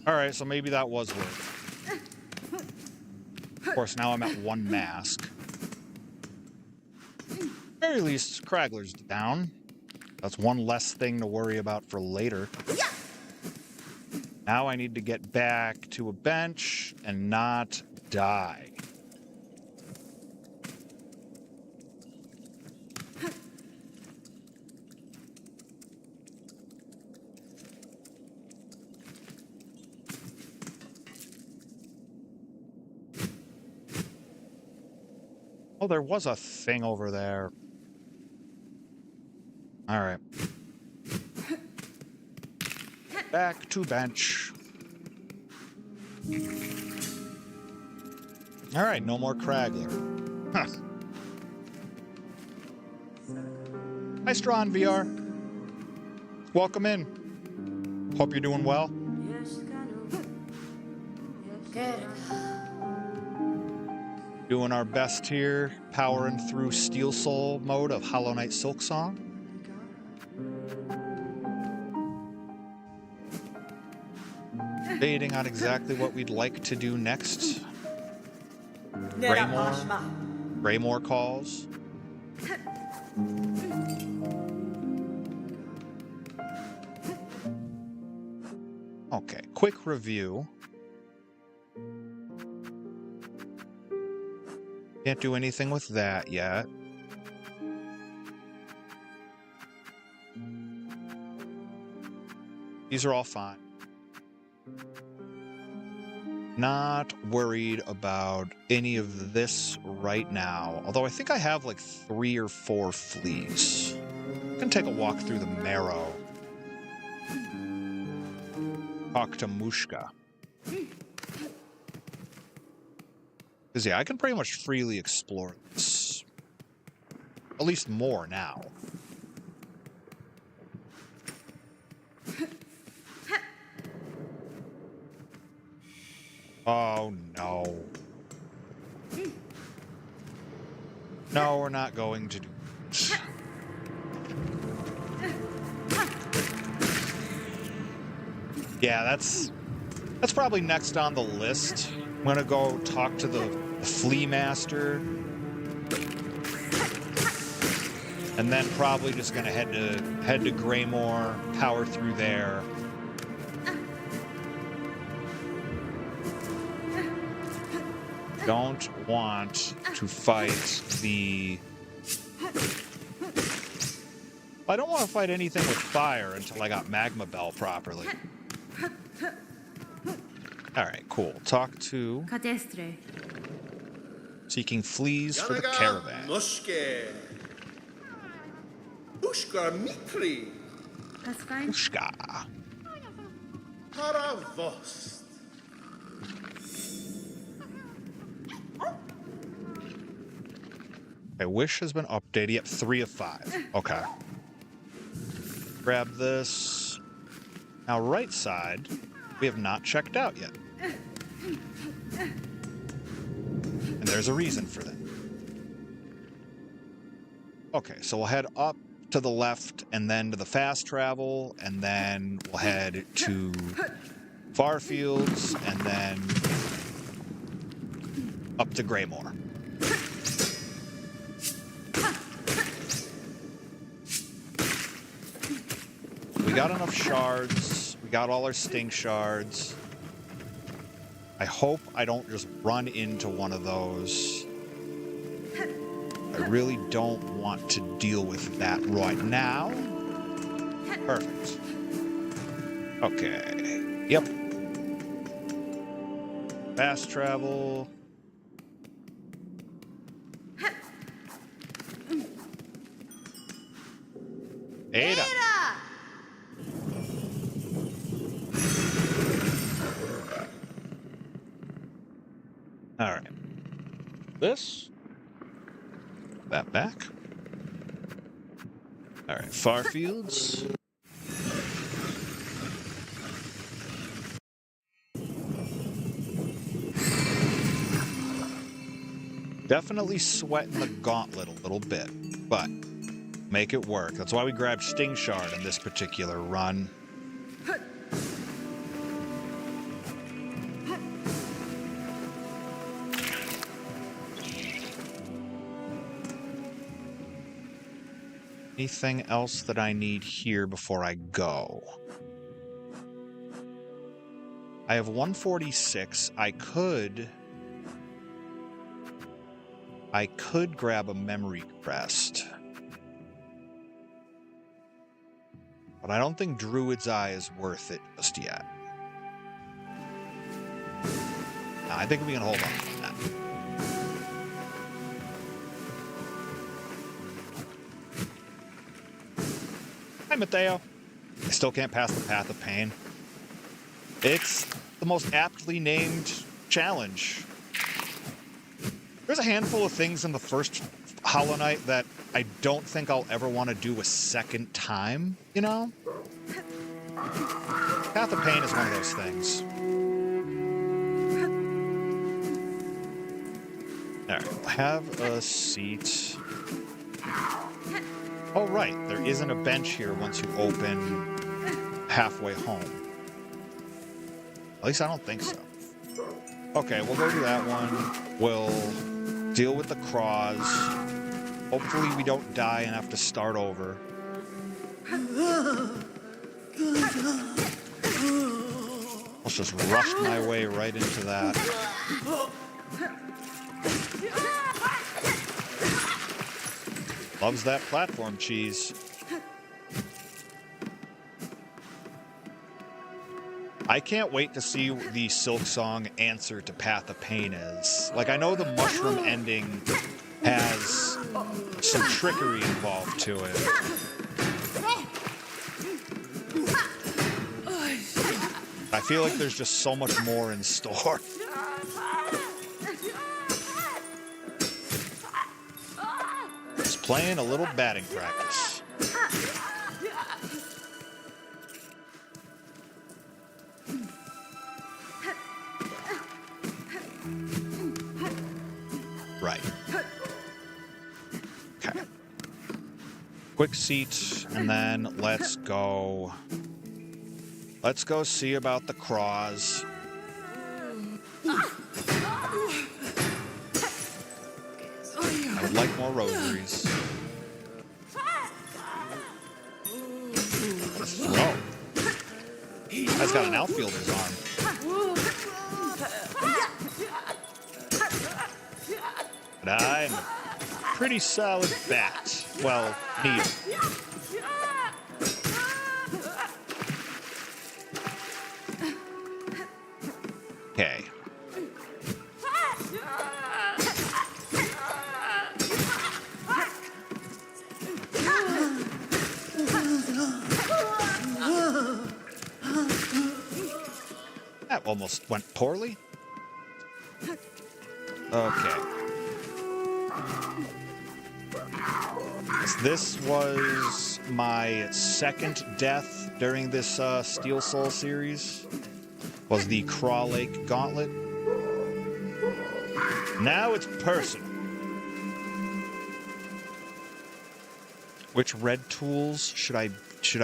Alright, so maybe that was worth it. Of course, now I'm at one mask. At the very least, Craggler's down. That's one less thing to worry about for later. Now I need to get back to a bench and not die. Oh, there was a thing over there. All right. Back to bench. All right, no more Craggler. Huh. Hi, Strawn VR. Welcome in. Hope you're doing well. Good. Doing our best here, powering through Steel Soul mode of Hollow Knight Silksong. Debating on exactly what we'd like to do next. Greymore calls. Okay, quick review. Can't do anything with that yet. These are all fine. Not worried about any of this right now. Although I think I have like 3 or 4 fleas. I'm gonna take a walk through the marrow. Talk to Mushka. Because, yeah, I can pretty much freely explore this. At least more now. Oh, no. No, we're not going to do this. Yeah, that's probably next on the list. I'm gonna go talk to the Flea Master, and then probably just gonna head to Greymore, power through there. Don't want to fight the... I don't want to fight anything with fire until I got Magma Bell properly. Alright, cool. Talk to... Cadestre. Seeking fleas for the caravan. Ushka Mitri. That's fine. Ushka. Paravost. Okay, Wish has been updated. Yep, 3 of 5. Okay. Grab this. Now, right side, we have not checked out yet. And there's a reason for that. Okay, so we'll head up to the left and then to the fast travel, and then we'll head to Farfields and then up to Greymore. We got enough shards. We got all our stink shards. I hope I don't just run into one of those. I really don't want to deal with that right now. Perfect. Okay. Yep. Fast travel. Ada. All right. This. That back. All right. Farfields. Definitely sweating the gauntlet a little bit, but make it work. That's why we grabbed Sting Shard in this particular run. Anything else that I need here before I go? I have 146. I could grab a memory crest. But I don't think Druid's Eye is worth it just yet. No, I think we can hold on to that. Hi, Mateo. I still can't pass the Path of Pain. It's the most aptly named challenge. There's a handful of things in the first Hollow Knight that I don't think I'll ever want to do a second time, you know? Path of Pain is one of those things. Alright, have a seat. Oh, right, there isn't a bench here once you open halfway home. At least I don't think so. Okay, we'll go do that one. We'll deal with the craws. Hopefully we don't die and have to start over. Let's just rush my way right into that. Loves that platform cheese. I can't wait to see the Silksong answer to Path of Pain is. Like, I know the mushroom ending has some trickery involved to it. I feel like there's just so much more in store. Just playing a little batting practice. Right. Okay. Quick seat, and then let's go. Let's go see about the craws. I would like more rosaries. Whoa. That's got an outfielder's arm. But I'm a pretty solid bat. Well, neither. Okay. That almost went poorly. Okay. This was my second death during this Steel Soul series. Was the Craw Lake Gauntlet. Now it's personal. Which red tools should I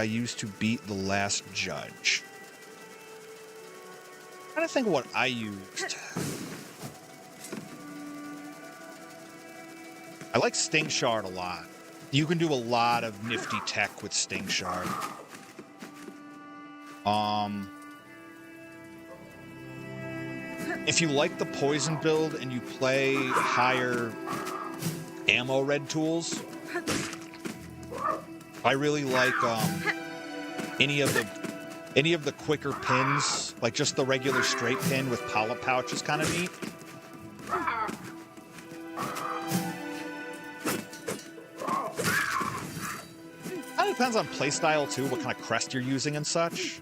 use to beat the last judge? I'm trying to think of what I used. I like Sting Shard a lot. You can do a lot of nifty tech with Sting Shard. If you like the poison build and you play higher ammo red tools, I really like any of the quicker pins, like just the regular straight pin with polyp pouch is kind of neat. Kind of depends on playstyle too, what kind of crest you're using and such.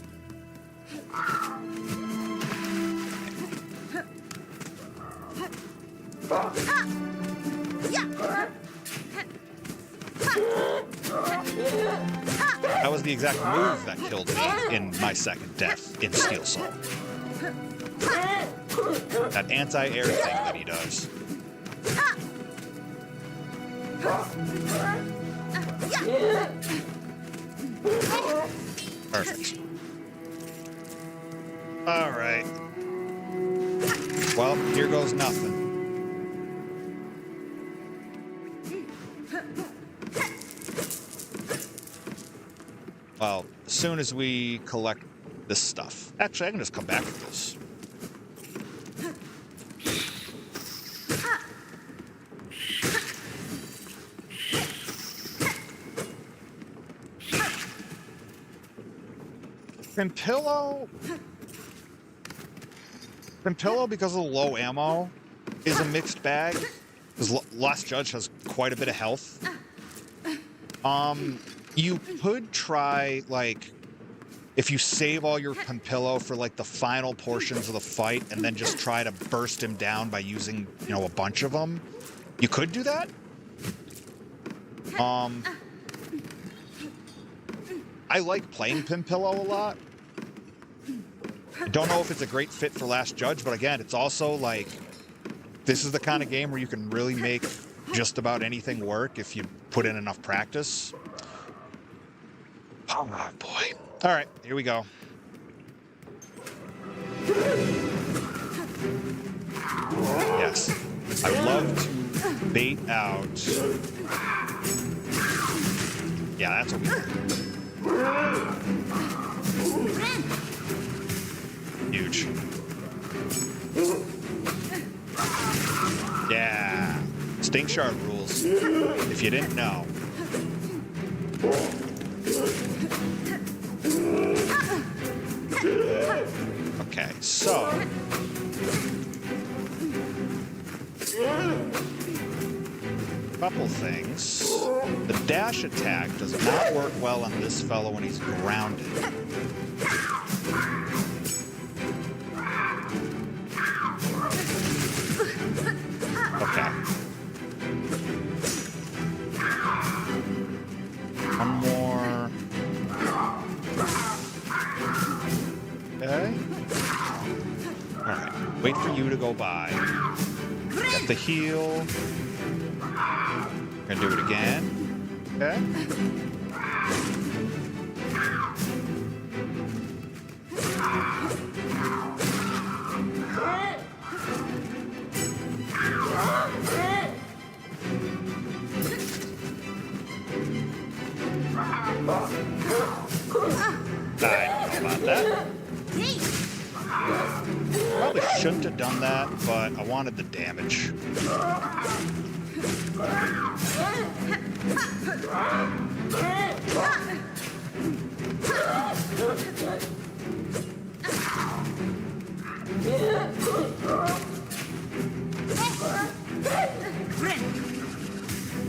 That was the exact move that killed me in my second death in Silksong. That anti-air thing that he does. Perfect. All right. Well, here goes nothing. Well, as soon as we collect this stuff. Actually, I can just come back with this. Pimpillo, because of the low ammo, is a mixed bag. Because Last Judge has quite a bit of health. You could try, like, if you save all your Pimpillo for, like, the final portions of the fight and then just try to burst him down by using, you know, a bunch of them. You could do that. I like playing Pimpillo a lot. I don't know if it's a great fit for Last Judge, but again, it's also, like, this is the kind of game where you can really make just about anything work if you put in enough practice. Oh, boy. All right, here we go. Yes. I love to bait out. Yeah, that's what we do. Huge. Yeah. Sting Shard rules. If you didn't know. Okay, so couple things. The dash attack does not work well on this fellow when he's grounded. Okay. One more. Okay. Alright. Wait for you to go by. Get the heal. Gonna do it again. Okay. I don't know about that. Probably shouldn't have done that, but I wanted the damage.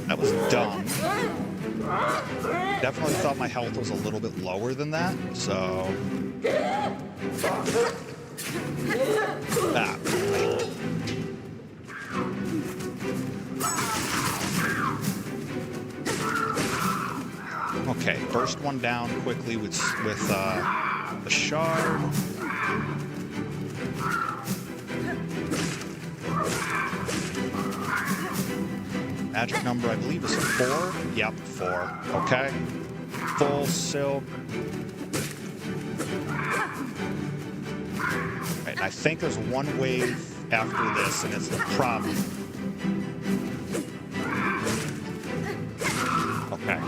That was dumb. Definitely thought my health was a little bit lower than that, so... Ah. Okay, burst one down quickly with the shard. Magic number, I believe, is 4. Yep, 4. Okay. Full silk. Right, and I think there's one wave after this, and it's the problem. Okay.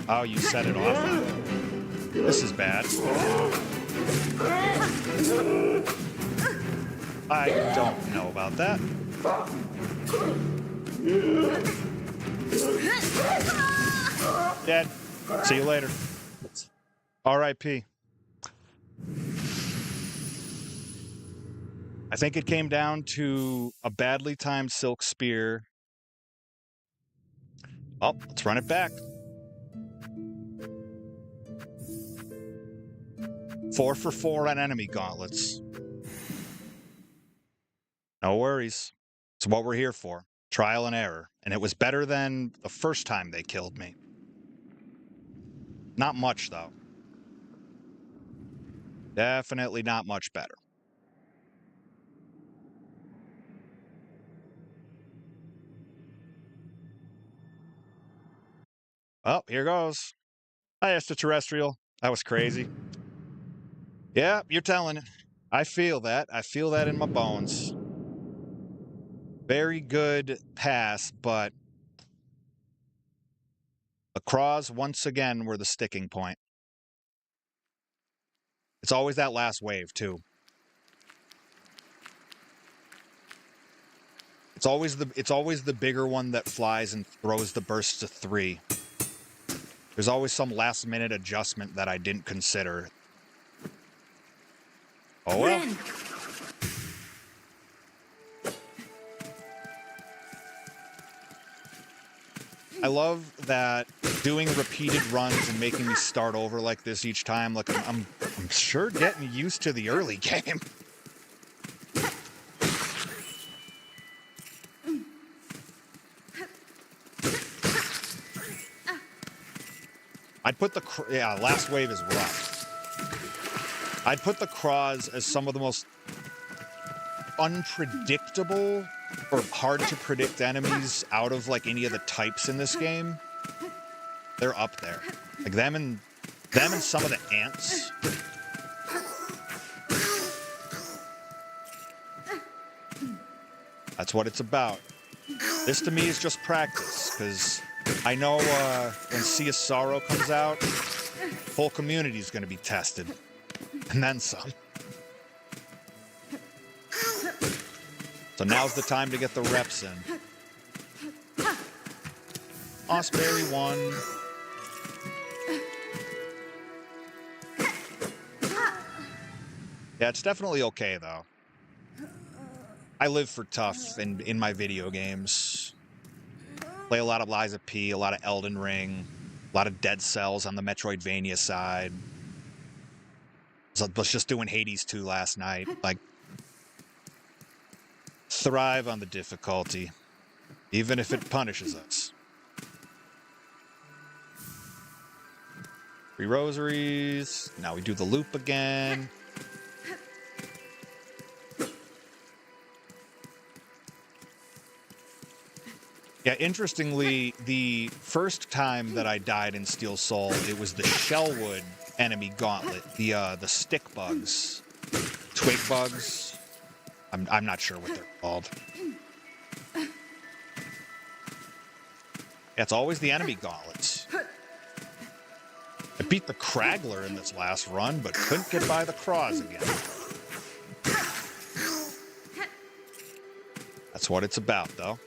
Oh, you set it off. This is bad. I don't know about that. Dead. See you later. R.I.P. I think it came down to a badly timed silk spear. Oh, let's run it back. 4 for 4 on enemy gauntlets. No worries. It's what we're here for. Trial and error. And it was better than the first time they killed me. Not much, though. Definitely not much better. Oh, here goes. Hi, extraterrestrial. That was crazy. Yeah, you're telling it. I feel that. I feel that in my bones. Very good pass, but the craws, once again, were the sticking point. It's always that last wave, too. It's always the bigger one that flies and throws the bursts of 3. There's always some last-minute adjustment that I didn't consider. Oh, well. I love that doing repeated runs and making me start over like this each time. Like, I'm sure getting used to the early game. I'd put the... Yeah, last wave is rough. I'd put the craws as some of the most unpredictable or hard to predict enemies out of like any of the types in this game. They're up there. Like them and some of the ants. That's what it's about. This to me is just practice, because I know when Sea of Sorrow comes out, the whole community is going to be tested. And then some. So now's the time to get the reps in. Osberry 1. Yeah, it's definitely okay, though. I live for tough in my video games. Play a lot of Lies of P, a lot of Elden Ring, a lot of Dead Cells on the Metroidvania side. I was just doing Hades 2 last night. Like, thrive on the difficulty, even if it punishes us. 3 rosaries. Now we do the loop again. Yeah, interestingly, the first time that I died in Steel Soul, it was the Shellwood enemy gauntlet, the stick bugs, twig bugs. I'm not sure what they're called. Yeah, it's always the enemy gauntlets. I beat the Kraggler in this last run, but couldn't get by the craws again. That's what it's about, though.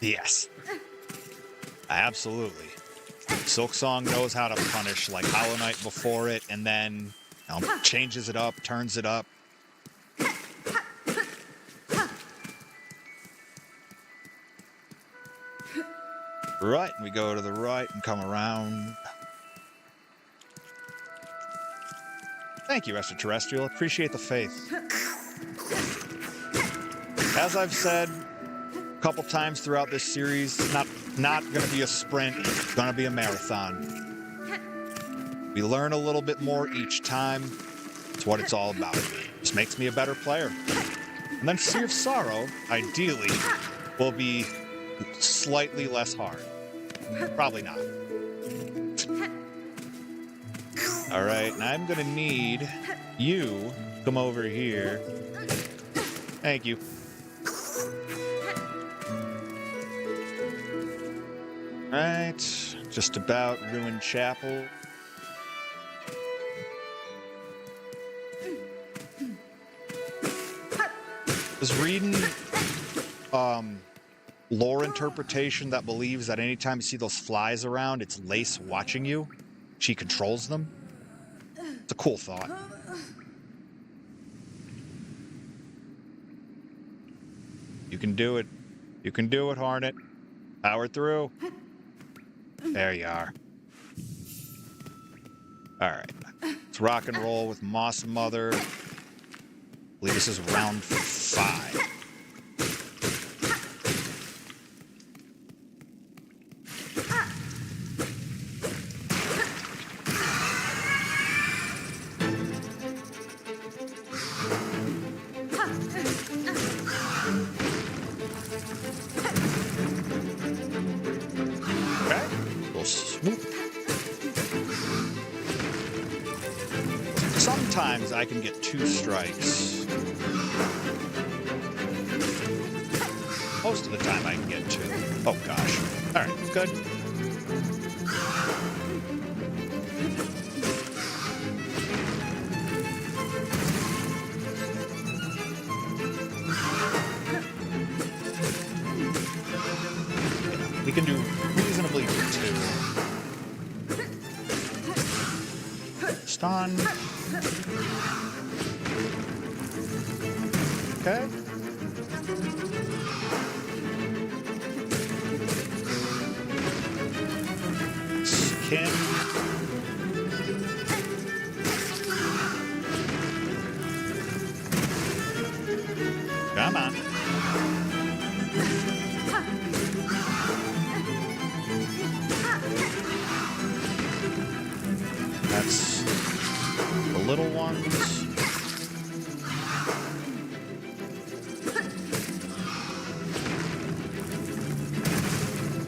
Yes. Absolutely. Silksong knows how to punish like Hollow Knight before it, and then changes it up, turns it up. Right, and we go to the right and come around. Thank you, extraterrestrial. Appreciate the faith. As I've said a couple times throughout this series, not not going to be a sprint. It's going to be a marathon. We learn a little bit more each time. It's what it's all about. Just makes me a better player. And then Sea of Sorrow, ideally, will be slightly less hard. Probably not. All right, and I'm going to need you to come over here. Thank you. Right, just about ruined chapel. Is reading lore interpretation that believes that anytime you see those flies around, it's Lace watching you. She controls them. It's a cool thought. You can do it. You can do it, Hornet. Power through. There you are. All right. Let's rock and roll with Moss Mother. I believe this is round 5. Okay. We'll swoop. Sometimes I can get 2 strikes. Most of the time I can get 2. Oh gosh. All right, good. We can do reasonably good 2. Stun. Okay. Skin. Come on. That's the little ones.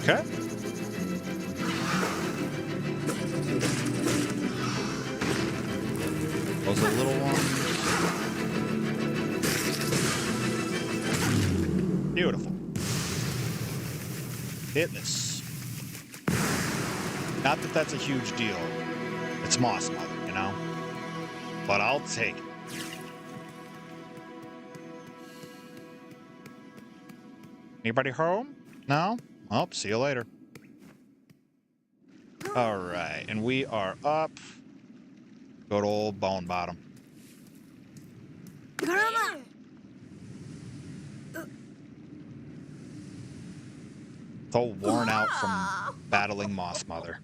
Okay. Those are the little ones. Beautiful. Deathless. Not that that's a huge deal. It's Moss Mother, you know? But I'll take it. Anybody home? No? Well, see you later. All right, and we are up. Good old Bone Bottom. So worn out from battling Moss Mother.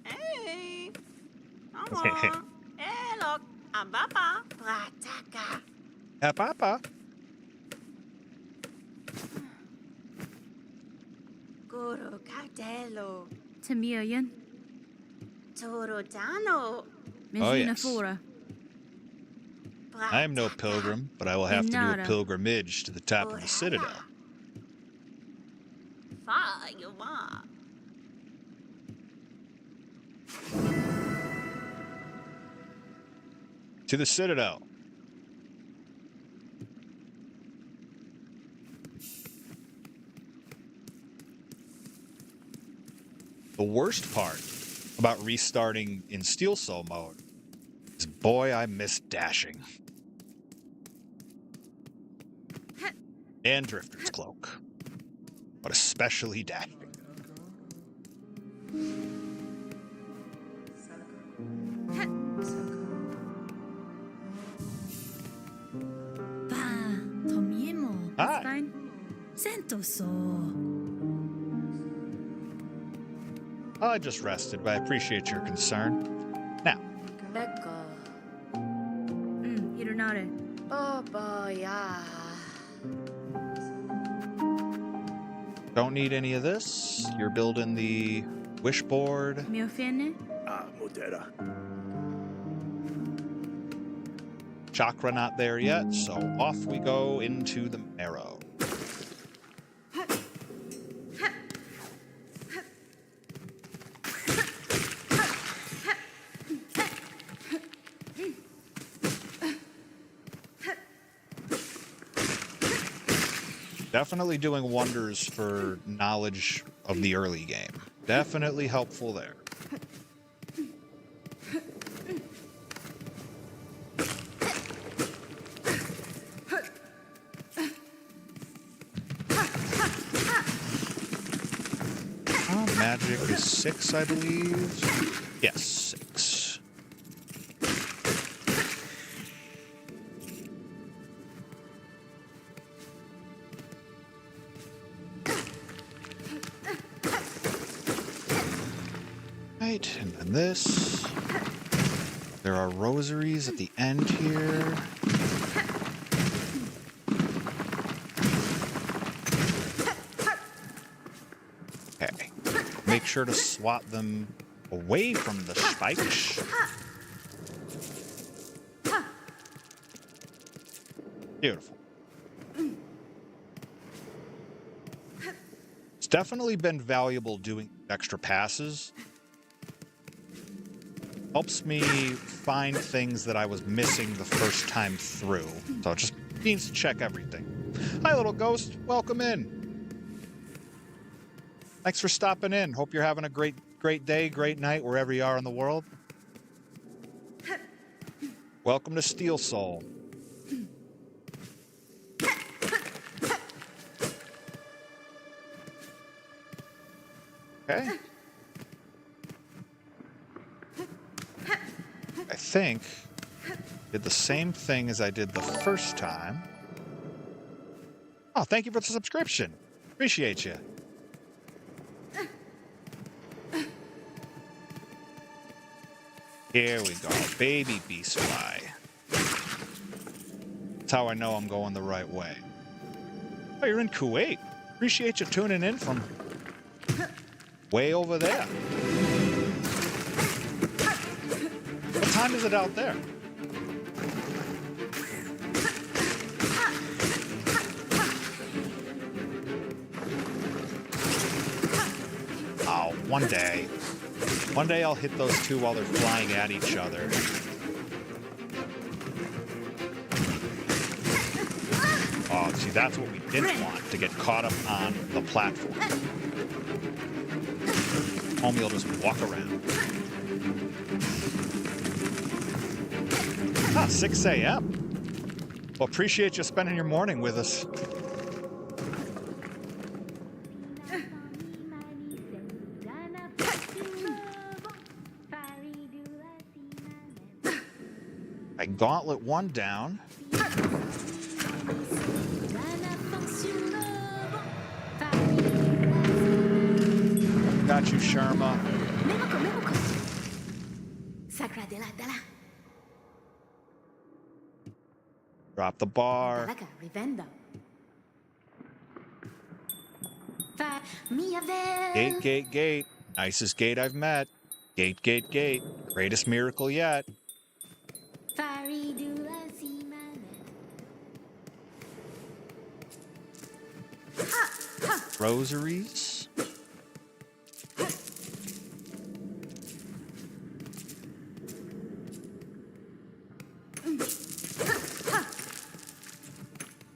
Hey. Hey, look. Ababa. Brataka. Yeah, Papa. Guru Cardello. Tamirian. Torotano. Oh, yes. Minjinafora. I am no pilgrim, but I will have to do a pilgrimage to the top of the citadel. Fire. To the citadel. The worst part about restarting in Steel Soul mode is, boy, I miss dashing. And Drifter's Cloak. But especially dashing. Hi. Fine. Sentoso. I just rested, but I appreciate your concern. Now, Becca. Hironare. Oh, boy, yeah. don't need any of this. You're building the wish board. Mio fine? Modera. Chakra not there yet, so off we go into the marrow. Definitely doing wonders for knowledge of the early game. Definitely helpful there. Magic is 6, I believe. Yes, 6. Right, and then this. There are rosaries at the end here. Okay. Make sure to swat them away from the spikes. Beautiful. It's definitely been valuable doing extra passes. Helps me find things that I was missing the first time through. So it just means to check everything. Hi, little ghost. Welcome in. Thanks for stopping in. Hope you're having a great day, great night, wherever you are in the world. Welcome to Steel Soul. Okay. I think did the same thing as I did the first time. Oh, thank you for the subscription. Appreciate you. Here we go, baby beast fly. That's how I know I'm going the right way. Oh, you're in Kuwait. Appreciate you tuning in from way over there. What time is it out there? Oh, one day. One day I'll hit those two while they're flying at each other. Oh, see, that's what we didn't want, to get caught up on the platform. Homie will just walk around. Ah, 6 a.m. Well, appreciate you spending your morning with us. I gauntlet one down. Got you, Sharma. Drop the bar. Gate, gate, gate. Nicest gate I've met. Gate, gate, gate. Greatest miracle yet. Rosaries.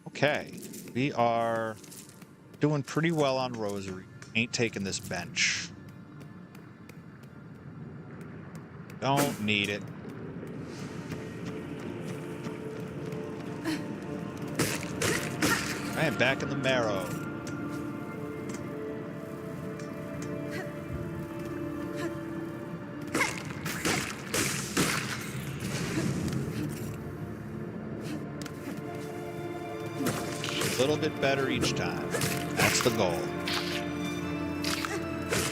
Okay, we are doing pretty well on rosary. Ain't taking this bench. Don't need it. I am back in the marrow. A little bit better each time. That's the goal.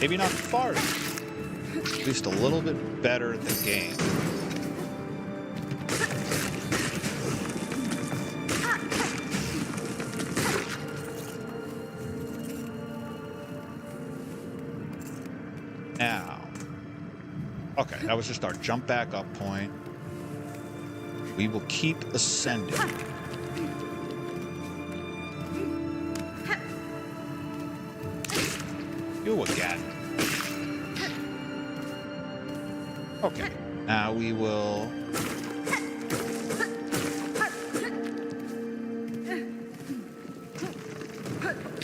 Maybe not farther, at least a little bit better at the game. Now, okay, that was just our jump back up point. We will keep ascending. You again. Okay, now we will...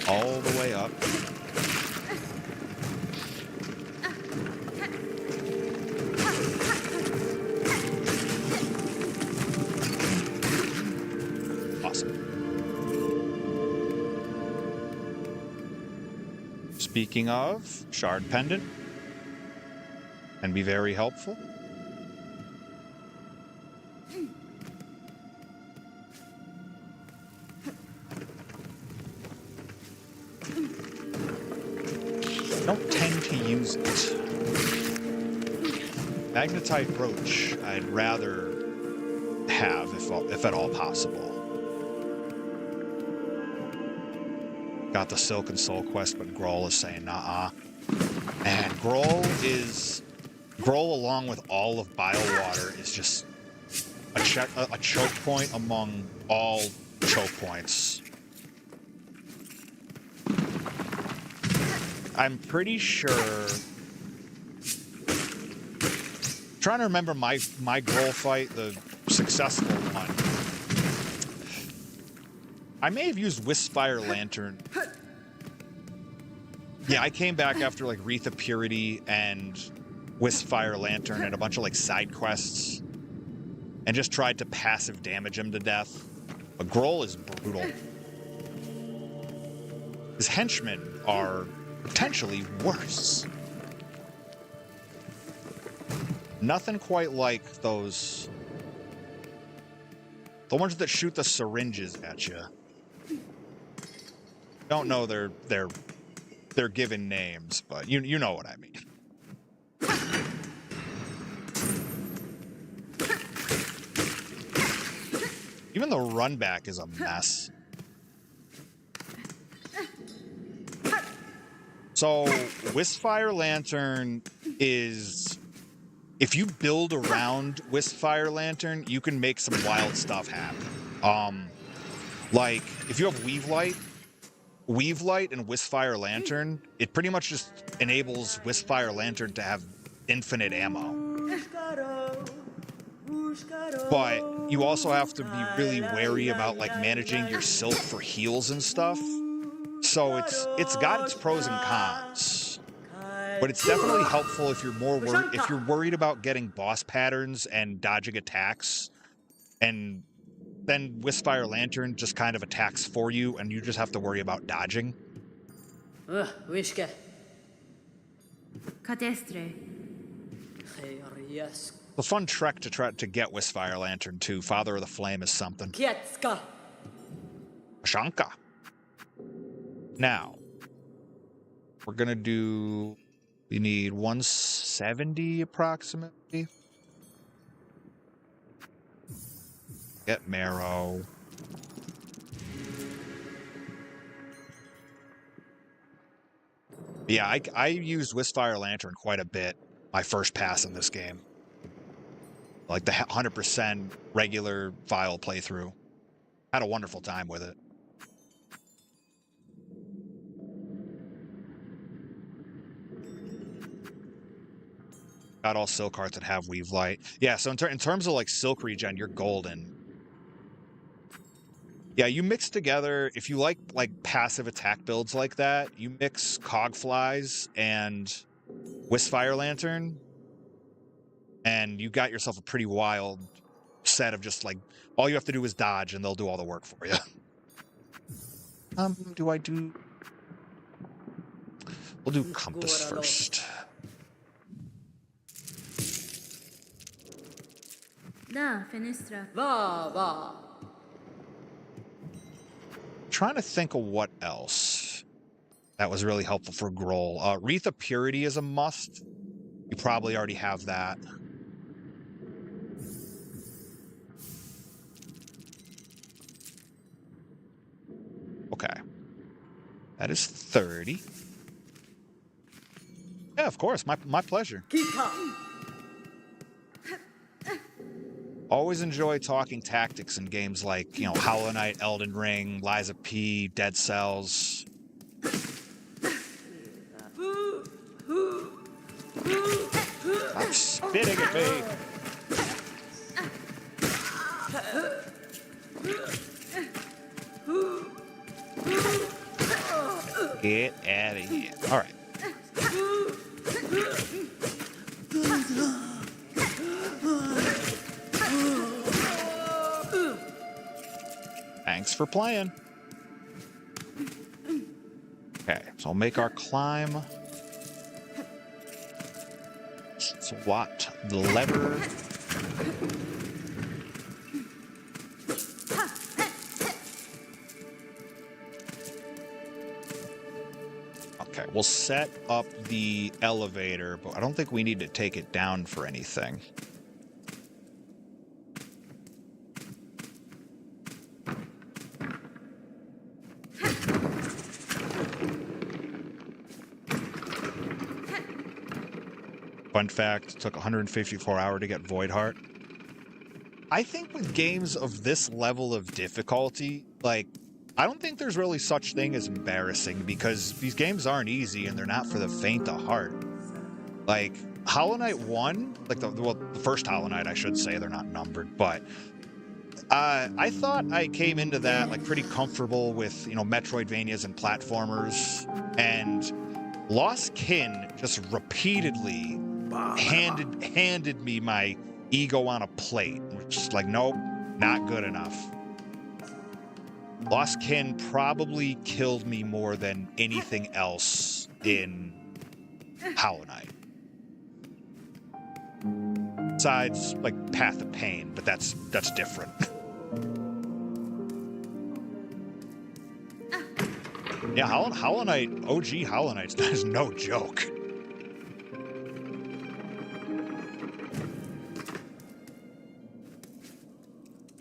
all the way up. Speaking of, Shard Pendant can be very helpful. Don't tend to use it. Magnetite Roach I'd rather have if at all possible. Got the Silk and Soul quest, but Groll is saying nah. And Groll along with all of Biowater is just a choke point among all choke points. I'm pretty sure. Trying to remember my Groll fight, the successful one. I may have used Wisfire Lantern. Yeah, I came back after like Wreath of Purity and Wisfire Lantern and a bunch of like side quests and just tried to passive damage him to death. But Groll is brutal. His henchmen are potentially worse. Nothing quite like those... the ones that shoot the syringes at you. Don't know they're given names, but you know what I mean. Even the run back is a mess. So, Wisfire Lantern is... if you build around Wisfire Lantern, you can make some wild stuff happen. Like, if you have Weave Light and Wisfire Lantern, it pretty much just enables Wisfire Lantern to have infinite ammo. But you also have to be really wary about like managing your Silk for heals and stuff. So it's got its pros and cons. But it's definitely helpful if you're worried about getting boss patterns and dodging attacks, and then Wisfire Lantern just kind of attacks for you, and you just have to worry about dodging. Wishke. Cadestre. Yes. The fun trek to try to get Wisfire Lantern too. Father of the Flame is something. Kietska. Shanka. Now, we're gonna do... we need 170 approximately. Get Marrow. Yeah, I used Wisfire Lantern quite a bit my first pass in this game. Like the 100% regular file playthrough. Had a wonderful time with it. Got all Silk Hearts that have Weave Light. Yeah, so in terms of like Silk regen, you're golden. Yeah, you mix together, if you like passive attack builds like that, you mix Cogflies and Wisfire Lantern, and you got yourself a pretty wild set of just like, all you have to do is dodge and they'll do all the work for you. We'll do Compass first. Da, Fenestra. Va. Trying to think of what else that was really helpful for Groll. Wreath of Purity is a must. You probably already have that. Okay. That is 30. Yeah, of course. My pleasure. Always enjoy talking tactics in games like, you know, Hollow Knight, Elden Ring, Lies of P, Dead Cells. Stop spitting at me. Get out of here. All right. Thanks for playing. Okay, so I'll make our climb. Swat the lever. Okay, we'll set up the elevator, but I don't think we need to take it down for anything. Fun fact, it took 154 hours to get Void Heart. I think with games of this level of difficulty, like, I don't think there's really such thing as embarrassing because these games aren't easy and they're not for the faint of heart. Like, Hollow Knight 1, like the first Hollow Knight, I should say, they're not numbered, but I thought I came into that like pretty comfortable with, you know, Metroidvanias and platformers, and Lost Kin just repeatedly handed me my ego on a plate, which is like, nope, not good enough. Lost Kin probably killed me more than anything else in Hollow Knight. Besides, like, Path of Pain, but that's different. Yeah, Hollow Knight, OG Hollow Knight is no joke.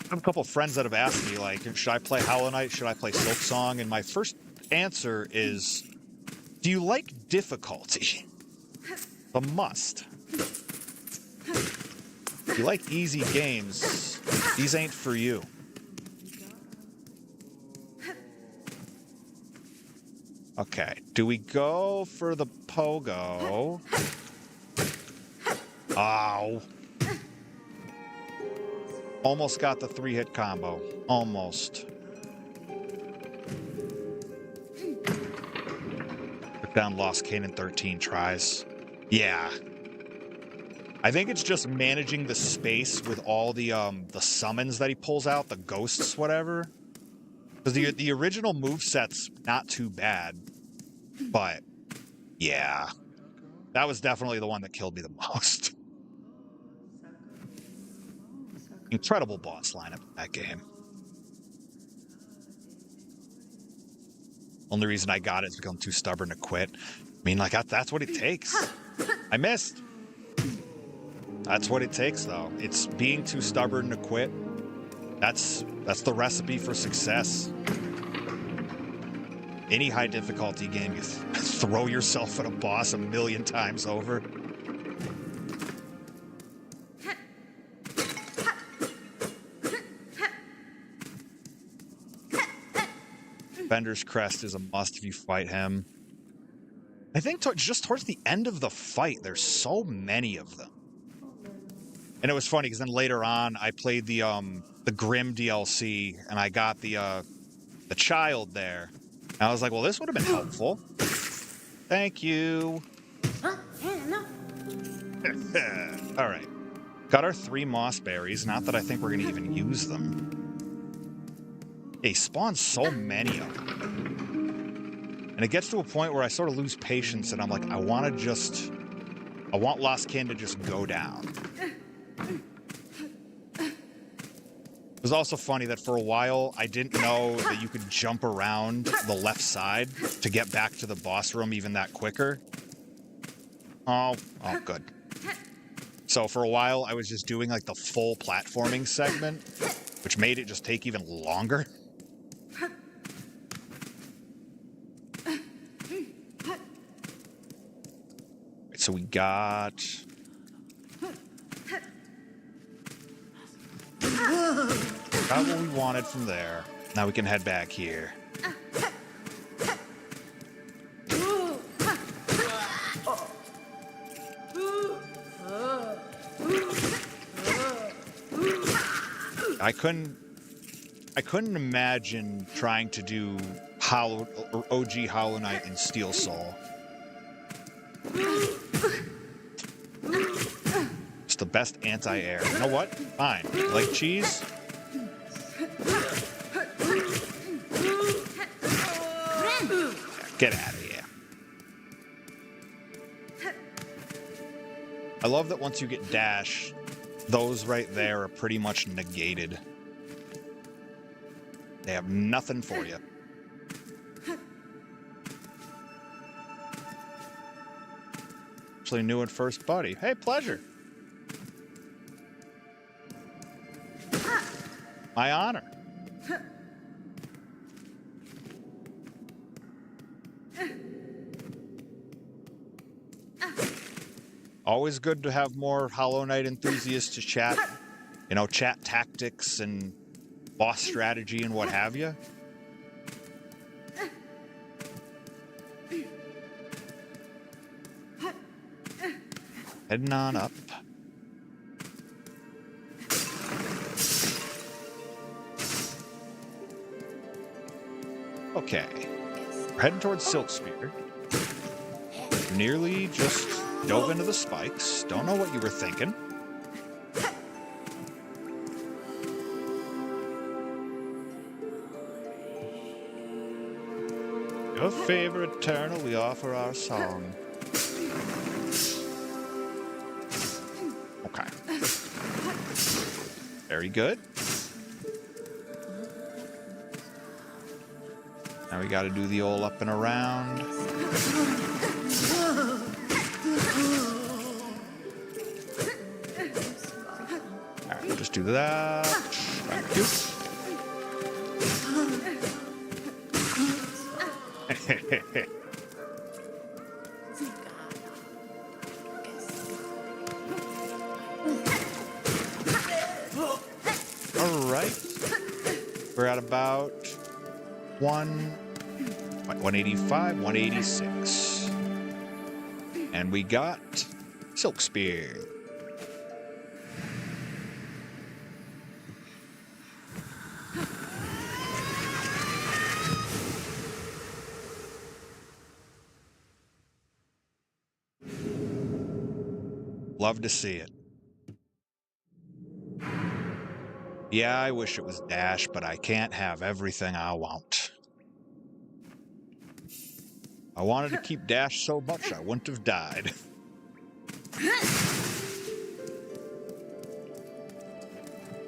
I have a couple of friends that have asked me, like, should I play Hollow Knight? Should I play Silksong? And my first answer is, do you like difficulty? A must. If you like easy games, these ain't for you. Okay, do we go for the pogo? Ow. Almost got the 3-hit combo. Almost. Took down Lost Kin in 13 tries. Yeah. I think it's just managing the space with all the summons that he pulls out, the ghosts, whatever. Because the original moveset's not too bad. But, yeah. That was definitely the one that killed me the most. Incredible boss lineup in that game. Only reason I got it is because I'm too stubborn to quit. I mean, like, that's what it takes. I missed. That's what it takes, though. It's being too stubborn to quit. That's the recipe for success. Any high difficulty game, you throw yourself at a boss 1,000,000 times over. Bender's Crest is a must if you fight him. I think just towards the end of the fight, there's so many of them. And it was funny because then later on, I played the Grim DLC, and I got the child there. And I was like, well, this would have been helpful. Thank you. All right. Got our 3 moss berries. Not that I think we're going to even use them. They spawn so many of them. And it gets to a point where I sort of lose patience, and I'm like, I want Lost Kin to just go down. It was also funny that for a while, I didn't know that you could jump around the left side to get back to the boss room even that quicker. Oh, good. So for a while, I was just doing like the full platforming segment, which made it just take even longer. So we got what we wanted from there. Now we can head back here. I couldn't imagine trying to do OG Hollow Knight in Steel Soul. It's the best anti-air. You know what? Fine. You like cheese? Get out of here. I love that once you get dash, those right there are pretty much negated. They have nothing for you. Actually, new and first buddy. Hey, pleasure. My honor. Always good to have more Hollow Knight enthusiasts to chat. You know, chat tactics and boss strategy and what have you. Heading on up. Okay. We're heading towards Silkspear. Nearly just dove into the spikes. Don't know what you were thinking. Your favor eternal, we offer our song. Okay. Very good. Now we gotta do the old up and around. Alright, we'll just do that. Thank you. All right, we're at about 185, 186, and we got Silkspear. Love to see it. Yeah, I wish it was Dash, but I can't have everything I want. I wanted to keep Dash so much I wouldn't have died.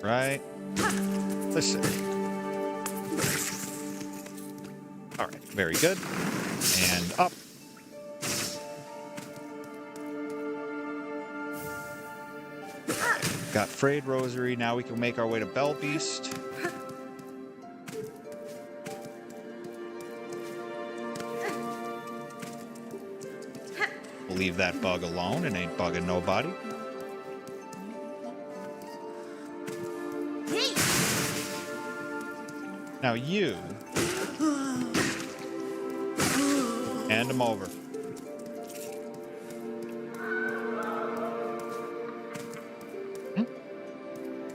Right? Listen. All right, very good. And up. Got Frayed Rosary. Now we can make our way to Bell Beast. We'll leave that bug alone. It ain't bugging nobody. Now you hand him over.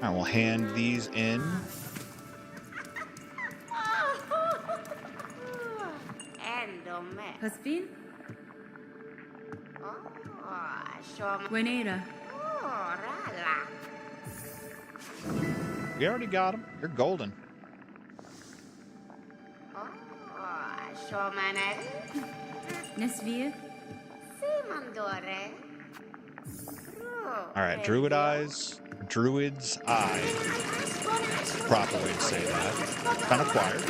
I will hand these in. Haspin? Buenera. We already got them. You're golden. Nesvir? All right, Druid Eyes. Druid's Eye. Proper way to say that. Kind of quiet.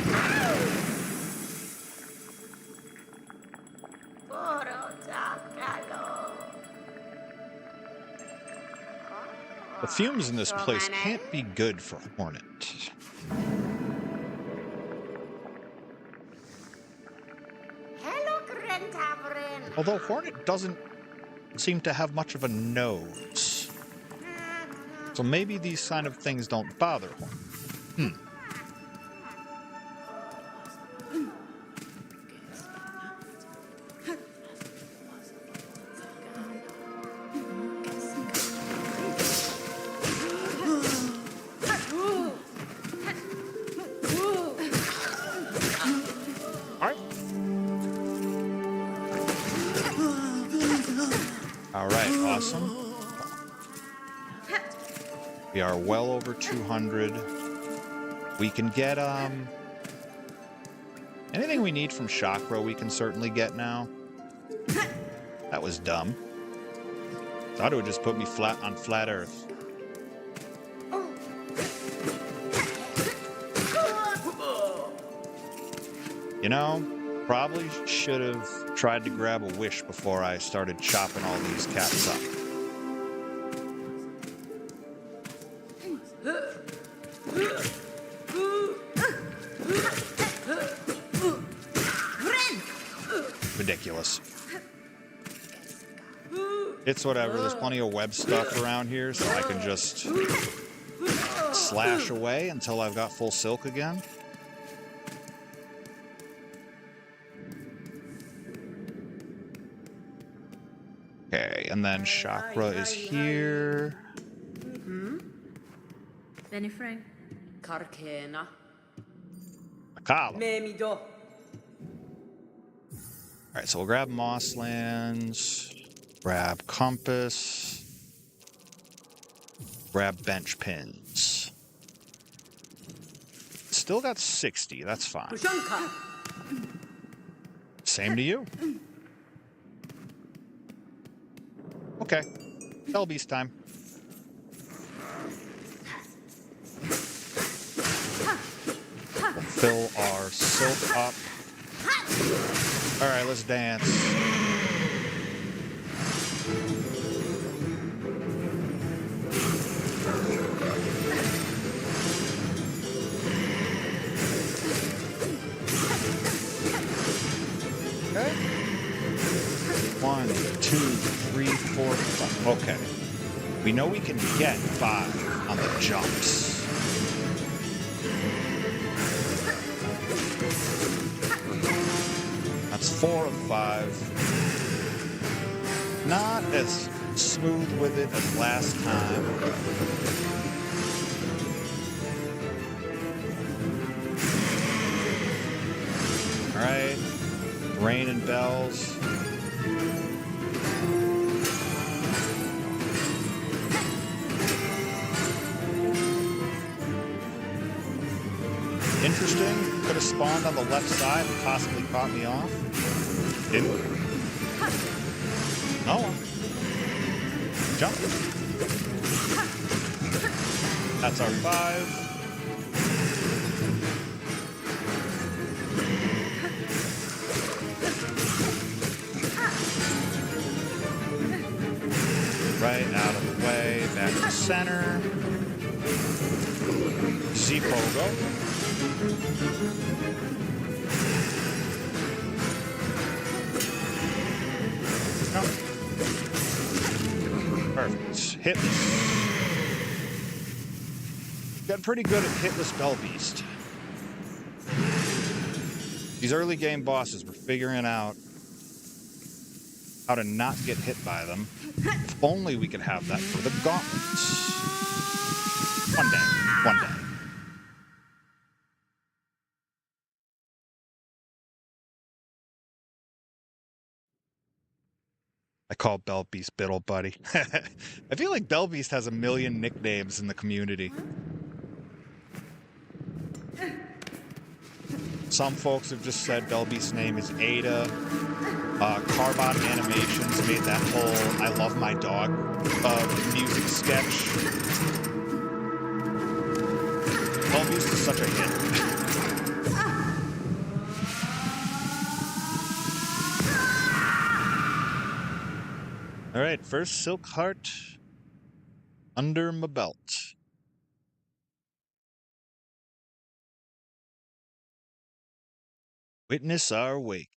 The fumes in this place can't be good for Hornet. Although Hornet doesn't seem to have much of a nose. So maybe these kind of things don't bother Hornet. Alright, awesome. We are well over 200. We can get, anything we need from Chakra we can certainly get now. That was dumb. Thought it would just put me flat on flat Earth. You know, probably should have tried to grab a wish before I started chopping all these cats up. Ridiculous. It's whatever. There's plenty of web stuff around here, so I can just slash away until I've got full silk again. Okay, and then Chakra is here. Benny-Frank. Karkena. A column. Memido. Alright, so we'll grab Mosslands, grab Compass, grab Bench Pins. Still got 60, that's fine. Pushanka. Same to you. Okay, Bellbeast time. We'll fill our silk up. Alright, let's dance. Okay. 1, 2, 3, 4, 5. Okay. We know we can get 5 on the jumps. That's 4 of 5. Not as smooth with it as last time. Alright. Rain and bells. Interesting. Could have spawned on the left side and possibly caught me off. Didn't. Oh well. Jump. That's our 5. Right, out of the way, back to center. Z-Pogo. No. Perfect. Hitless. Got pretty good at Hitless Bellbeast. These early game bosses were figuring out how to not get hit by them. If only we could have that for the gauntlets. One day. One day. I call Bellbeast Biddle Buddy. I feel like Bellbeast has a million nicknames in the community. Some folks have just said Bellbeast's name is Ada. Carbon Animations made that whole I Love My Dog music sketch. Bellbeast is such a hit. All right, first Silk Heart. under my belt. Witness our wake.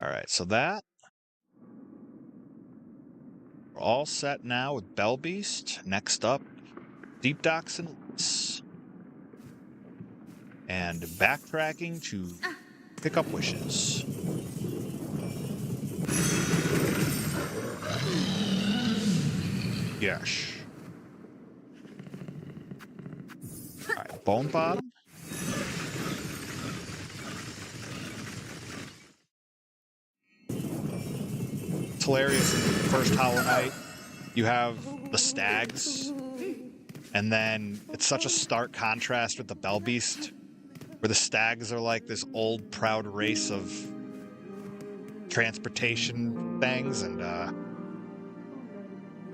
All right, so that. We're all set now with Bell Beast. Next up, Deep Docks and Lease. And backtracking to pick up wishes. Yes. All right, Bone Bottom. It's hilarious. In the first Hollow Knight, you have the stags, and then it's such a stark contrast with the Bell Beast, where the stags are like this old, proud race of transportation things, and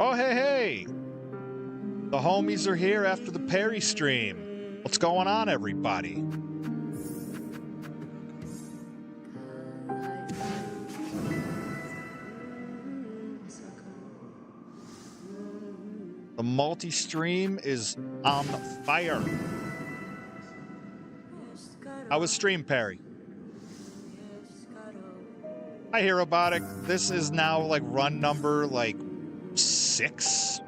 oh, hey! The homies are here after the Perry stream. What's going on, everybody? The multi-stream is on fire. How was stream, Perry? Hi, Herobotic. This is now like run number like 6.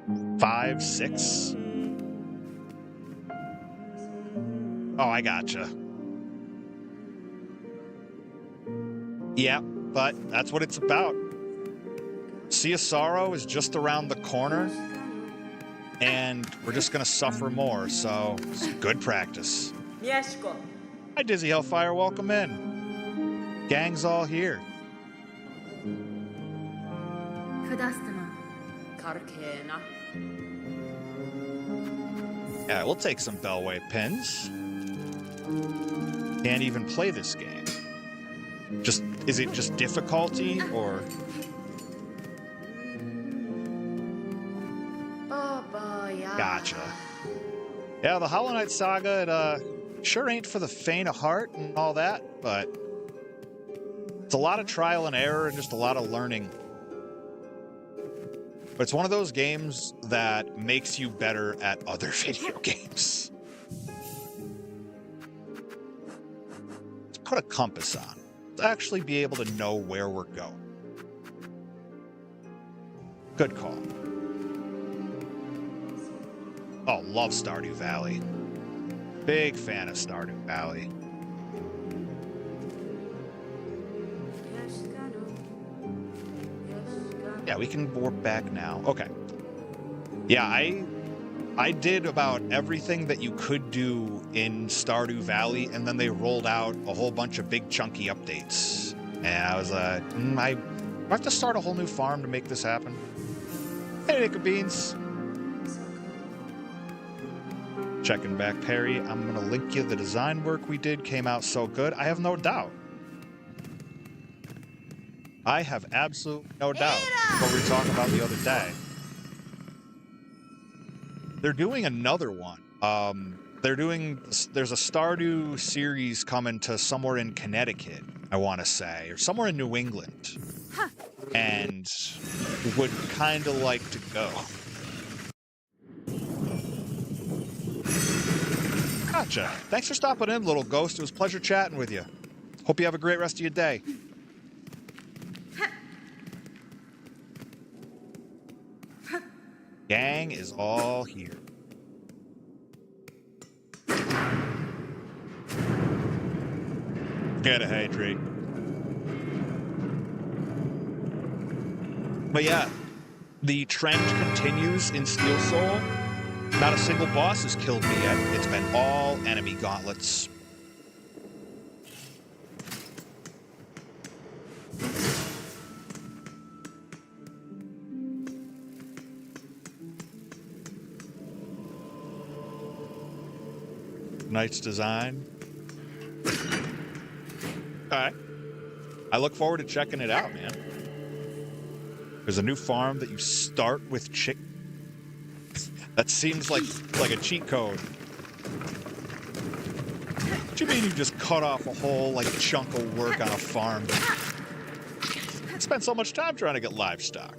Oh, I gotcha. Yeah, but that's what it's about. Sea of Sorrow is just around the corner, and we're just gonna suffer more, so it's good practice. Mieszko. Hi, Dizzy Hellfire, welcome in. Gang's all here. Fadastama. Karkena. Yeah, we'll take some Bellway pins. Can't even play this game. Is it just difficulty, or? Gotcha. Yeah, the Hollow Knight Saga, it sure ain't for the faint of heart and all that, but it's a lot of trial and error and just a lot of learning. But it's one of those games that makes you better at other video games. Let's put a compass on. Let's actually be able to know where we're going. Good call. Oh, love Stardew Valley. Big fan of Stardew Valley. Yeah, we can warp back now. Okay. Yeah, I did about everything that you could do in Stardew Valley, and then they rolled out a whole bunch of big chunky updates. And I was I have to start a whole new farm to make this happen. Hey, Nick of Beans. Checking back, Perry. I'm going to link you. The design work we did came out so good. I have no doubt. I have absolutely no doubt. What we were talking about the other day. They're doing another one. There's a Stardew series coming to somewhere in Connecticut, I want to say, or somewhere in New England. And would kind of like to go. Gotcha. Thanks for stopping in, little ghost. It was a pleasure chatting with you. Hope you have a great rest of your day. Gang is all here. Get a hatred. But yeah, the trend continues in Steel Soul. Not a single boss has killed me yet. It's been all enemy gauntlets. Nice design. Alright. I look forward to checking it out, man. There's a new farm that you start with chick. That seems like a cheat code. What do you mean you just cut off a whole, like, chunk of work on a farm. I spent so much time trying to get livestock.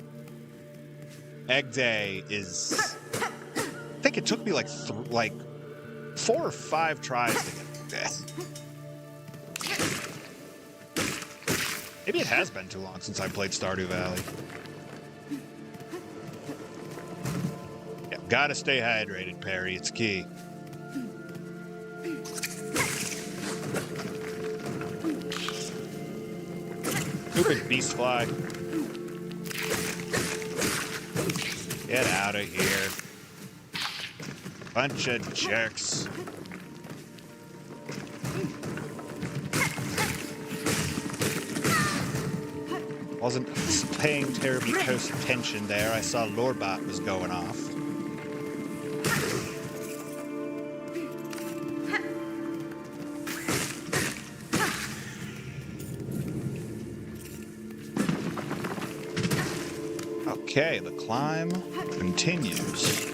Egg Day is... I think it took me, like 4 or 5 tries to get this. Maybe it has been too long since I played Stardew Valley. Yeah, gotta stay hydrated, Perry. It's key. Stupid beast fly. Get out of here. Bunch of jerks. Wasn't paying terribly close attention there. I saw Lordbot was going off. Okay, the climb continues.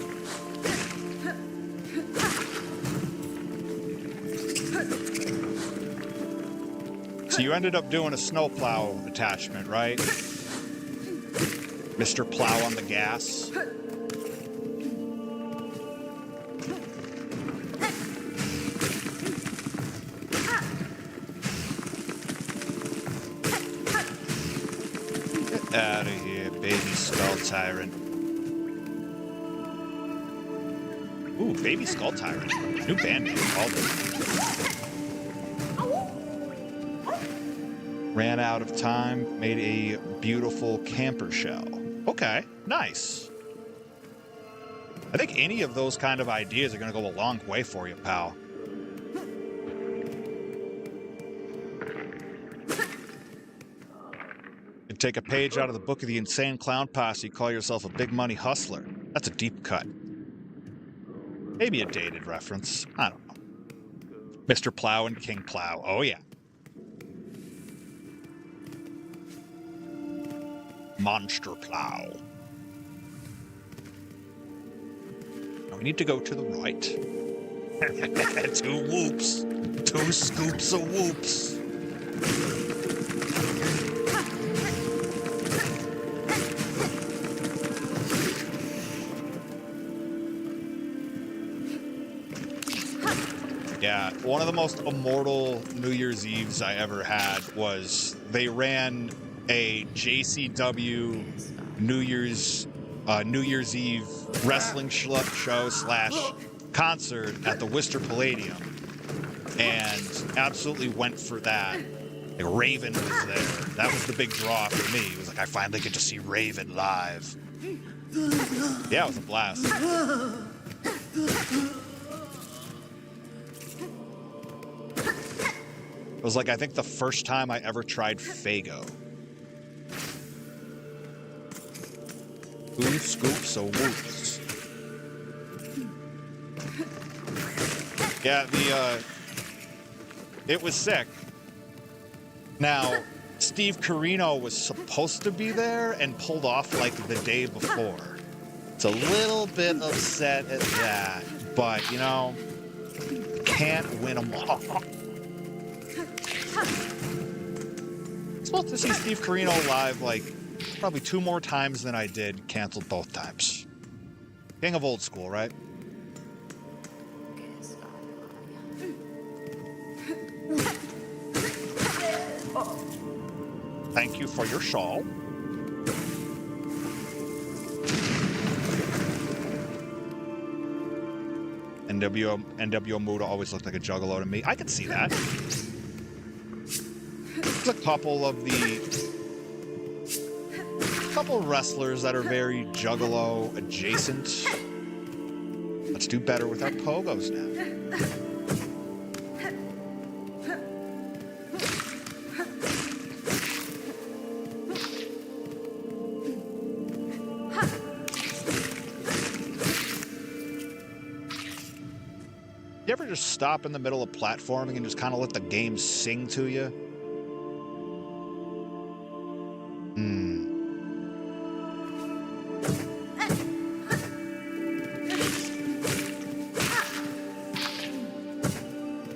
So you ended up doing a snowplow attachment, right? Mr. Plow on the gas. Get out of here, baby skull tyrant. Ooh, baby skull tyrant. New band name, called it. Ran out of time, made a beautiful camper shell. Okay, nice. I think any of those kind of ideas are going to go a long way for you, pal. You take a page out of the book of the Insane Clown Posse, call yourself a big money hustler. That's a deep cut. Maybe a dated reference. I don't know. Mr. Plow and King Plow. Oh, yeah. Monster Plow. Now we need to go to the right. 2 whoops. 2 scoops of whoops. Yeah, one of the most immortal New Year's Eves I ever had was they ran a JCW New Year's Eve wrestling show / concert at the Worcester Palladium, and absolutely went for that. Like Raven was there. That was the big draw for me. It was like I finally get to see Raven live. Yeah, it was a blast. It was like, I think the first time I ever tried Faygo. 2 scoops of whoops. Yeah, it was sick. Now, Steve Carino was supposed to be there and pulled off like the day before. It's a little bit upset at that, but you know, can't win them all. I'm supposed to see Steve Carino live like probably 2 more times than I did, canceled both times. King of old school, right? Thank you for your shawl. NWO Muda always looked like a juggalo to me. I could see that. There's a couple of wrestlers that are very juggalo adjacent. Let's do better with our pogos now. You ever just stop in the middle of platforming and just kind of let the game sing to you?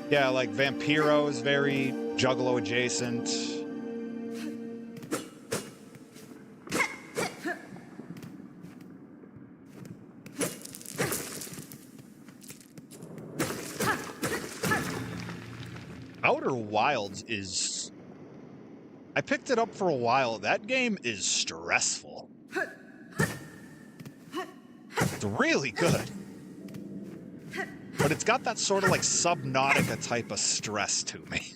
Yeah, like Vampiro is very Juggalo adjacent. Outer Wilds is... I picked it up for a while. That game is stressful. It's really good. But it's got that sort of like Subnautica type of stress to me.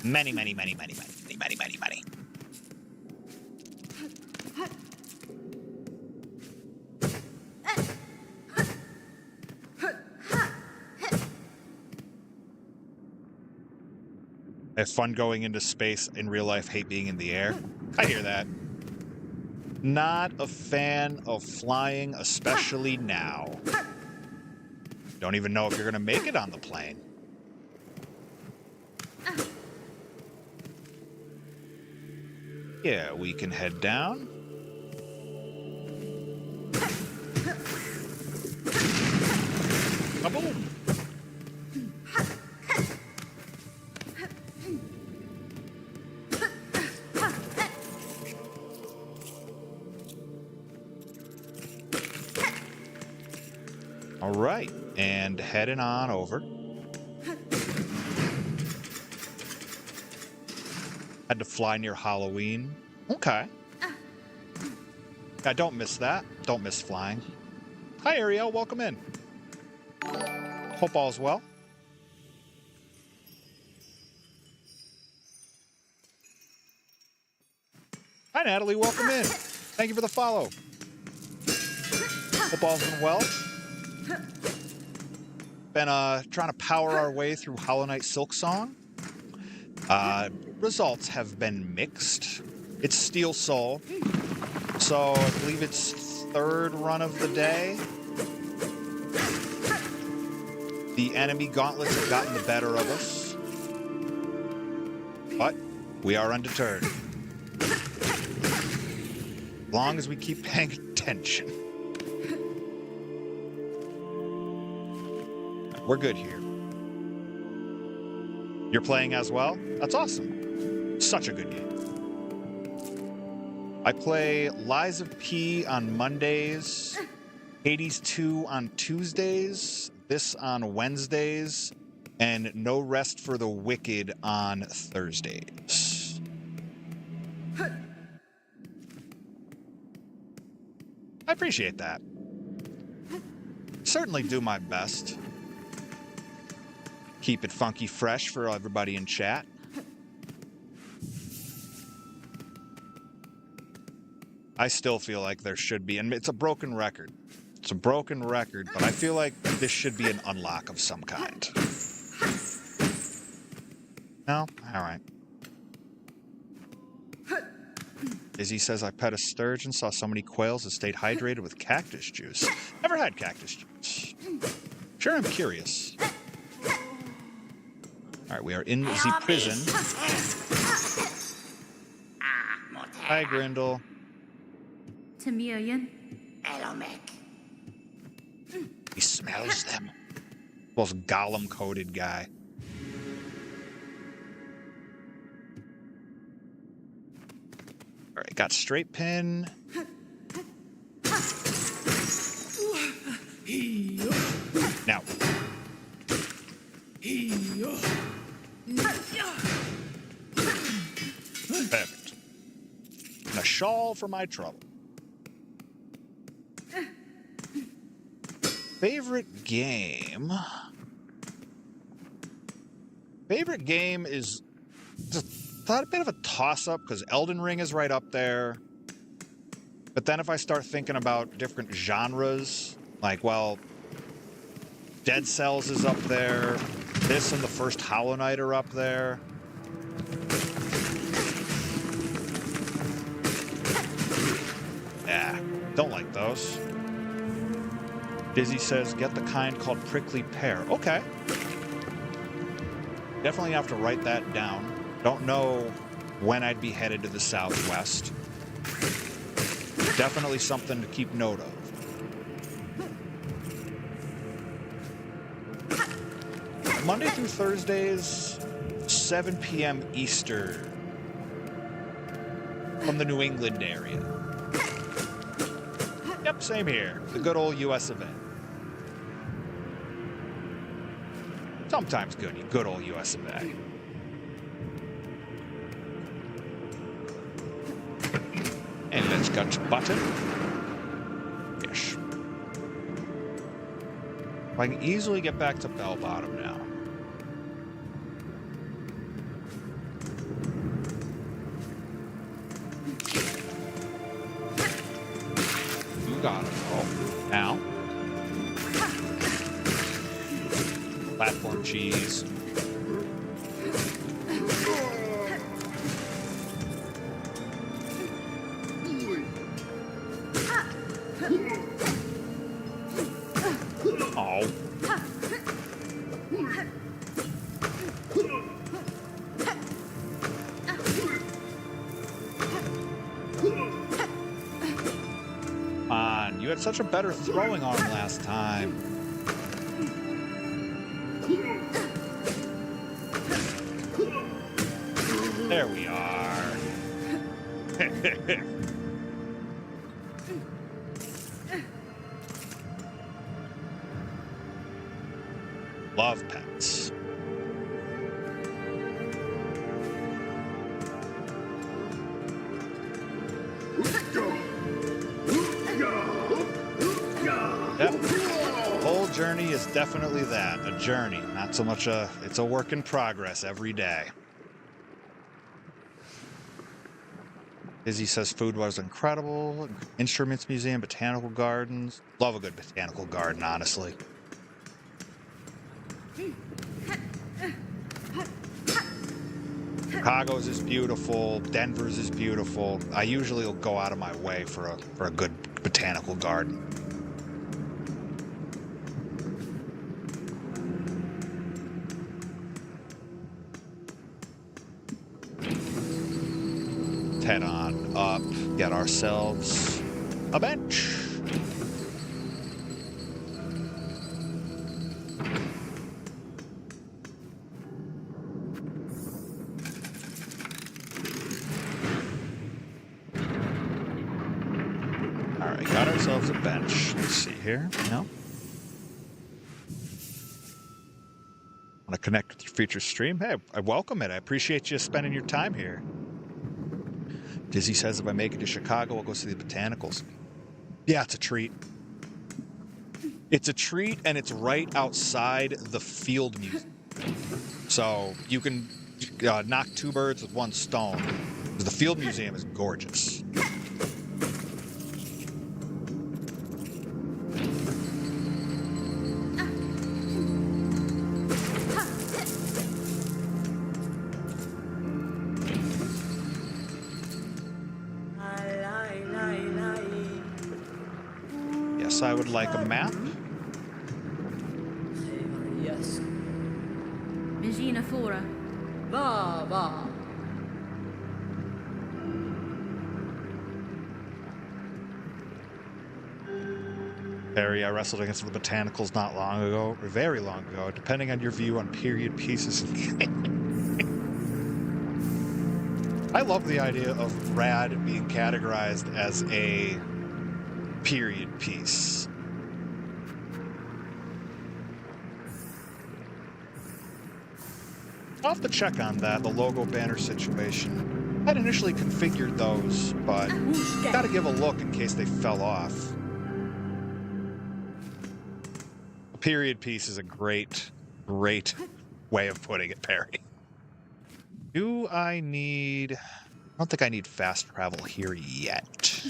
Many. I have fun going into space. In real life, hate being in the air. I hear that. Not a fan of flying, especially now. Don't even know if you're going to make it on the plane. Yeah, we can head down. Kaboom! All right, and heading on over. Had to fly near Halloween. Okay. I don't miss that. Don't miss flying. Hi, Ariel. Welcome in. Hope all's well. Hi, Natalie. Welcome in. Thank you for the follow. Hope all's been well. Been trying to power our way through Hollow Knight Silksong. Results have been mixed. It's Steel Soul, so I believe it's third run of the day. The enemy gauntlets have gotten the better of us, but we are undeterred. As long as we keep paying attention. We're good here. You're playing as well? That's awesome. Such a good game. I play Lies of P on Mondays, Hades 2 on Tuesdays, this on Wednesdays, and No Rest for the Wicked on Thursdays. I appreciate that. Certainly do my best. Keep it funky fresh for everybody in chat. I still feel like there should be, and it's a broken record. It's a broken record, but I feel like this should be an unlock of some kind. No? All right. Izzy says, I pet a sturgeon, saw so many quails that stayed hydrated with cactus juice. Never had cactus juice. Sure, I'm curious. All right, we are in the prison. Hi, Grindel. Tamiyan. He smells them. Most golem-coated guy. All right, got straight pin. Now. Perfect. And a shawl for my trouble. Favorite game? Favorite game is just a bit of a toss-up because Elden Ring is right up there. But then if I start thinking about different genres, like, well, Dead Cells is up there. This and the first Hollow Knight are up there. Yeah, don't like those. Dizzy says, get the kind called Prickly Pear. Okay. Definitely have to write that down. Don't know when I'd be headed to the southwest. Definitely something to keep note of. Monday through Thursdays, 7 p.m. Eastern, from the New England area. Yep, same here. The good old U.S. event. Sometimes good old U.S. event. And let's go to button. Yes. I can easily get back to Bell Bottom now. You got it. Oh, now. Platform cheese. Oh. On, you had such a better throwing arm last time. There we are. Love pets. Yep. The whole journey is definitely that, a journey, not so much it's a work in progress every day. Izzy says food was incredible. Instruments museum, botanical gardens. Love a good botanical garden, honestly. Chicago's is beautiful. Denver's is beautiful. I usually will go out of my way for a good botanical garden. Head on up, get ourselves a bench. All right, got ourselves a bench. Let's see here. No. Want to connect with your future stream? Hey, I welcome it. I appreciate you spending your time here. Dizzy says if I make it to Chicago, I'll go see the botanicals. Yeah, it's a treat. It's a treat, and it's right outside the Field Museum. So you can knock two birds with one stone. The Field Museum is gorgeous. Yes, I would like a map. Yes. Regina Fora. Va, va. Harry, I wrestled against the botanicals not long ago, or very long ago, depending on your view on period pieces. I love the idea of Rad being categorized as a period piece. I'll have to check on that, the logo banner situation. I'd initially configured those, but gotta give a look in case they fell off. A period piece is a great way of putting it, Perry. Do I need... I don't think I need fast travel here yet.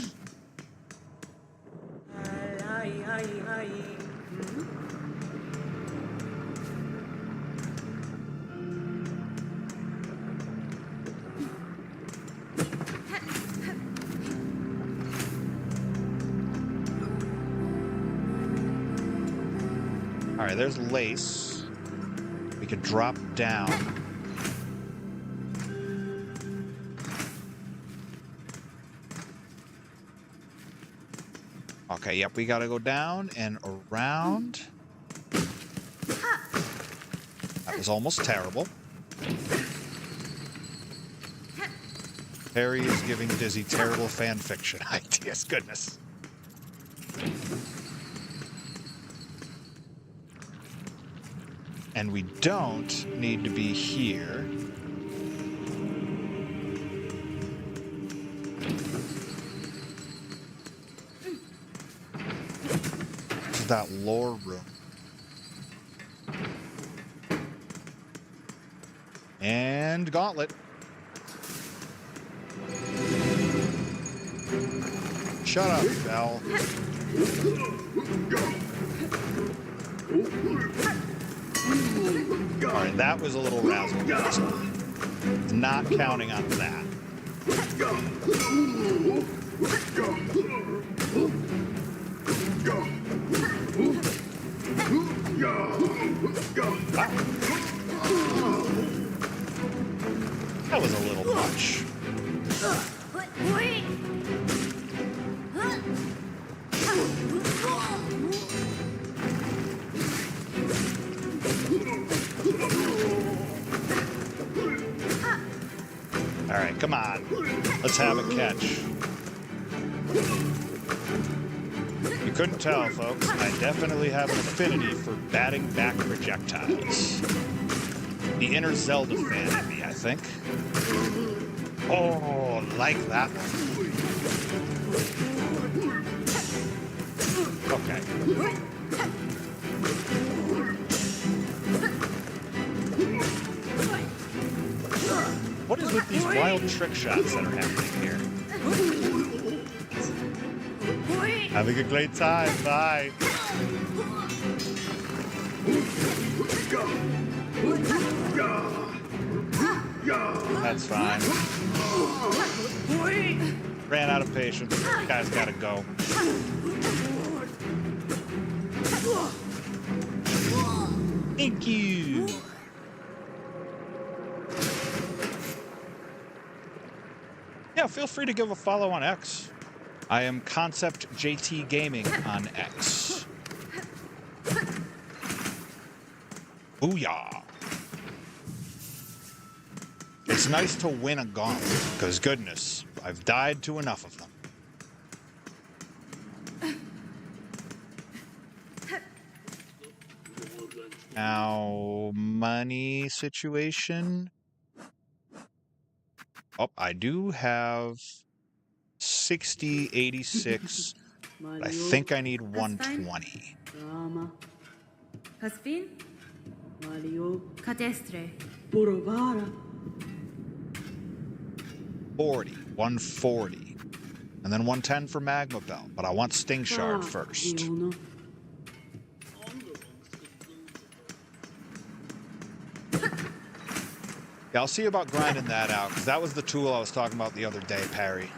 All right, there's lace. We could drop down. Okay, yep, we gotta go down and around. That was almost terrible. Harry is giving Dizzy terrible fan fiction ideas. Goodness. And we don't need to be here. This is that lore room. And gauntlet. Shut up, Belle. Alright, that was a little razzle-dazzle. Not counting on that. That was a little much. All right, come on. Let's have a catch. You couldn't tell, folks. I definitely have an affinity for batting back projectiles. The inner Zelda fan in me, I think. Oh, like that one. Okay. What is with these wild trick shots that are happening here? Having a great time. Bye. That's fine. Ran out of patience. Guy's gotta go. Thank you. Yeah, feel free to give a follow on X. I am Concept JT Gaming on X. Booyah. It's nice to win a gauntlet, because goodness, I've died to enough of them. Now, money situation. Oh, I do have 60, 86. But I think I need 120. Caspin? Cadestre. 40, 140. And then 110 for Magma Belt. But I want Sting Shard first. Yeah, I'll see about grinding that out, because that was the tool I was talking about the other day, Parry.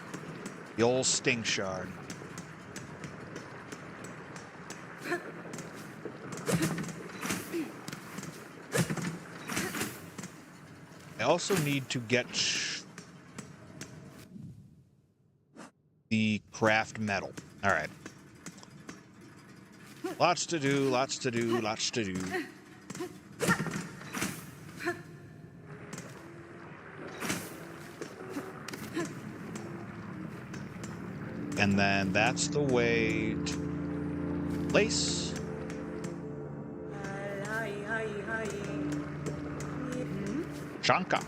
The old Sting Shard. I also need to get the craft metal. All right. Lots to do, lots to do, lots to do. And then that's the way to place. Shanka.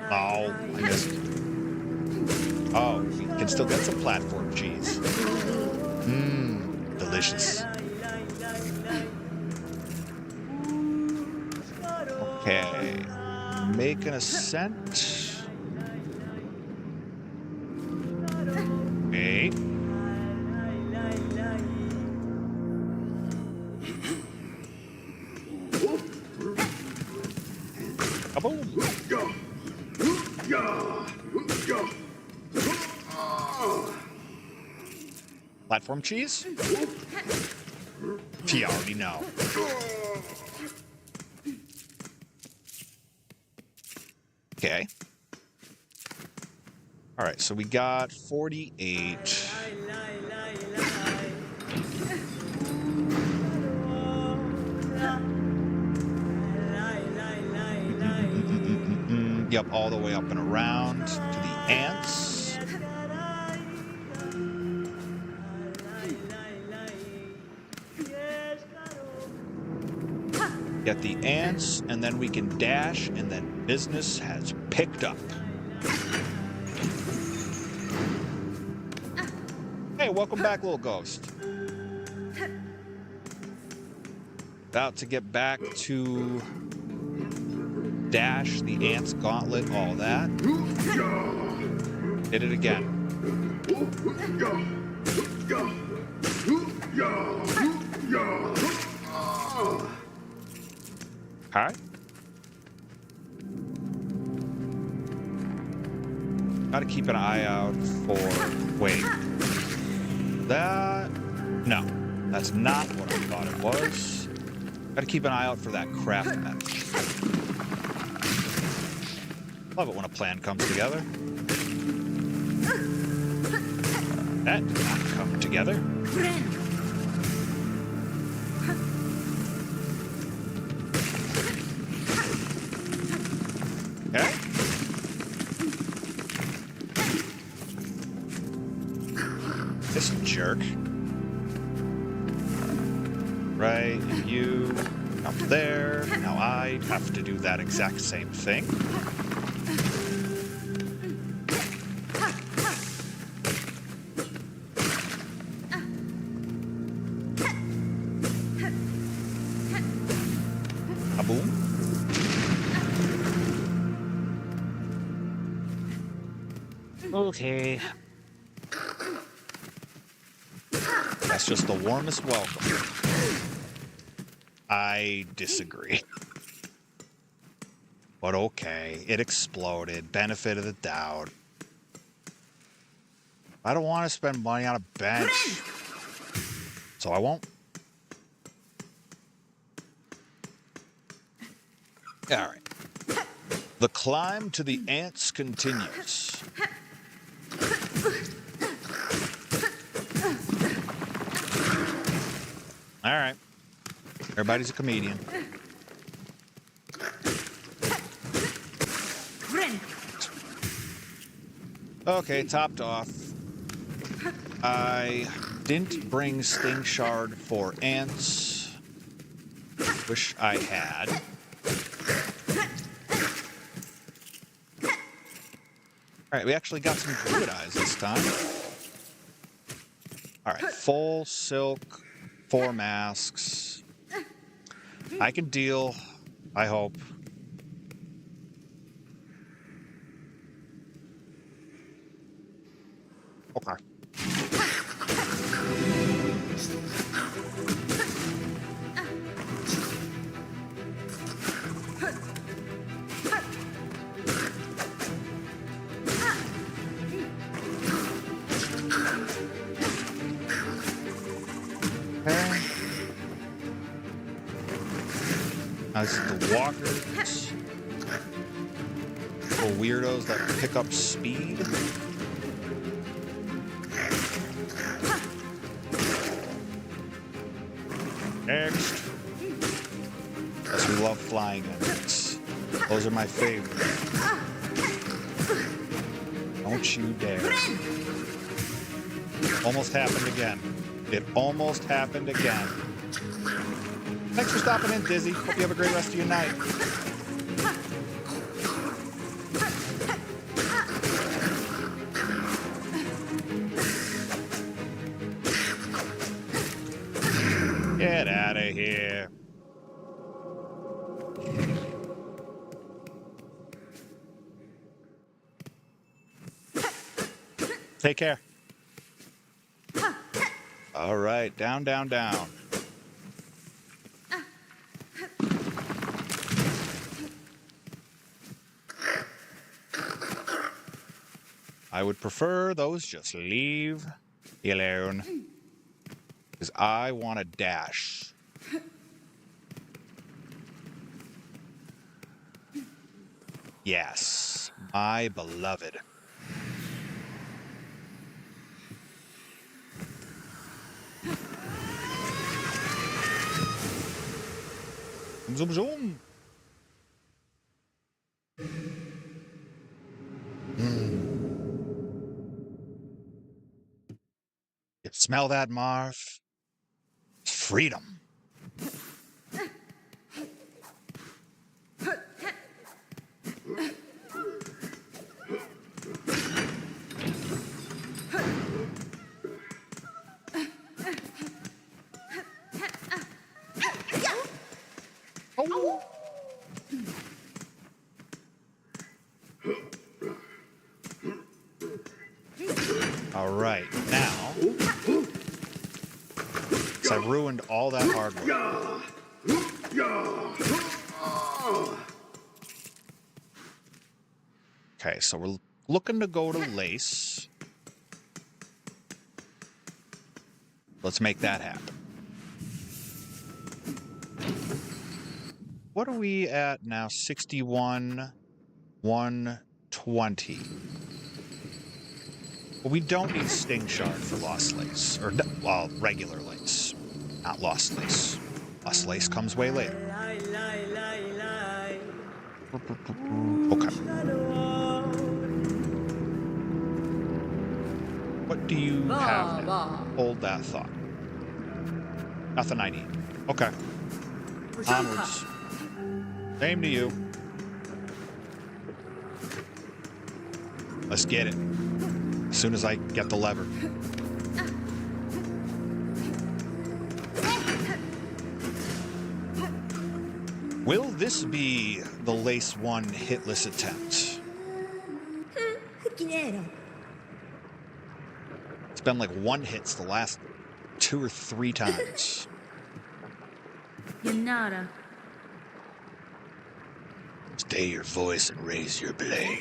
Oh, I missed. Oh, you can still get some platform cheese. Mmm, delicious. Okay. Make an ascent. Okay. Kaboom. Platform cheese? You already know. Okay. All right, so we got 48. Yep, all the way up and around to the ants. Get the ants, and then we can dash, and then business has picked up. Hey, welcome back, little ghost. About to get back to dash, the ants, gauntlet, all that. Did it again. All right. Gotta keep an eye out for... Wait. That... No. That's not what I thought it was. Gotta keep an eye out for that craft match. Love it when a plan comes together. That did not come together. Okay. This jerk. Right, and you up there. Now I have to do that exact same thing. Kaboom. Okay. That's just the warmest welcome. I disagree. But okay, it exploded. Benefit of the doubt. I don't want to spend money on a bench. So I won't. All right. The climb to the ants continues. All right. Everybody's a comedian. Okay, topped off. I didn't bring Sting Shard for ants. Wish I had. All right, we actually got some druid eyes this time. All right, full silk, 4 masks. I can deal, I hope. Okay. This is the walkers. Little weirdos that pick up speed. Next. Yes, we love flying enemies. Those are my favorite. Don't you dare. Almost happened again. It almost happened again. Thanks for stopping in, Dizzy. Hope you have a great rest of your night. Get out of here. Take care. All right, down, down, down. I would prefer those just leave alone. Because I want to dash. Yes, my beloved. Zoom, zoom. You smell that, Marv? Freedom. Oh. All right, now, because I ruined all that hard work. Okay, so we're looking to go to Lace. Let's make that happen. What are we at now? 61, 120. Well, we don't need Sting Shard for Lost Lace. Or, well, regular Lace. Not Lost Lace. Lost Lace comes way later. Lie, lie, lie, lie. Okay. What do you have now? Hold that thought. Nothing I need. Okay. Onwards. Same to you. Let's get it. As soon as I get the lever. Will this be the Lace 1 hitless attempt? It's been like one hits the last 2 or 3 times. Yanara. Stay your voice and raise your blade.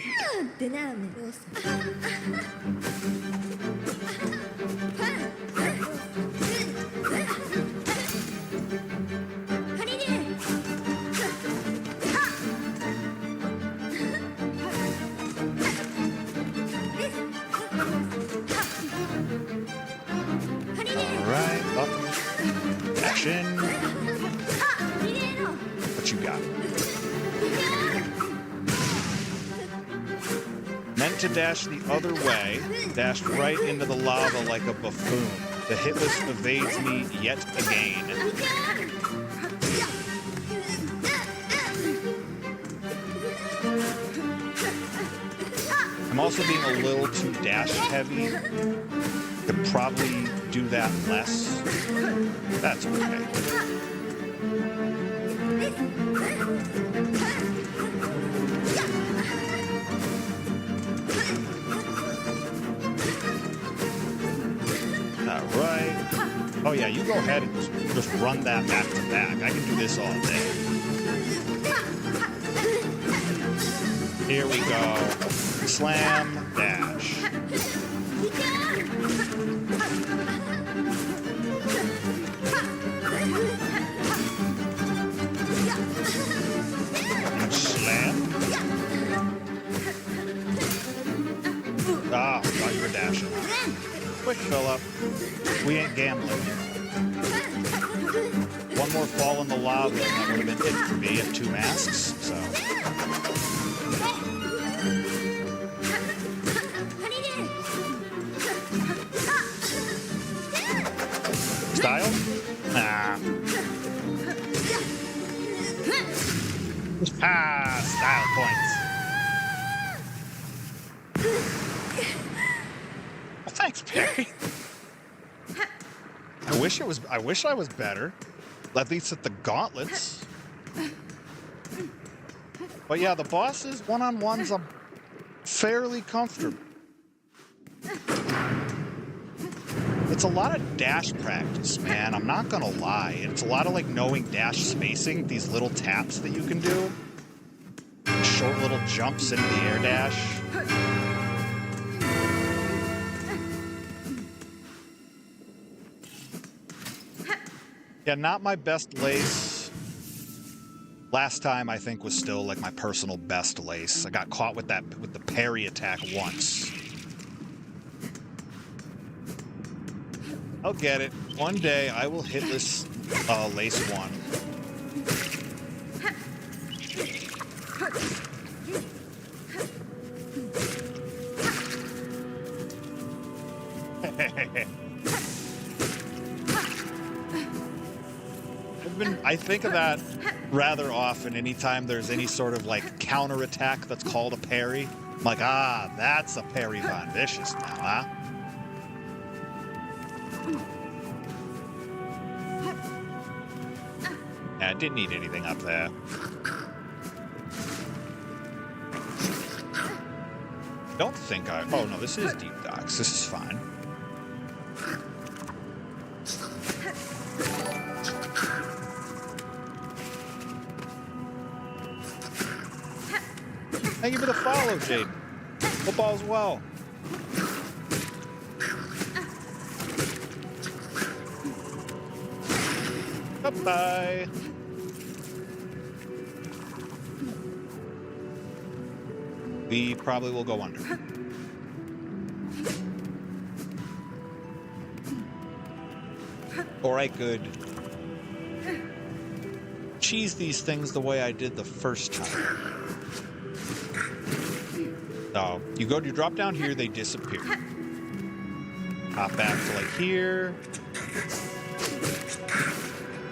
Alright, up. Action. What you got? Meant to dash the other way, dashed right into the lava like a buffoon. The hitless evades me yet again. I'm also being a little too dash heavy. Could probably do that less. That's okay. Alright. Oh yeah, you go ahead and just run that back to back. I can do this all day. Here we go. Slam, dash. And slam. Ah, thought you were dashing. Quick fill up. We ain't gambling. One more fall in the lava and that would have been it for me at 2 masks, so. Style? Nah. Ah, style points. Well, thanks, Perry. I wish I was better. At least at the gauntlets. But yeah, the bosses, one-on-ones, I'm fairly comfortable. It's a lot of dash practice, man. I'm not gonna lie. It's a lot of like knowing dash spacing, these little taps that you can do. Short little jumps into the air dash. Yeah, not my best lace. Last time I think was still like my personal best lace. I got caught with the parry attack once. I'll get it. One day I will hit this Lace 1. I think of that rather often anytime there's any sort of like counterattack that's called a parry. I'm like, ah, that's a parry von Vicious now, huh? Yeah, I didn't need anything up there. Don't think I... Oh, no, this is deep docks. This is fine. Thank you for the follow, Jaden. Hope all's well. Bye-bye. We probably will go under. Or I could cheese these things the way I did the first time. So you drop down here, they disappear. Hop back to like here.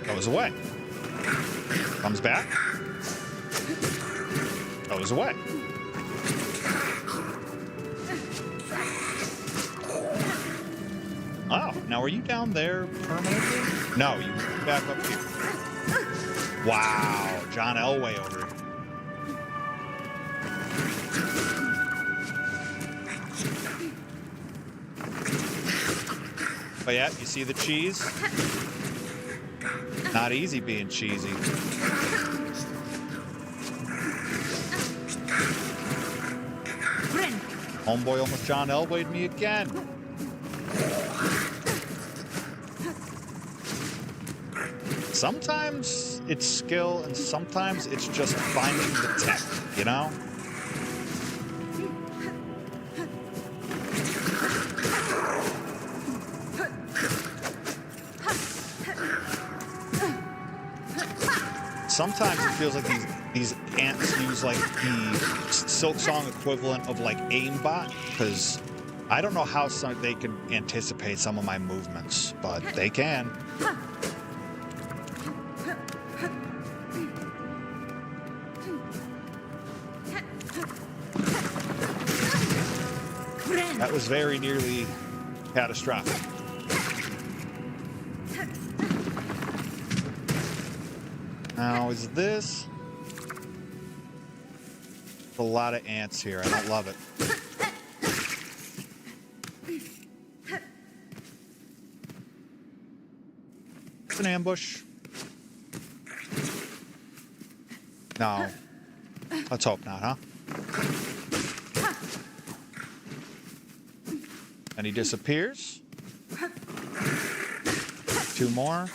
Goes away. Comes back. Goes away. Oh, now are you down there permanently? No, you moved back up here. Wow, John Elway over here. But yeah, you see the cheese? Not easy being cheesy. Homeboy almost John Elway'd me again. Sometimes it's skill and sometimes it's just finding the tech, you know? Sometimes it feels like these ants use like the Silksong equivalent of like aimbot, because I don't know how they can anticipate some of my movements, but they can. That was very nearly catastrophic. Now, is this... a lot of ants here. I don't love it. It's an ambush. No. Let's hope not, huh? And he disappears. 2 more.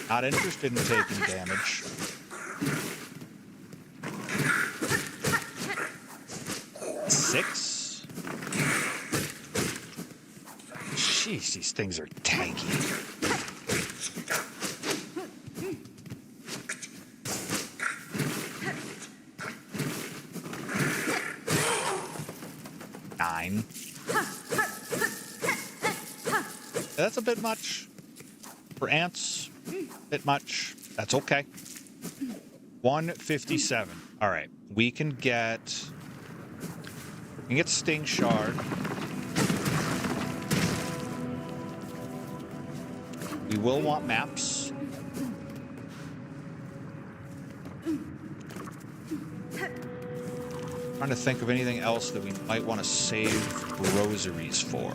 Not interested in taking damage. Six. Jeez, these things are tanky. Nine. That's a bit much for ants. Bit much. That's okay. 157. All right, we can get Sting Shard. We will want maps. Trying to think of anything else that we might want to save rosaries for.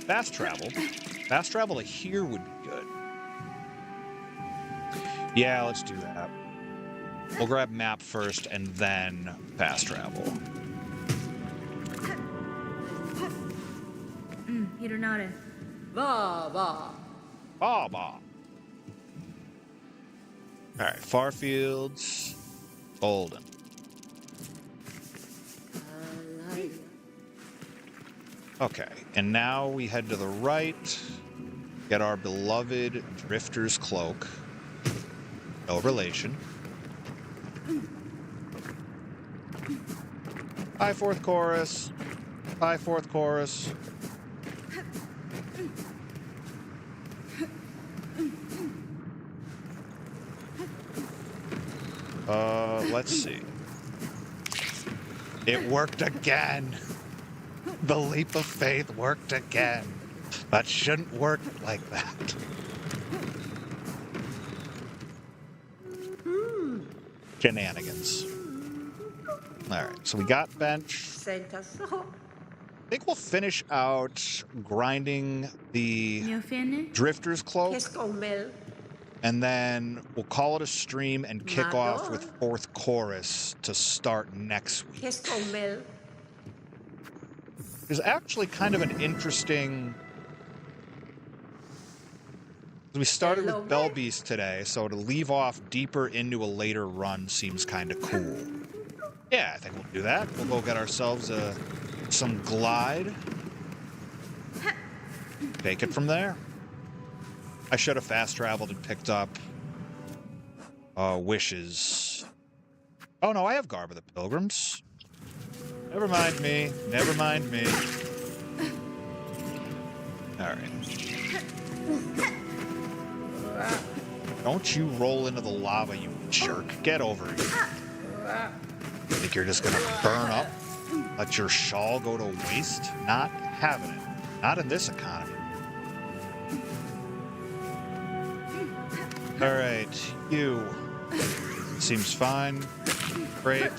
Fast travel. Fast travel to here would be good. Yeah, let's do that. We'll grab map first and then fast travel. Hironare. Va, va. All right, Farfields, Bolden. Okay, and now we head to the right, get our beloved Drifter's Cloak. No relation. Hi, fourth chorus. Hi, fourth chorus. Let's see. It worked again. The leap of faith worked again. That shouldn't work like that. Shenanigans. Alright, so we got bench. Senta so. I think we'll finish out grinding the You finished? Drifter's Cloak, Qu'est-ce qu'on mêle? and then we'll call it a stream and kick off with Madonna. fourth chorus to start next week. Qu'est-ce qu'on mêle? There's actually kind of an interesting... We started with Bell Beast today, so to leave off deeper into a later run seems kind of cool. Yeah, I think we'll do that. We'll go get ourselves some glide. Take it from there. I should have fast traveled and picked up wishes. Oh no, I have Garb of the Pilgrims. Never mind me. Never mind me. Alright. Don't you roll into the lava, you jerk. Get over it. Think you're just gonna burn up? Let your shawl go to waste? Not having it. Not in this economy. Alright, you. Seems fine. Great.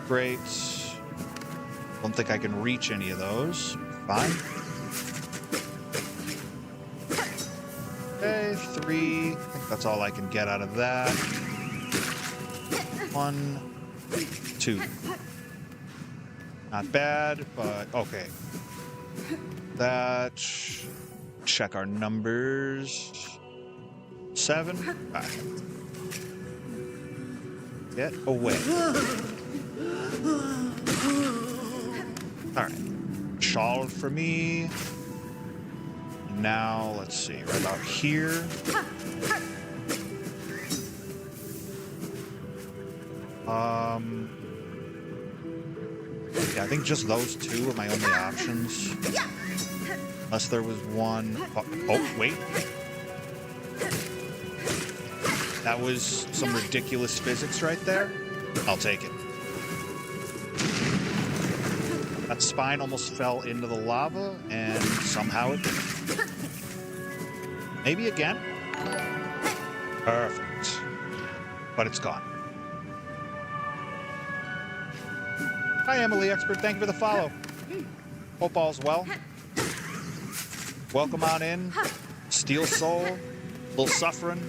Great. Don't think I can reach any of those. Fine. Okay, 3. I think that's all I can get out of that. 1, 2. Not bad, but okay. That. Check our numbers. 7. Right. Get away. Alright. Shawl for me. Now, let's see, right about here. Yeah, I think just those two are my only options. Unless there was one... Oh, wait. That was some ridiculous physics right there. I'll take it. That spine almost fell into the lava, and somehow it didn't. Maybe again? Perfect. But it's gone. Hi, Emily Expert. Thank you for the follow. Hope all's well. Welcome on in. Steel Soul. A little suffering.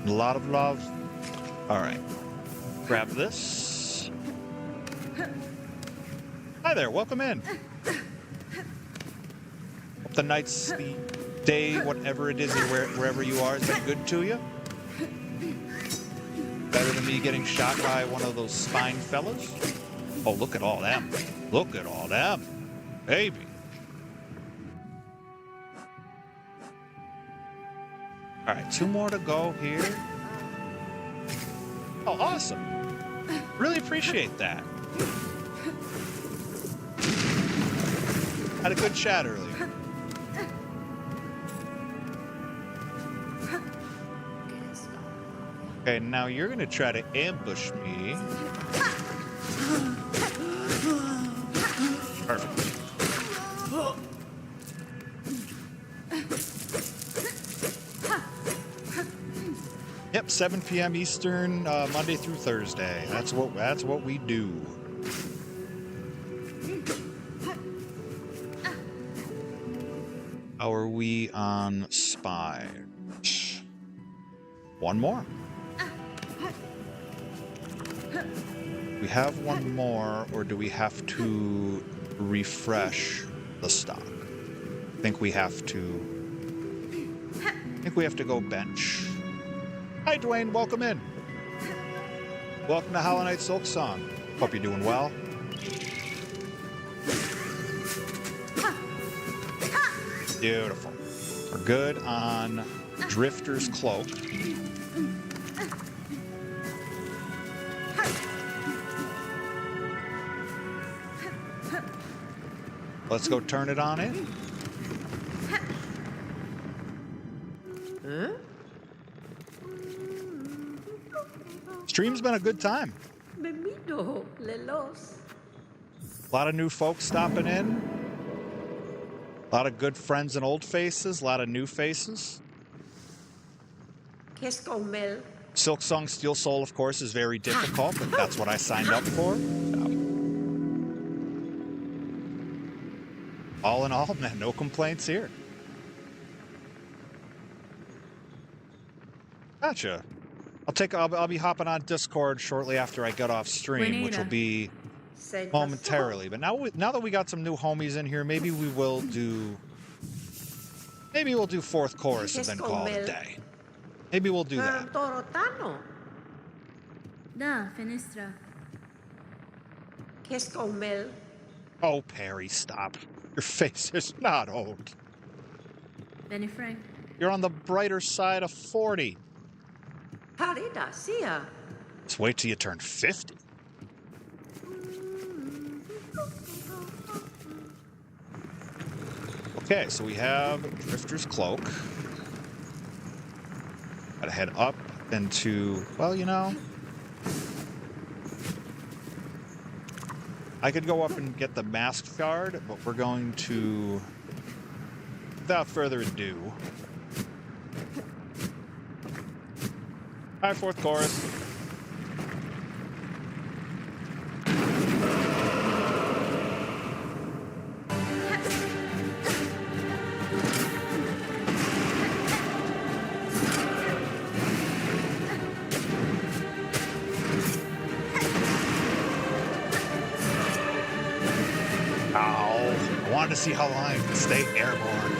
A lot of love. All right. Grab this. Hi there. Welcome in. Hope the night's, the day, whatever it is, wherever you are, is that good to you? Better than me getting shot by one of those spine fellas? Oh, look at all them. Look at all them. Baby. All right, 2 more to go here. Oh, awesome. Really appreciate that. Had a good chat earlier. Okay, now you're gonna try to ambush me. Perfect. Yep, 7 p.m. Eastern, Monday through Thursday. That's what we do. How are we on spires? 1 more. We have 1 more, or do we have to refresh the stock? I think we have to. I think we have to go bench. Hi, Dwayne. Welcome in. Welcome to Hollow Knight Silksong. Hope you're doing well. Beautiful. We're good on Drifter's Cloak. Let's go turn it on in. Huh? Stream's been a good time. Memito, lelos. A lot of new folks stopping in. A lot of good friends and old faces. A lot of new faces. Keskomel. Silksong Steel Soul, of course, is very difficult, but that's what I signed up for. All in all, man, no complaints here. Gotcha. I'll be hopping on Discord shortly after I get off stream, which will be momentarily. But now that we got some new homies in here, maybe we'll do fourth chorus and then call it a day. Maybe we'll do that. Torotano. Da, Finistra. Keskomel. Oh, Perry, stop. Your face is not old. Benny Frank. You're on the brighter side of 40. Harida, sia. Let's wait till you turn 50. Okay, so we have Drifter's Cloak. Gotta head up into, well, you know, I could go up and get the Mask Shard, but we're going to, without further ado. Hi, fourth chorus. Ow. I wanted to see how long I can stay airborne.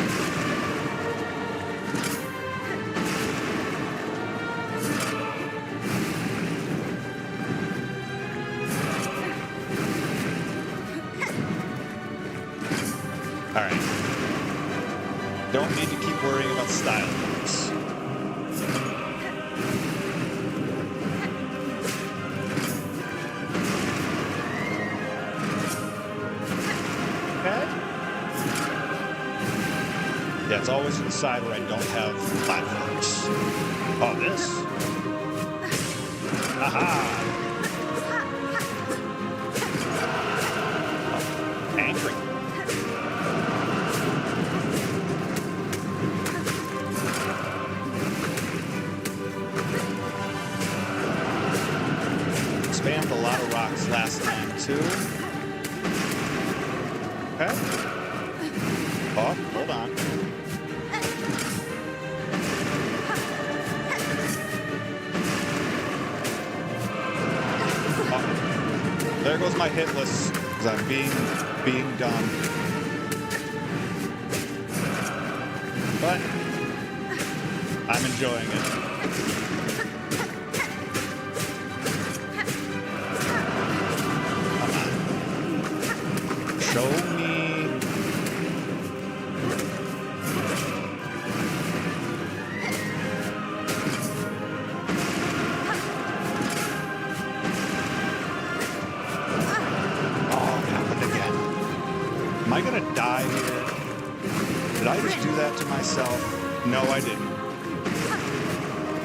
Alright. Don't need to keep worrying about style points. Okay. Yeah, it's always to the side where I don't have platforms. Oh, this? Aha! Oh, angry. Spammed a lot of rocks last time, too. Okay. Oh, hold on. Oh, there goes my hit list, because I'm being dumb. But I'm enjoying it. Show me. Oh, it happened again. Am I gonna die here? Did I just do that to myself? No, I didn't.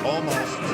Almost.